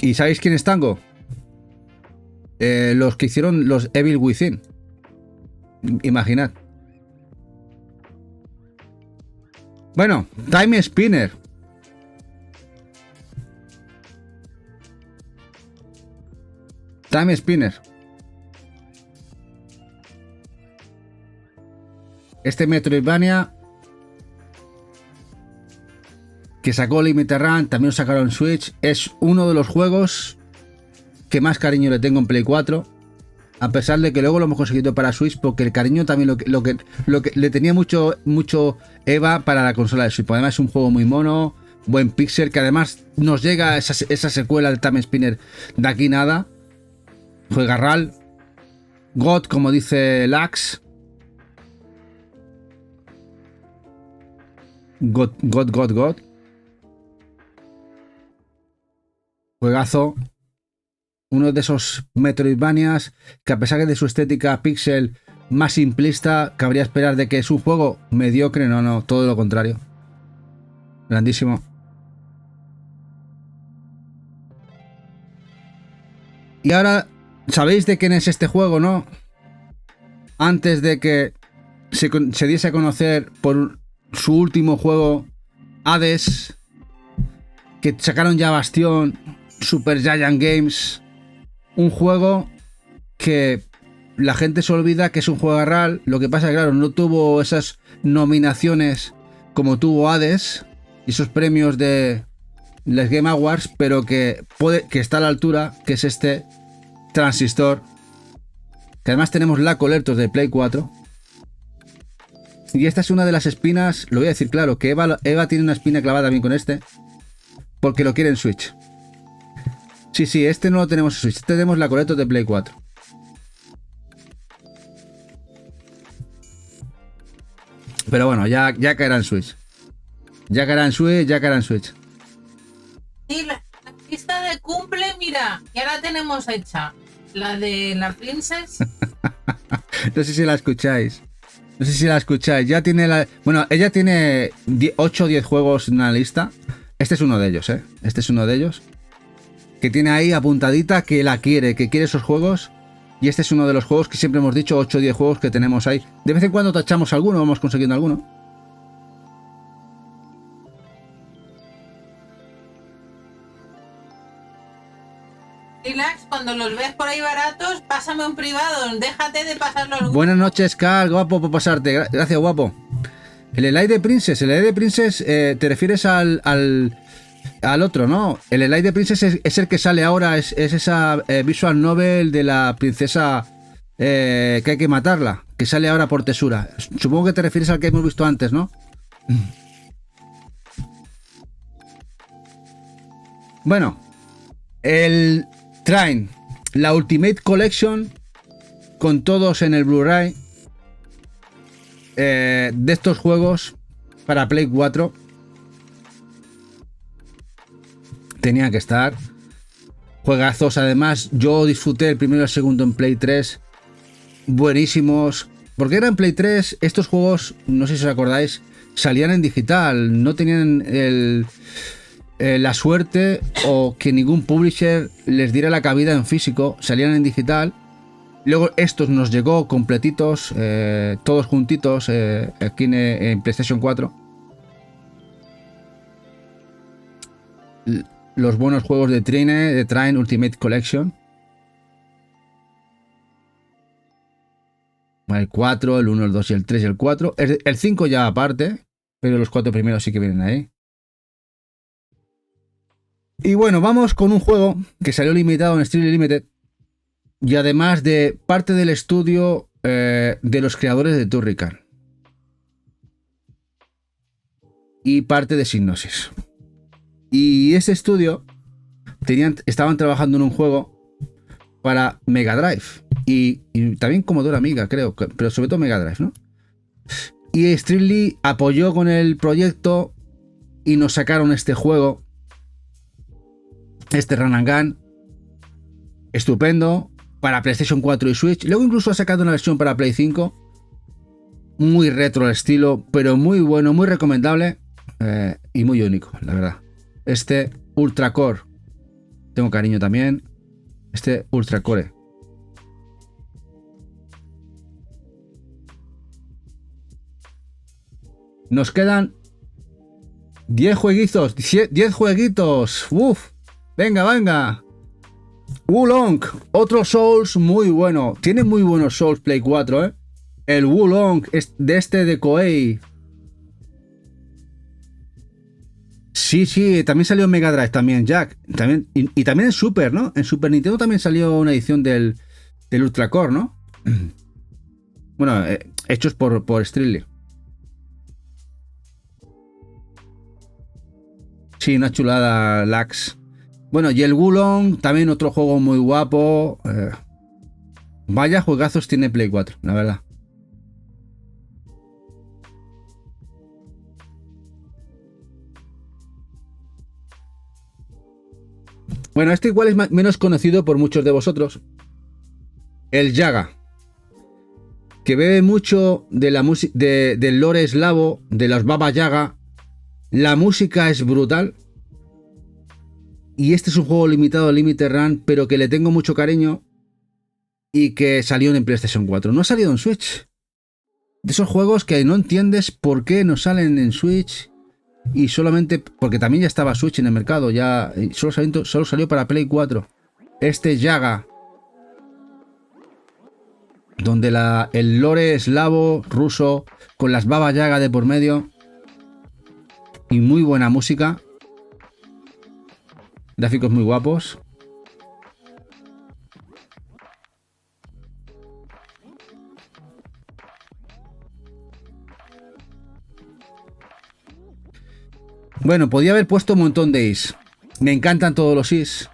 ¿Y sabéis quién es Tango? Los que hicieron los Evil Within. Imaginad. Bueno, Time Spinner. Time Spinner. Este Metroidvania que sacó Limited Run, también lo sacaron en Switch, es uno de los juegos que más cariño le tengo en Play 4, a pesar de que luego lo hemos conseguido para Switch, porque el cariño también lo que le tenía mucho Eva para la consola de Switch. Además es un juego muy mono, buen pixel, que además nos llega esa secuela de Time Spinner de aquí nada. Juega RAL, God, como dice Lax. God. Juegazo. Uno de esos Metroidvanias que, a pesar de su estética pixel más simplista, cabría esperar de que es un juego mediocre. No, todo lo contrario. Grandísimo. Y ahora, ¿sabéis de quién es este juego, no? Antes de que se diese a conocer por su último juego, Hades, que sacaron ya Bastion, Super Giant Games, un juego que la gente se olvida que es un juego RAL. Lo que pasa es que, claro, no tuvo esas nominaciones como tuvo Hades y esos premios de los Game Awards, pero que está a la altura, que es este Transistor, que además tenemos la Collector de Play 4. Y esta es una de las espinas, lo voy a decir claro, que Eva tiene una espina clavada bien con este, porque lo quiere en Switch. Sí, este no lo tenemos en Switch. Este tenemos la Collector de Play 4. Pero bueno, ya caerá en Switch. Ya caerá en Switch. Y la lista de cumple, mira, ya la tenemos hecha. La de la Princess. No sé si la escucháis. Ya tiene la... Bueno, ella tiene 8 o 10 juegos en la lista. Este es uno de ellos, ¿eh? Este es uno de ellos. Que tiene ahí apuntadita que la quiere, que quiere esos juegos. Y este es uno de los juegos que siempre hemos dicho, 8 o 10 juegos que tenemos ahí. De vez en cuando tachamos alguno, vamos consiguiendo alguno. Relax, cuando los ves por ahí baratos, pásame un privado, déjate de pasarlo. Buenas noches, Carl, guapo por pasarte. Gracias, guapo. El Elite Princess, te refieres al otro, ¿no? El Elite Princess es el que sale ahora, es esa visual novel de la princesa que hay que matarla, que sale ahora por Tesura. Supongo que te refieres al que hemos visto antes, ¿no? Bueno, el Train, la Ultimate Collection, con todos en el Blu-ray de estos juegos para Play 4. Tenía que estar. Juegazos, además. Yo disfruté el primero y el segundo en Play 3. Buenísimos. Porque era en Play 3. Estos juegos, no sé si os acordáis, salían en digital. No tenían la suerte o que ningún publisher les diera la cabida en físico. Salían en digital. Luego estos nos llegó completitos, todos juntitos, aquí en PlayStation 4. Los buenos juegos de Train Ultimate Collection. El 4, el 1, el 2 y el 3 y el 4. El 5 ya aparte, pero los 4 primeros sí que vienen ahí. Y bueno, vamos con un juego que salió limitado en Extremely Limited. Y además de parte del estudio de los creadores de Turrican. Y parte de Psygnosis. Y ese estudio estaban trabajando en un juego para Mega Drive. Y también Commodore Amiga, creo. Pero sobre todo Mega Drive, ¿no? Y Extremely apoyó con el proyecto y nos sacaron este juego. Este Run and Gun. Estupendo. Para PlayStation 4 y Switch. Luego incluso ha sacado una versión para Play 5. Muy retro el estilo, pero muy bueno, muy recomendable. Y muy único, la verdad. Este Ultra Core. Tengo cariño también. Este Ultra Core. Nos quedan 10 jueguitos. 10 jueguitos. Uf. Venga. Wulong, otro Souls muy bueno. Tiene muy buenos Souls Play 4, ¿eh? El Wulong de Koei. Sí, también salió en Mega Drive, también, Jack. También, y también en Super, ¿no? En Super Nintendo también salió una edición del Ultra Core, ¿no? Bueno, hechos por Strictly. Sí, una chulada, Lax. Bueno, y el Wulong, también otro juego muy guapo. Vaya juegazos tiene Play 4, la verdad. Bueno, este igual es menos conocido por muchos de vosotros. El Yaga. Que bebe mucho de la música del lore eslavo, de las Baba Yaga. La música es brutal. Y este es un juego limitado, Limited Run, pero que le tengo mucho cariño y que salió en PlayStation 4. No ha salido en Switch. De esos juegos que no entiendes por qué no salen en Switch y solamente porque también ya estaba Switch en el mercado, ya solo salió para Play 4. Este Yaga, donde el lore eslavo ruso con las Baba Yaga de por medio y muy buena música. Gráficos muy guapos. Bueno, podía haber puesto un montón de Is. Me encantan todos los Is.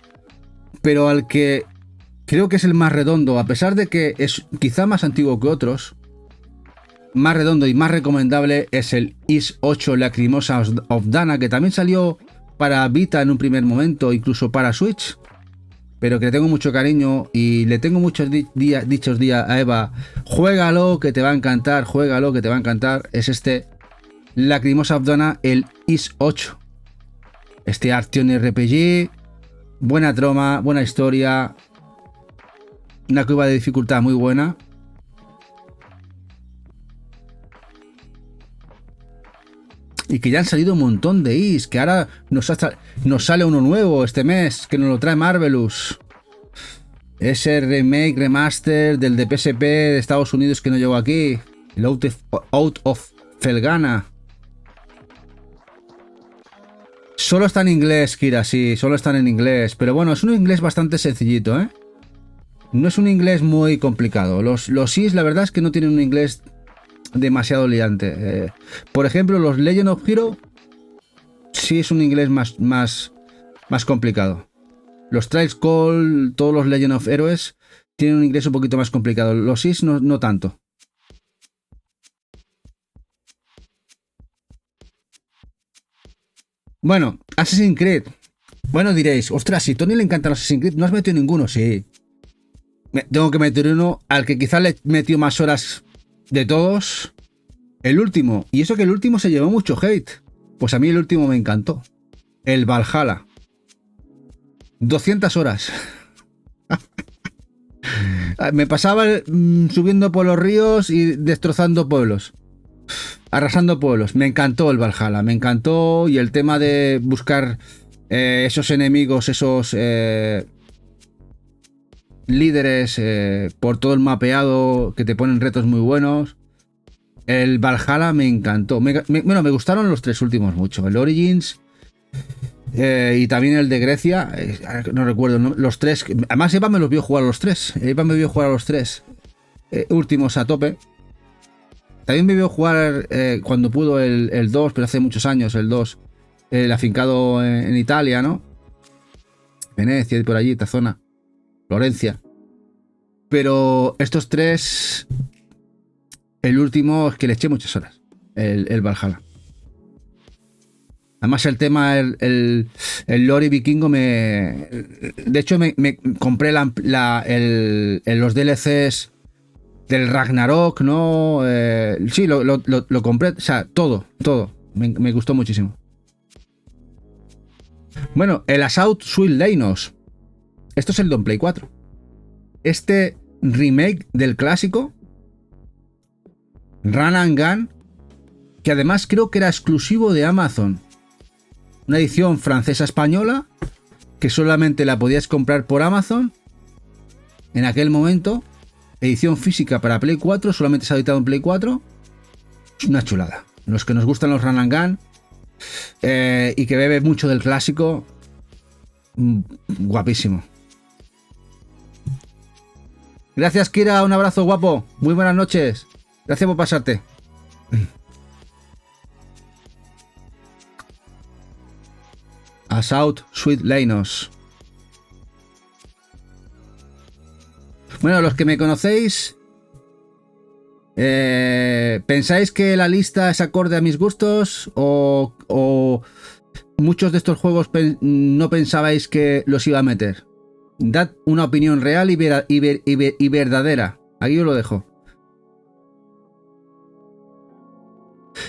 pero al que creo que es el más redondo, a pesar de que es quizá más antiguo que otros, más redondo y más recomendable es el Ys 8 Lacrimosa of Dana, que también salió para Vita en un primer momento, incluso para Switch, pero que le tengo mucho cariño y le tengo muchos dichos días a Eva: juégalo que te va a encantar, juégalo que te va a encantar. Es este Lacrimosa of Dana, el Ys 8. Este Action RPG, buena trama, buena historia, una curva de dificultad muy buena. Y que ya han salido un montón de Ys, que ahora nos sale uno nuevo este mes, que nos lo trae Marvelous. Ese remake, remaster del de PSP de Estados Unidos que no llegó aquí. El Out of Felghana. Solo está en inglés, Kira, sí, solo están en inglés. Pero bueno, es un inglés bastante sencillito, ¿eh? No es un inglés muy complicado. Los Ys, la verdad es que no tienen un inglés demasiado liante. Por ejemplo, los Legend of Hero sí es un inglés más complicado. Los Trials Call, todos los Legend of Heroes tienen un inglés un poquito más complicado. Los Ys no tanto. Bueno, Assassin's Creed. Bueno, diréis, ostras, si a Tony le encantan los Assassin's Creed, ¿no has metido ninguno? Sí. Tengo que meter uno al que quizás le metió más horas de todos. El último. Y eso que el último se llevó mucho hate. Pues a mí el último me encantó. El Valhalla. 200 horas. Me pasaba subiendo por los ríos y destrozando pueblos. Arrasando pueblos. Me encantó el Valhalla. Me encantó. Y el tema de buscar esos enemigos, esos líderes por todo el mapeado, que te ponen retos muy buenos. El Valhalla me encantó. Bueno, me gustaron los tres últimos mucho. El Origins y también el de Grecia. No recuerdo los tres. Además, Eva me los vio jugar a los tres. Eva me vio jugar a los tres últimos a tope. También me vio jugar cuando pudo el 2, pero hace muchos años, el 2. El afincado en Italia, ¿no? Venecia y por allí, esta zona. Florencia. Pero estos tres, el último es que le eché muchas horas. El Valhalla. Además el tema, el lore vikingo de hecho me compré los DLCs del Ragnarok, ¿no? Sí, lo compré. O sea, todo. Me gustó muchísimo. Bueno, el Assault Sweet Leinos. Esto es el Don Play 4. Este remake del clásico Run and Gun, que además creo que era exclusivo de Amazon. Una edición francesa-española que solamente la podías comprar por Amazon en aquel momento. Edición física para Play 4, solamente se ha editado en Play 4. Es una chulada. Los que nos gustan los Run and Gun y que bebe mucho del clásico, guapísimo. Gracias, Kira, un abrazo guapo. Muy buenas noches. Gracias por pasarte. Assault Sweet Leinos. Bueno, los que me conocéis, ¿pensáis que la lista es acorde a mis gustos? ¿O muchos de estos juegos no pensabais que los iba a meter? Dad una opinión real y verdadera. Aquí os lo dejo.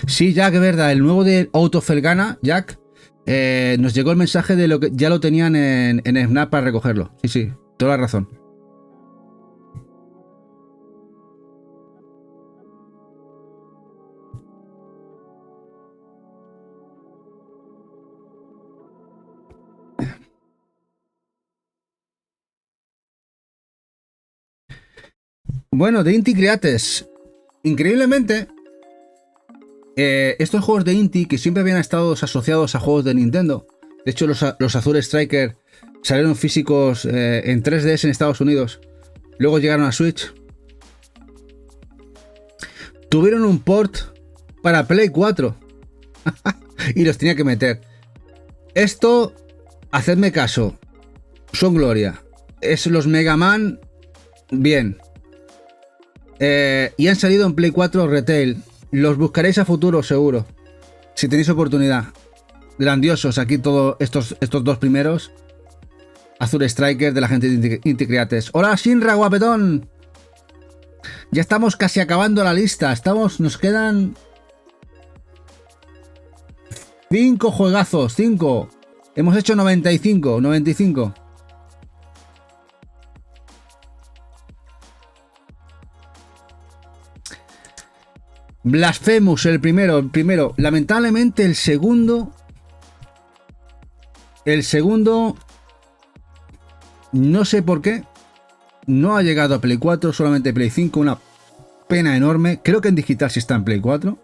Sí, Jack, es verdad. El nuevo de Out of Felghana, Jack, nos llegó el mensaje de lo que ya lo tenían en Snap para recogerlo. Sí, toda la razón. Bueno, de Inti Creates. Increíblemente, estos juegos de Inti, que siempre habían estado asociados a juegos de Nintendo. De hecho, los Azure Striker salieron físicos en 3DS en Estados Unidos. Luego llegaron a Switch. Tuvieron un port para Play 4. Y los tenía que meter. Esto, hacedme caso, son gloria. es los Mega Man, bien. Y han salido en Play 4 Retail. Los buscaréis a futuro, seguro. Si tenéis oportunidad. Grandiosos aquí todos estos dos primeros. Azure Striker de la gente de Inti Creates. Hola Shinra, guapetón. Ya estamos casi acabando la lista. Nos quedan 5 juegazos. 5. Hemos hecho 95. Blasphemous, el primero. Lamentablemente el segundo, no sé por qué, no ha llegado a Play 4, solamente Play 5, una pena enorme. Creo que en digital sí está en Play 4.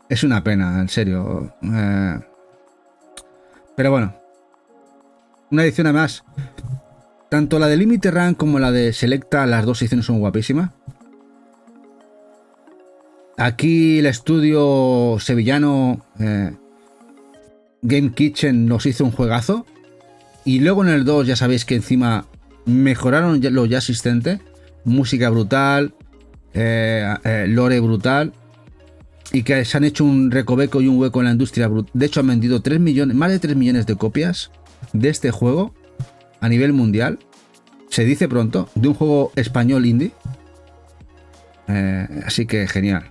Es una pena, en serio. Pero bueno, una edición además, tanto la de Limited Run como la de Selecta, las dos ediciones son guapísimas. Aquí el estudio sevillano Game Kitchen nos hizo un juegazo. Y luego en el 2 ya sabéis que encima mejoraron lo ya existente. Música brutal, lore brutal. Y que se han hecho un recoveco y un hueco en la industria. De hecho han vendido más de 3 millones de copias de este juego a nivel mundial. Se dice pronto, de un juego español indie. Así que genial.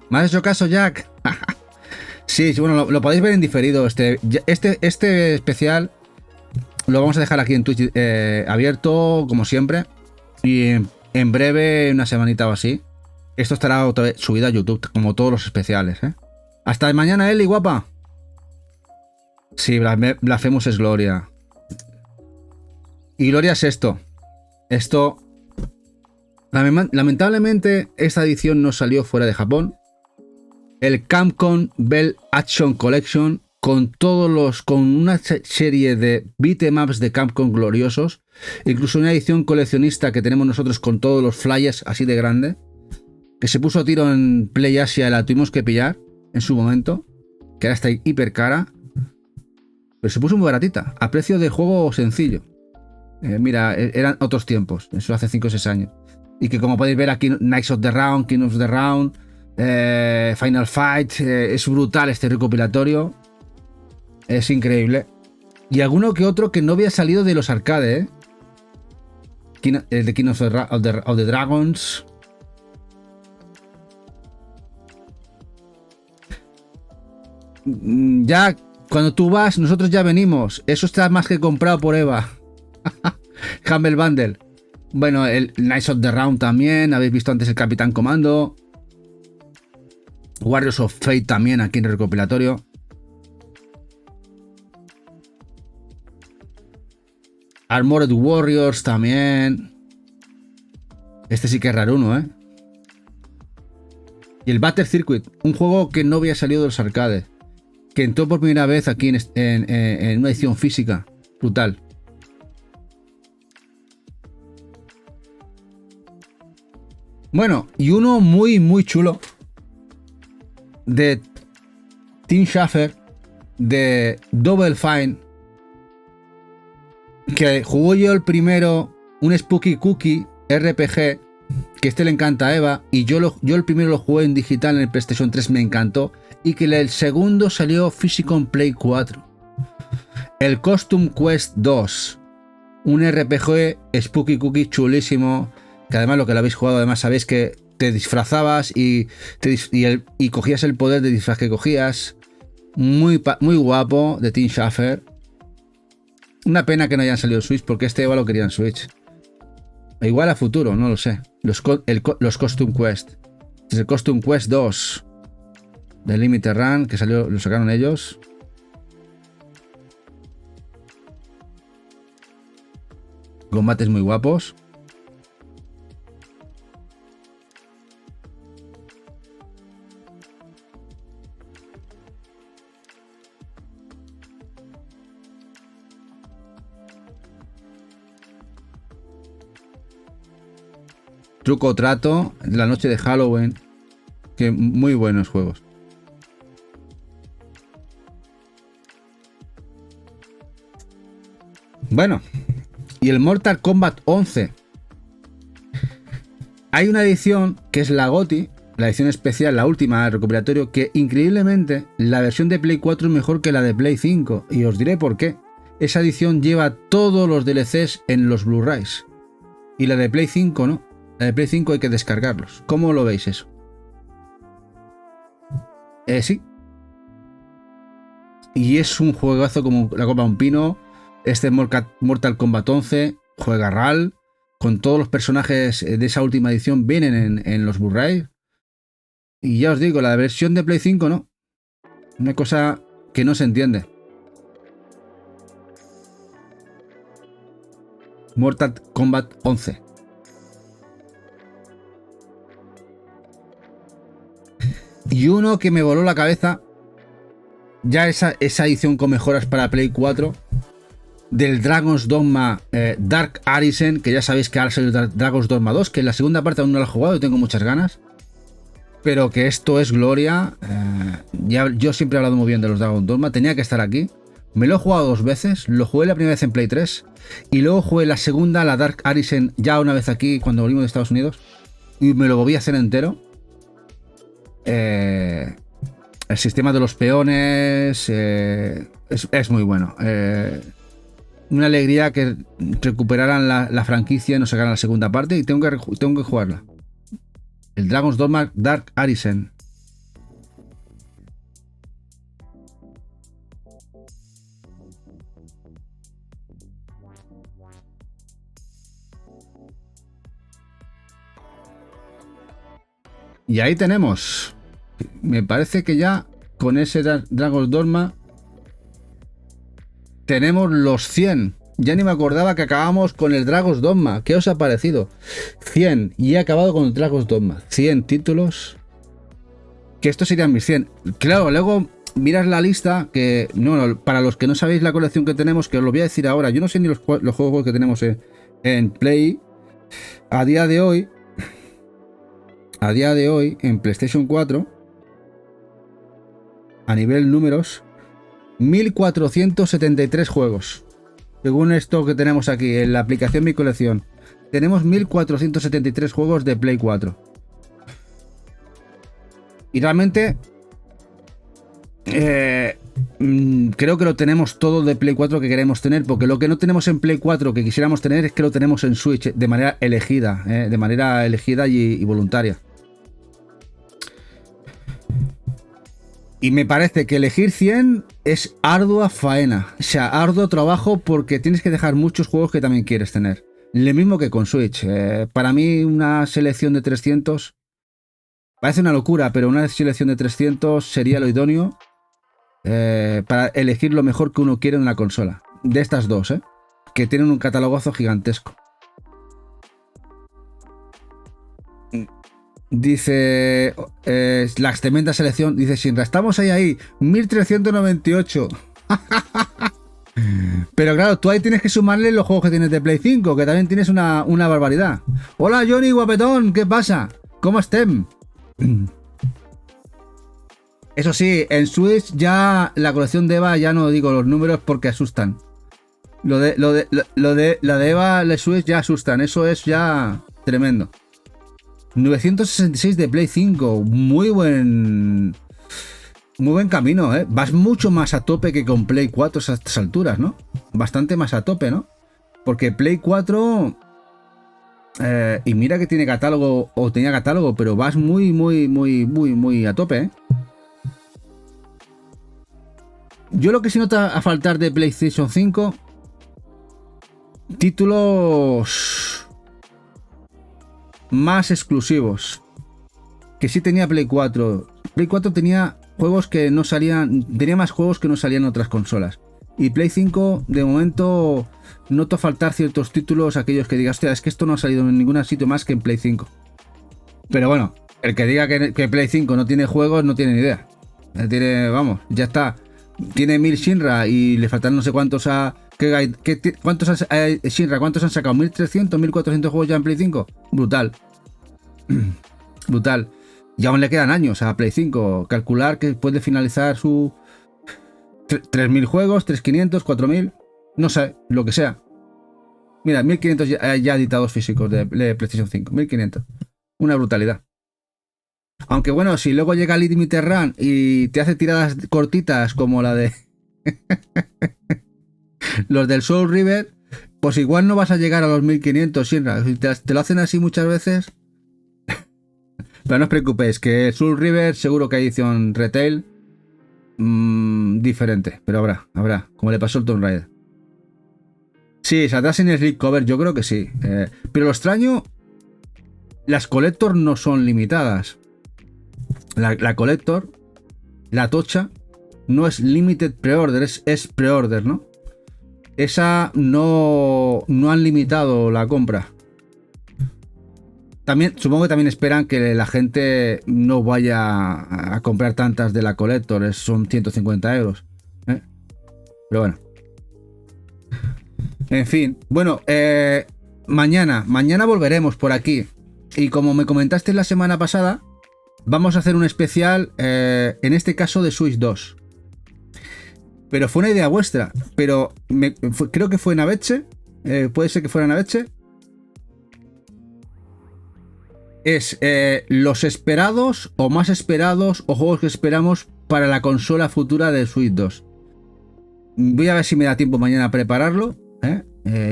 ¿Me has hecho caso, Jack? Sí, bueno, lo podéis ver en diferido. Este especial lo vamos a dejar aquí en Twitch abierto, como siempre. Y en breve, una semanita o así, esto estará otra vez subido a YouTube, como todos los especiales, ¿eh? Hasta mañana, Eli, guapa. Sí, Blasphemous es gloria. Y gloria es esto. Lamentablemente, esta edición no salió fuera de Japón. El Capcom Bell Action Collection con una serie de beatemaps de Capcom gloriosos, incluso una edición coleccionista que tenemos nosotros con todos los flyers así de grande, que se puso a tiro en Play Asia y la tuvimos que pillar en su momento, que ahora está hiper cara, pero se puso muy baratita, a precio de juego sencillo. Mira, eran otros tiempos, eso hace 5 o 6 años. Y que como podéis ver aquí, Knights of the Round, King of the Round, Final Fight, es brutal este recopilatorio, es increíble. Y alguno que otro que no había salido de los arcades, el de King of the Dragons. Ya, cuando tú vas, nosotros ya venimos. Eso está más que comprado por Eva. Humble Bundle. Bueno, el Knights of the Round también. Habéis visto antes el Capitán Comando. Warriors of Fate también aquí en el recopilatorio. Armored Warriors también. Este sí que es raro uno, ¿eh? Y el Battle Circuit, un juego que no había salido de los arcades, que entró por primera vez aquí en una edición física. Brutal. Bueno, y uno muy, muy chulo de Tim Schafer, de Double Fine, que jugó yo el primero, un Spooky Cookie RPG, que le encanta a Eva, y yo el primero lo jugué en digital en el PlayStation 3, me encantó, y que el segundo salió físico en Play 4. El Costume Quest 2, un RPG Spooky Cookie chulísimo, que además lo que lo habéis jugado, además sabéis que te disfrazabas y cogías el poder de disfraz que cogías. Muy guapo, de Tim Schafer. Una pena que no hayan salido en Switch, porque este Eva lo quería en Switch. Igual a futuro, no lo sé. Los Costume Quest. Es el Costume Quest 2 de Limited Run, que lo sacaron ellos. Combates muy guapos. Truco o Trato, la noche de Halloween, que muy buenos juegos. Bueno, y el Mortal Kombat 11. Hay una edición que es la GOTY, la edición especial, la última, el recopilatorio, que increíblemente la versión de Play 4 es mejor que la de Play 5. Y os diré por qué. Esa edición lleva todos los DLCs en los Blu-rays. Y la de Play 5 no. La de Play 5 hay que descargarlos. ¿Cómo lo veis eso? Sí. Y es un juegazo como la copa de un pino. Este Mortal Kombat 11 juega RAL. Con todos los personajes de esa última edición vienen en los Blu-ray. Y ya os digo, la versión de Play 5 no. Una cosa que no se entiende. Mortal Kombat 11. Y uno que me voló la cabeza. Ya esa edición con mejoras para Play 4. Del Dragon's Dogma Dark Arisen. Que ya sabéis que ahora salió Dragon's Dogma 2. Que en la segunda parte aún no la he jugado y tengo muchas ganas. Pero que esto es gloria. Yo siempre he hablado muy bien de los Dragon's Dogma. Tenía que estar aquí. Me lo he jugado 2 veces. Lo jugué la primera vez en Play 3. Y luego jugué la segunda, la Dark Arisen, ya una vez aquí cuando volvimos de Estados Unidos. Y me lo volví a hacer entero. El sistema de los peones es muy bueno. Una alegría que recuperaran la franquicia y nos sacaran la segunda parte. Y tengo que jugarla. El Dragon's Dogma Dark Arisen. Y ahí tenemos. Me parece que ya con ese Dragon's Dogma tenemos los 100. Ya ni me acordaba que acabamos con el Dragon's Dogma. ¿Qué os ha parecido? 100. Y he acabado con el Dragon's Dogma. 100 títulos. Que estos serían mis 100. Claro, luego miras la lista. Que no, para los que no sabéis la colección que tenemos, que os lo voy a decir ahora. Yo no sé ni los juegos que tenemos en Play. A día de hoy, en PlayStation 4, a nivel números, 1473 juegos. Según esto que tenemos aquí en la aplicación Mi Colección, tenemos 1473 juegos de Play 4. Y realmente creo que lo tenemos todo de Play 4 que queremos tener, porque lo que no tenemos en Play 4 que quisiéramos tener es que lo tenemos en Switch de manera elegida, y voluntaria. Y me parece que elegir 100 es ardua faena. O sea, arduo trabajo porque tienes que dejar muchos juegos que también quieres tener. Lo mismo que con Switch. Para mí una selección de 300 parece una locura, pero una selección de 300 sería lo idóneo para elegir lo mejor que uno quiere en una consola. De estas dos, que tienen un catalogazo gigantesco. Dice la tremenda selección. Dice Shinra, estamos ahí 1398. Pero claro, tú ahí tienes que sumarle los juegos que tienes de Play 5, que también tienes una barbaridad. Hola Johnny guapetón, ¿qué pasa? ¿Cómo estén? Eso sí, en Switch ya la colección de Eva, ya no digo los números porque asustan. Lo de la de Eva, la Switch ya asustan. Eso es ya tremendo. 966 de Play 5. Muy buen camino, ¿eh? Vas mucho más a tope que con Play 4 a estas alturas, ¿no? Bastante más a tope, ¿no? Porque Play 4... y mira que tiene catálogo, o tenía catálogo, pero vas muy a tope, ¿eh? Yo lo que sí nota a faltar de PlayStation 5... títulos... más exclusivos. Que sí tenía Play 4. Play 4 tenía juegos que no salían. Tenía más juegos que no salían en otras consolas. Y Play 5, de momento, noto faltar ciertos títulos. Aquellos que digas, hostia, es que esto no ha salido en ningún sitio más que en Play 5. Pero bueno, el que diga que Play 5 no tiene juegos, no tiene ni idea. Vamos, ya está. Tiene 1000 Shinra y le faltan no sé cuántos a. ¿Cuántos Shinra? ¿Cuántos han sacado? ¿1300, 1400 juegos ya en Play 5? Brutal. Brutal. Y aún le quedan años a Play 5. Calcular que puede finalizar su 3000 juegos, 3500, 4000. No sé, lo que sea. Mira, 1500 ya editados físicos de PlayStation 5. 1500. Una brutalidad. Aunque bueno, si luego llega el Limited Run y te hace tiradas cortitas como la de los del Soul River, pues igual no vas a llegar a los 1500, Shinra. Si te lo hacen así muchas veces. Pero no os preocupéis, que Soul River seguro que hay edición retail diferente. Pero habrá, como le pasó al Tomb Raider. Sí, saldrá sin slipcover, yo creo que sí. Pero lo extraño, las Collector no son limitadas. La Collector, la tocha, no es Limited Pre-Order, es Pre-Order, ¿no? Esa no han limitado la compra. También, supongo que también esperan que la gente no vaya a comprar tantas de la Collector, son 150 euros. Pero bueno. En fin, bueno, mañana volveremos por aquí. Y como me comentaste la semana pasada, vamos a hacer un especial, en este caso de Switch 2. Pero fue una idea vuestra. Pero creo que fue Naveche. Puede ser que fuera Naveche. Es los esperados o más esperados o juegos que esperamos para la consola futura de Switch 2. Voy a ver si me da tiempo mañana a prepararlo.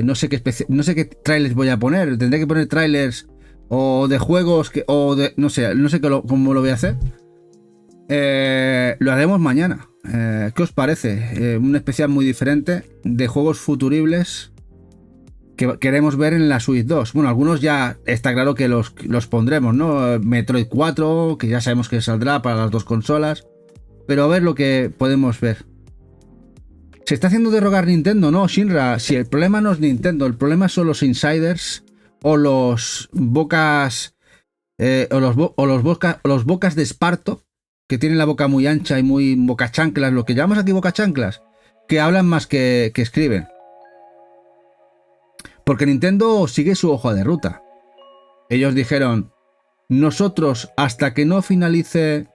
No sé qué trailers voy a poner. Tendré que poner trailers o de juegos o de no sé cómo lo voy a hacer. Lo haremos mañana. ¿Qué os parece? Un especial muy diferente de juegos futuribles que queremos ver en la Switch 2. Bueno, algunos ya está claro que los pondremos, ¿no? Metroid 4, que ya sabemos que saldrá para las dos consolas. Pero a ver lo que podemos ver. ¿Se está haciendo de rogar Nintendo? No, Shinra. Si el problema no es Nintendo, el problema son los insiders o los bocas los bocas de esparto, que tienen la boca muy ancha y muy boca chanclas, lo que llamamos aquí boca chanclas, que hablan más que escriben. Porque Nintendo sigue su hoja de ruta. Ellos dijeron, nosotros hasta que no finalice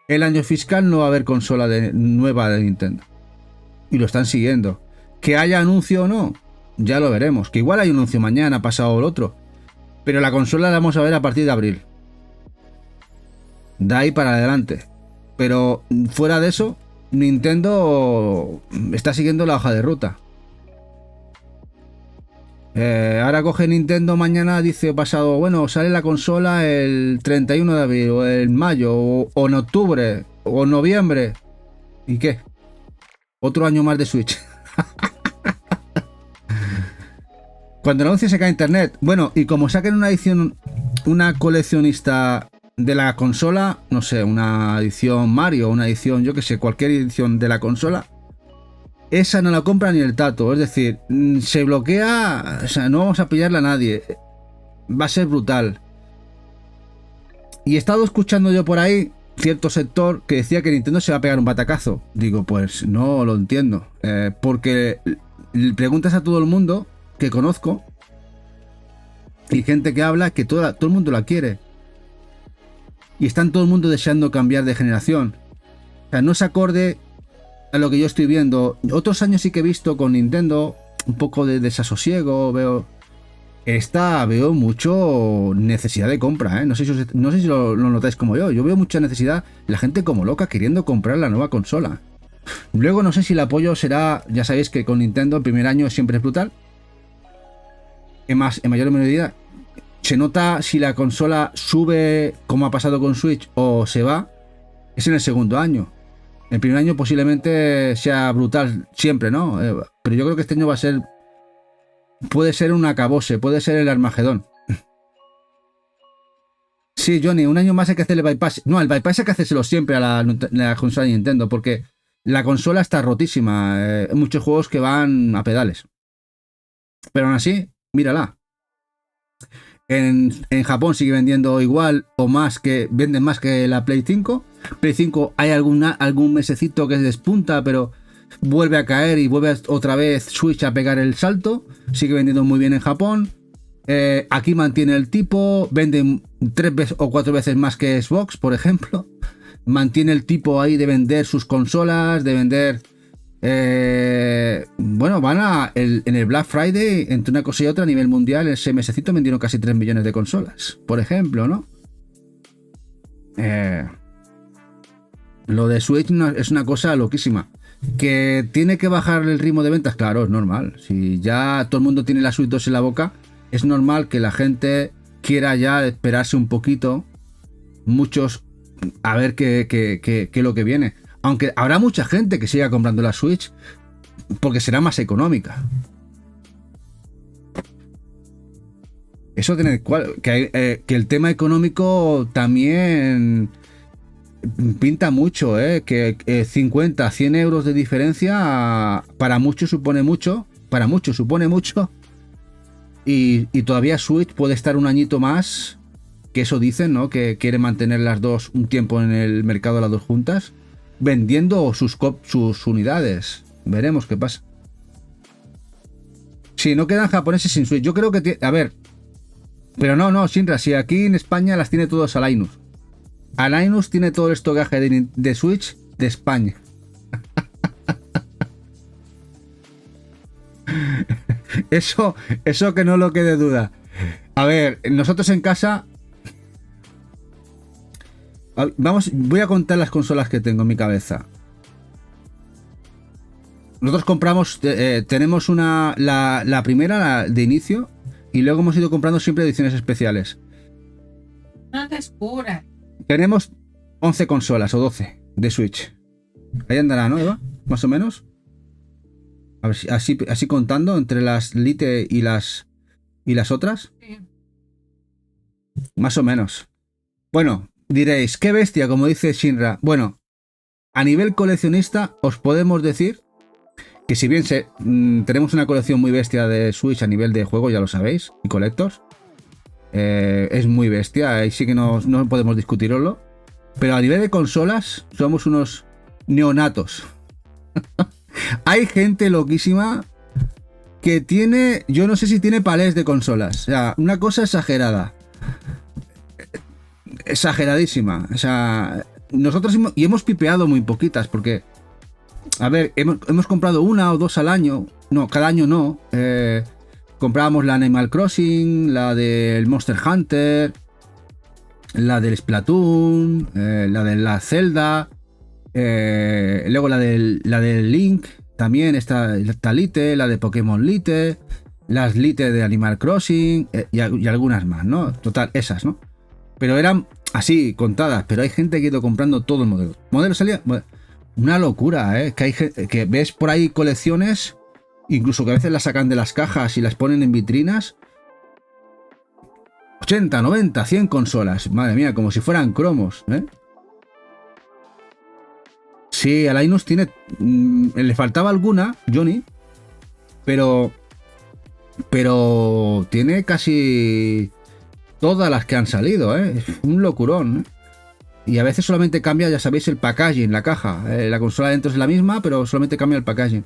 el año fiscal no va a haber consola nueva de Nintendo. Y lo están siguiendo. Que haya anuncio o no, ya lo veremos. Que igual hay un anuncio mañana, pasado o el otro. Pero la consola la vamos a ver a partir de abril. De ahí para adelante. Pero fuera de eso, Nintendo está siguiendo la hoja de ruta. Ahora coge Nintendo mañana, dice pasado, bueno, sale la consola el 31 de abril, o en mayo, o en octubre, o en noviembre. ¿Y qué? Otro año más de Switch. Cuando el anuncio se cae a internet. Bueno, y como saquen una edición, una coleccionista de la consola, no sé, una edición Mario, una edición, yo que sé, cualquier edición de la consola, esa no la compra ni el tato. Es decir, se bloquea, o sea, no vamos a pillarla a nadie. Va a ser brutal. Y he estado escuchando yo por ahí cierto sector que decía que Nintendo se va a pegar un batacazo. Digo, pues no lo entiendo. Porque preguntas a todo el mundo que conozco y gente que habla que todo el mundo la quiere. Y están todo el mundo deseando cambiar de generación. O sea, no se acorde a lo que yo estoy viendo. Otros años sí que he visto con Nintendo un poco de desasosiego. Veo mucho necesidad de compra, ¿eh? No sé si lo notáis como yo. Yo veo mucha necesidad, la gente como loca queriendo comprar la nueva consola. Luego no sé si el apoyo será, ya sabéis que con Nintendo el primer año siempre es brutal. En mayor medida se nota si la consola sube como ha pasado con Switch o se va, es en el segundo año. El primer año posiblemente sea brutal siempre, ¿no? Pero yo creo que este año puede ser un acabose, puede ser el Armagedón. Sí, Johnny, un año más hay que hacer el bypass. No, el bypass hay que hacérselo siempre a la consola de Nintendo, porque la consola está rotísima. Hay muchos juegos que van a pedales. Pero aún así, mírala. En Japón sigue vendiendo igual o más, venden más que la Play 5. Play 5 hay algún mesecito que despunta, pero vuelve a caer y vuelve otra vez Switch a pegar el salto. Sigue vendiendo muy bien en Japón. Aquí mantiene el tipo, vende 3 o 4 veces más que Xbox, por ejemplo. Mantiene el tipo ahí de vender sus consolas, de vender Bueno, en el Black Friday, entre una cosa y otra, a nivel mundial, ese mesecito vendieron casi 3 millones de consolas, por ejemplo, ¿no? Lo de Switch es una cosa loquísima. ¿Que tiene que bajar el ritmo de ventas? Claro, es normal. Si ya todo el mundo tiene la Switch 2 en la boca, es normal que la gente quiera ya esperarse un poquito, muchos, a ver qué es lo que viene. Aunque habrá mucha gente que siga comprando la Switch porque será más económica. Eso tiene que el tema económico también pinta mucho, que 50, 100 euros de diferencia para muchos supone mucho, y todavía Switch puede estar un añito más, que eso dicen, ¿no? Que quiere mantener las dos un tiempo en el mercado, las dos juntas, vendiendo sus unidades. Veremos qué pasa. Si no quedan japoneses sin Switch, yo creo que a ver, pero no, Shinra, si aquí en España las tiene todos Alainus. Alainus tiene todo el estocaje de Switch de España. Eso que no lo quede duda. A ver, nosotros en casa... voy a contar las consolas que tengo en mi cabeza. Nosotros compramos... tenemos la primera, la de inicio, y luego hemos ido comprando siempre ediciones especiales. No te escuras. Tenemos 11 consolas o 12 de Switch. Ahí andará, ¿no, Eva? Más o menos. A ver, así contando entre las Lite y las otras. Sí. Más o menos. Bueno, diréis, qué bestia, como dice Shinra. Bueno, a nivel coleccionista os podemos decir que si bien tenemos una colección muy bestia de Switch a nivel de juego, ya lo sabéis, y collectors. Es muy bestia, ahí sí que no podemos discutirlo. Pero a nivel de consolas somos unos neonatos. Hay gente loquísima que tiene, yo no sé si tiene palés de consolas. O sea, una cosa exagerada. Exageradísima. O sea, nosotros hemos pipeado muy poquitas porque, a ver, hemos comprado una o dos al año. No, cada año no. Comprábamos la Animal Crossing, la del Monster Hunter, la del Splatoon, la de la Zelda, luego la del Link, también esta Lite, la de Pokémon Lite, las Lite de Animal Crossing y algunas más, ¿no? Total, esas, ¿no? Pero eran así, contadas, pero hay gente que ha ido comprando todo el modelo. Modelo salía... Bueno, una locura, ¿eh? Que hay gente que ves por ahí colecciones... Incluso que a veces las sacan de las cajas y las ponen en vitrinas. 80, 90, 100 consolas. Madre mía, como si fueran cromos, ¿eh? Sí, a Linus tiene... le faltaba alguna, Johnny. Pero tiene casi todas las que han salido, ¿eh? Es un locurón, ¿eh? Y a veces solamente cambia, ya sabéis, el packaging, la caja. La consola dentro es la misma, pero solamente cambia el packaging.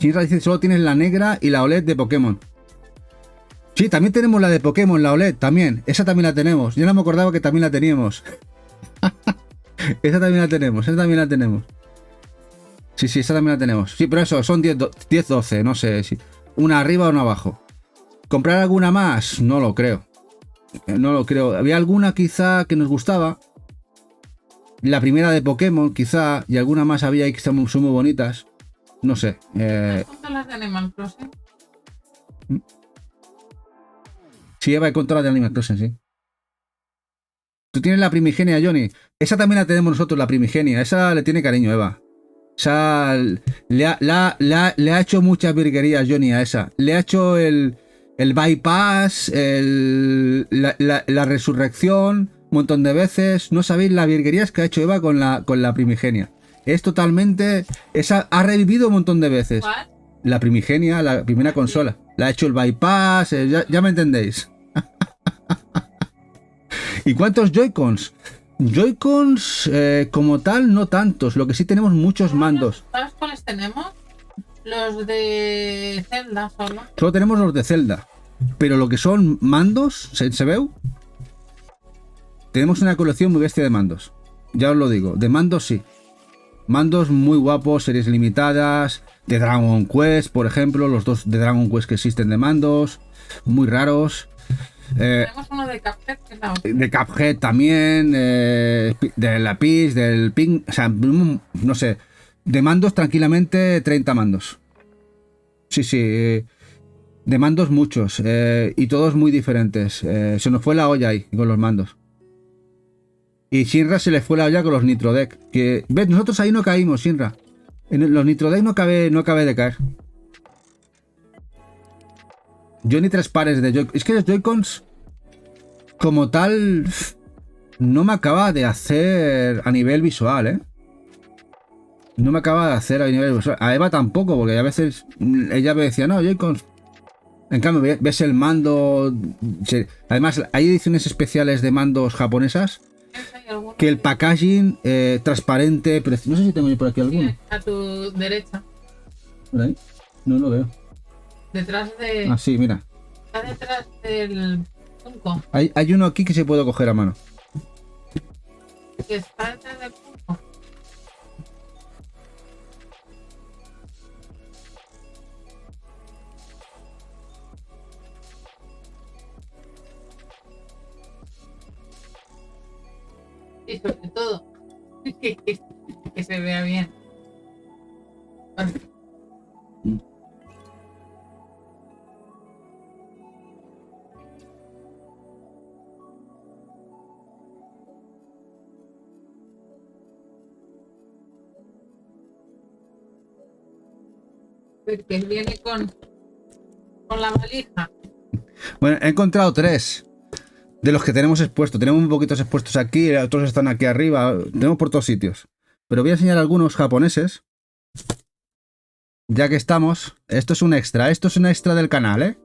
Shinra dice, solo tienes la negra y la OLED de Pokémon. Sí, también tenemos la de Pokémon, la OLED, también. Esa también la tenemos. Yo no me acordaba que también la teníamos. Esa también la tenemos. Sí, esa también la tenemos. Sí, pero eso, son 10, 12, no sé si una arriba o una abajo. ¿Comprar alguna más? No lo creo. Había alguna quizá que nos gustaba. La primera de Pokémon, quizá, y alguna más había ahí que son muy bonitas. No sé. ¿Has contado las de Animal Crossing? Sí, Eva, he contado las de Animal Crossing, sí. Tú tienes la primigenia, Johnny. Esa también la tenemos nosotros, la primigenia. Esa le tiene cariño, Eva. Esa le ha hecho muchas virguerías, Johnny, a esa. Le ha hecho el bypass, la resurrección, un montón de veces. No sabéis las virguerías que ha hecho Eva con la primigenia. Es totalmente... Esa ha revivido un montón de veces. ¿Cuál? La primigenia, la primera consola. Le ha hecho el bypass, ya me entendéis. ¿Y cuántos Joy-Cons? Joy-Cons como tal, no tantos. Lo que sí tenemos muchos mandos. ¿Sabes cuáles tenemos? Los de Zelda solo. Solo tenemos los de Zelda. Pero lo que son mandos, ¿se ve? Tenemos una colección muy bestia de mandos. Ya os lo digo, de mandos sí. Mandos muy guapos, series limitadas, de Dragon Quest, por ejemplo, los dos de Dragon Quest que existen de mandos, muy raros. Tenemos uno de Cuphead, que es la otra. De Cuphead también, de la Peace, del Ping, o sea, no sé, de mandos tranquilamente 30 mandos. Sí, sí, de mandos muchos, y todos muy diferentes. Se nos fue la olla ahí con los mandos. Y Shinra se le fue la olla con los Nitro Deck. Que, ¿ves? Nosotros ahí no caímos, Shinra. En los Nitro Deck no acabé de caer. Yo ni 3 pares de Joy-Cons. Es que los Joy-Cons, como tal, no me acaba de hacer a nivel visual, ¿eh? No me acaba de hacer a nivel visual. A Eva tampoco, porque a veces ella me decía, no, Joy-Cons. En cambio, ves el mando. Además, hay ediciones especiales de mandos japonesas que el packaging transparente, no sé si tengo yo por aquí alguno. Sí, a tu derecha. ¿Por ahí? No lo veo. Detrás de. Ah, sí, mira. Está detrás del Funko. Hay uno aquí que se puede coger a mano. Que está detrás del Funko. Y sobre todo, que se vea bien. Vale. Que viene con la valija. Bueno, he encontrado 3 de los que tenemos expuestos. Tenemos un poquitos expuestos aquí, otros están aquí arriba. Tenemos por todos sitios. Pero voy a enseñar algunos japoneses. Ya que estamos. Esto es un extra. Esto es un extra del canal, ¿eh?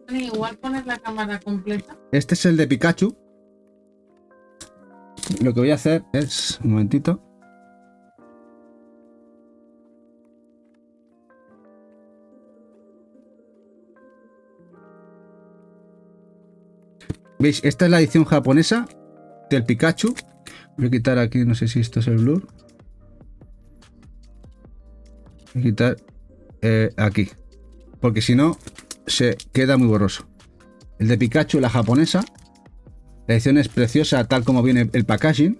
Igual poner la cámara completa. Este es el de Pikachu. Lo que voy a hacer es... Un momentito. ¿Veis? Esta es la edición japonesa del Pikachu. Voy a quitar aquí, no sé si esto es el blur. Voy a quitar aquí. Porque si no, se queda muy borroso. El de Pikachu, la japonesa. La edición es preciosa, tal como viene el packaging.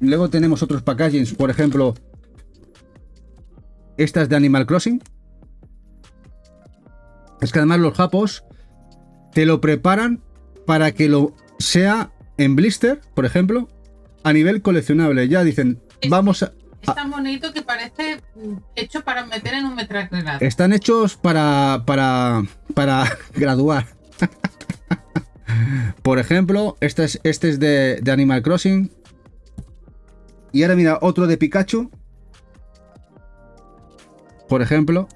Luego tenemos otros packagings, por ejemplo, estas de Animal Crossing. Es que además los japos te lo preparan para que lo sea en blister, por ejemplo, a nivel coleccionable. Ya dicen, vamos a... Es tan bonito que parece hecho para meter en un metraclaro. Están hechos para graduar. Por ejemplo, este es de Animal Crossing. Y ahora mira, otro de Pikachu. Por ejemplo.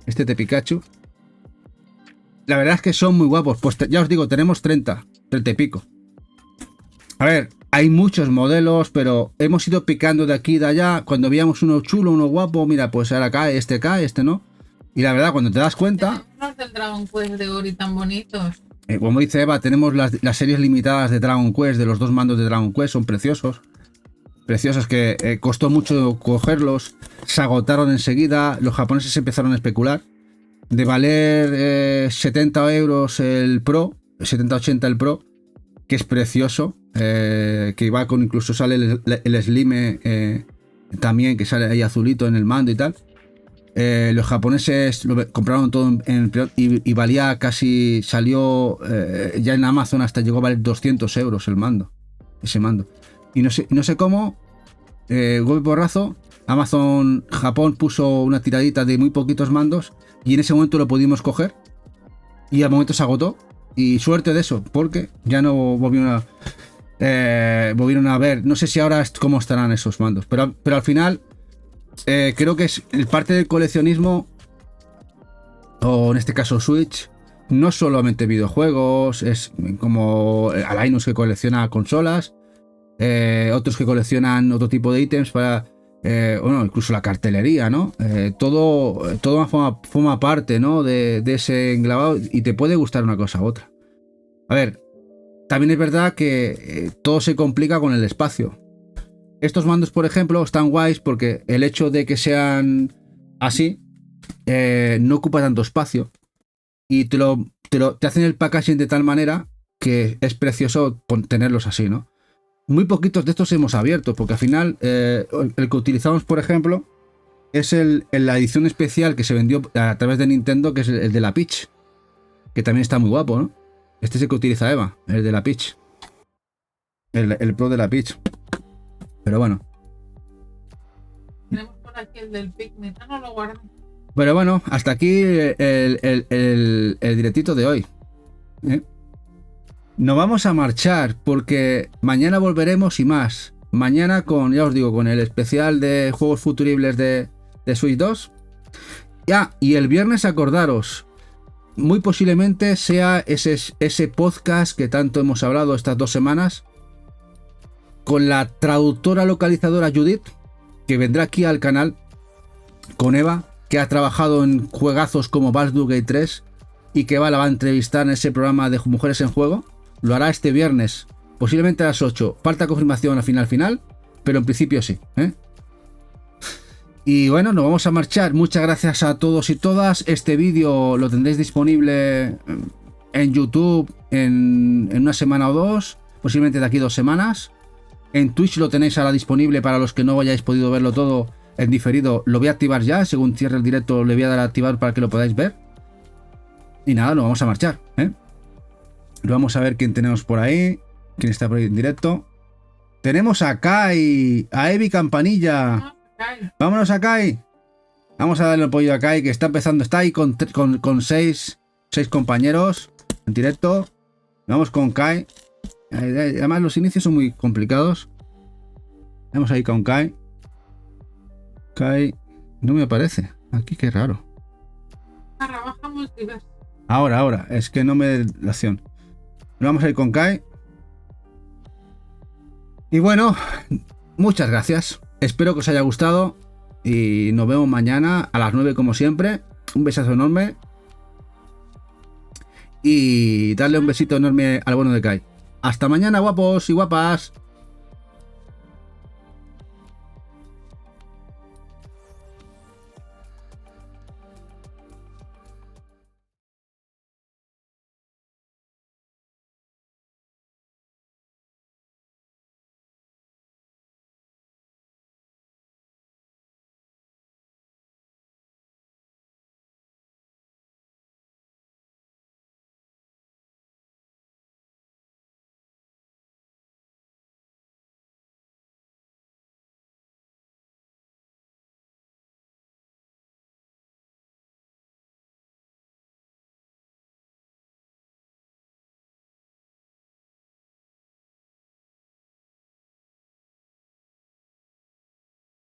Este de Pikachu. La verdad es que son muy guapos. Pues ya os digo, tenemos 30 y pico. A ver, hay muchos modelos, pero hemos ido picando de aquí y de allá. Cuando veíamos uno chulo, uno guapo, mira, pues ahora cae, este no. Y la verdad, cuando te das cuenta... Tenemos del Dragon Quest de Ori tan bonitos. Como dice Eva, tenemos las series limitadas de Dragon Quest, de los 2 mandos de Dragon Quest, son preciosos. Preciosos que costó mucho cogerlos, se agotaron enseguida, los japoneses empezaron a especular. De valer 70 euros el Pro, 70-80 el Pro, que es precioso, que va con, incluso sale el Slim también, que sale ahí azulito en el mando y tal. Los japoneses lo compraron todo y valía casi, salió ya en Amazon hasta llegó a valer 200 euros el mando, ese mando. Y no sé cómo, golpe porrazo, Amazon Japón puso una tiradita de muy poquitos mandos y en ese momento lo pudimos coger y al momento se agotó. Y suerte de eso, porque ya no volvieron a ver, no sé si ahora cómo estarán esos mandos, pero al final creo que es el parte del coleccionismo, o en este caso Switch, no solamente videojuegos, es como Alainus que colecciona consolas, otros que coleccionan otro tipo de ítems para, bueno, incluso la cartelería, ¿no? Todo forma parte, ¿no? de ese englavado y te puede gustar una cosa u otra. A ver, también es verdad que todo se complica con el espacio. Estos mandos, por ejemplo, están guays porque el hecho de que sean así no ocupa tanto espacio y te hacen el packaging de tal manera que es precioso tenerlos así, ¿no? Muy poquitos de estos hemos abierto porque al final el que utilizamos, por ejemplo, es la edición especial que se vendió a través de Nintendo, que es el de la Peach, que también está muy guapo, ¿no? Este es el que utiliza Eva, el de la Peach. El Pro de la Peach. Pero bueno. Tenemos por aquí el del Pikmin. No lo guardo. Pero bueno, hasta aquí el directito de hoy. Nos vamos a marchar porque mañana volveremos y más. Mañana con, ya os digo, con el especial de juegos futuribles de Switch 2. Ya, y el viernes acordaros, muy posiblemente sea ese podcast que tanto hemos hablado estas 2 semanas, con la traductora localizadora Judith, que vendrá aquí al canal, con Eva, que ha trabajado en juegazos como Baldur's Gate 3 y que la va a entrevistar en ese programa de Mujeres en Juego. Lo hará este viernes, posiblemente a las 8. Falta confirmación al final, pero en principio sí, ¿eh? Y bueno, nos vamos a marchar. Muchas gracias a todos y todas. Este vídeo lo tendréis disponible en YouTube en una semana o 2, posiblemente de aquí 2 semanas. En Twitch lo tenéis ahora disponible para los que no hayáis podido verlo todo en diferido. Lo voy a activar ya, según cierre el directo le voy a dar a activar para que lo podáis ver. Y nada, nos vamos a marchar, ¿eh? Vamos a ver quién tenemos por ahí. ¿Quién está por ahí en directo? Tenemos a Kai, a Evi Campanilla. Vámonos a Kai. Vamos a darle el apoyo a Kai, que está empezando. Está ahí con 6 compañeros en directo. Vamos con Kai. Además los inicios son muy complicados. Vamos ahí con Kai. Kai no me aparece. Aquí qué raro. Ahora. Es que no me da la acción. Vamos a ir con Kai. Y bueno, muchas gracias. Espero que os haya gustado. Y nos vemos mañana a las 9 como siempre. Un besazo enorme. Y darle un besito enorme al bueno de Kai. Hasta mañana, guapos y guapas.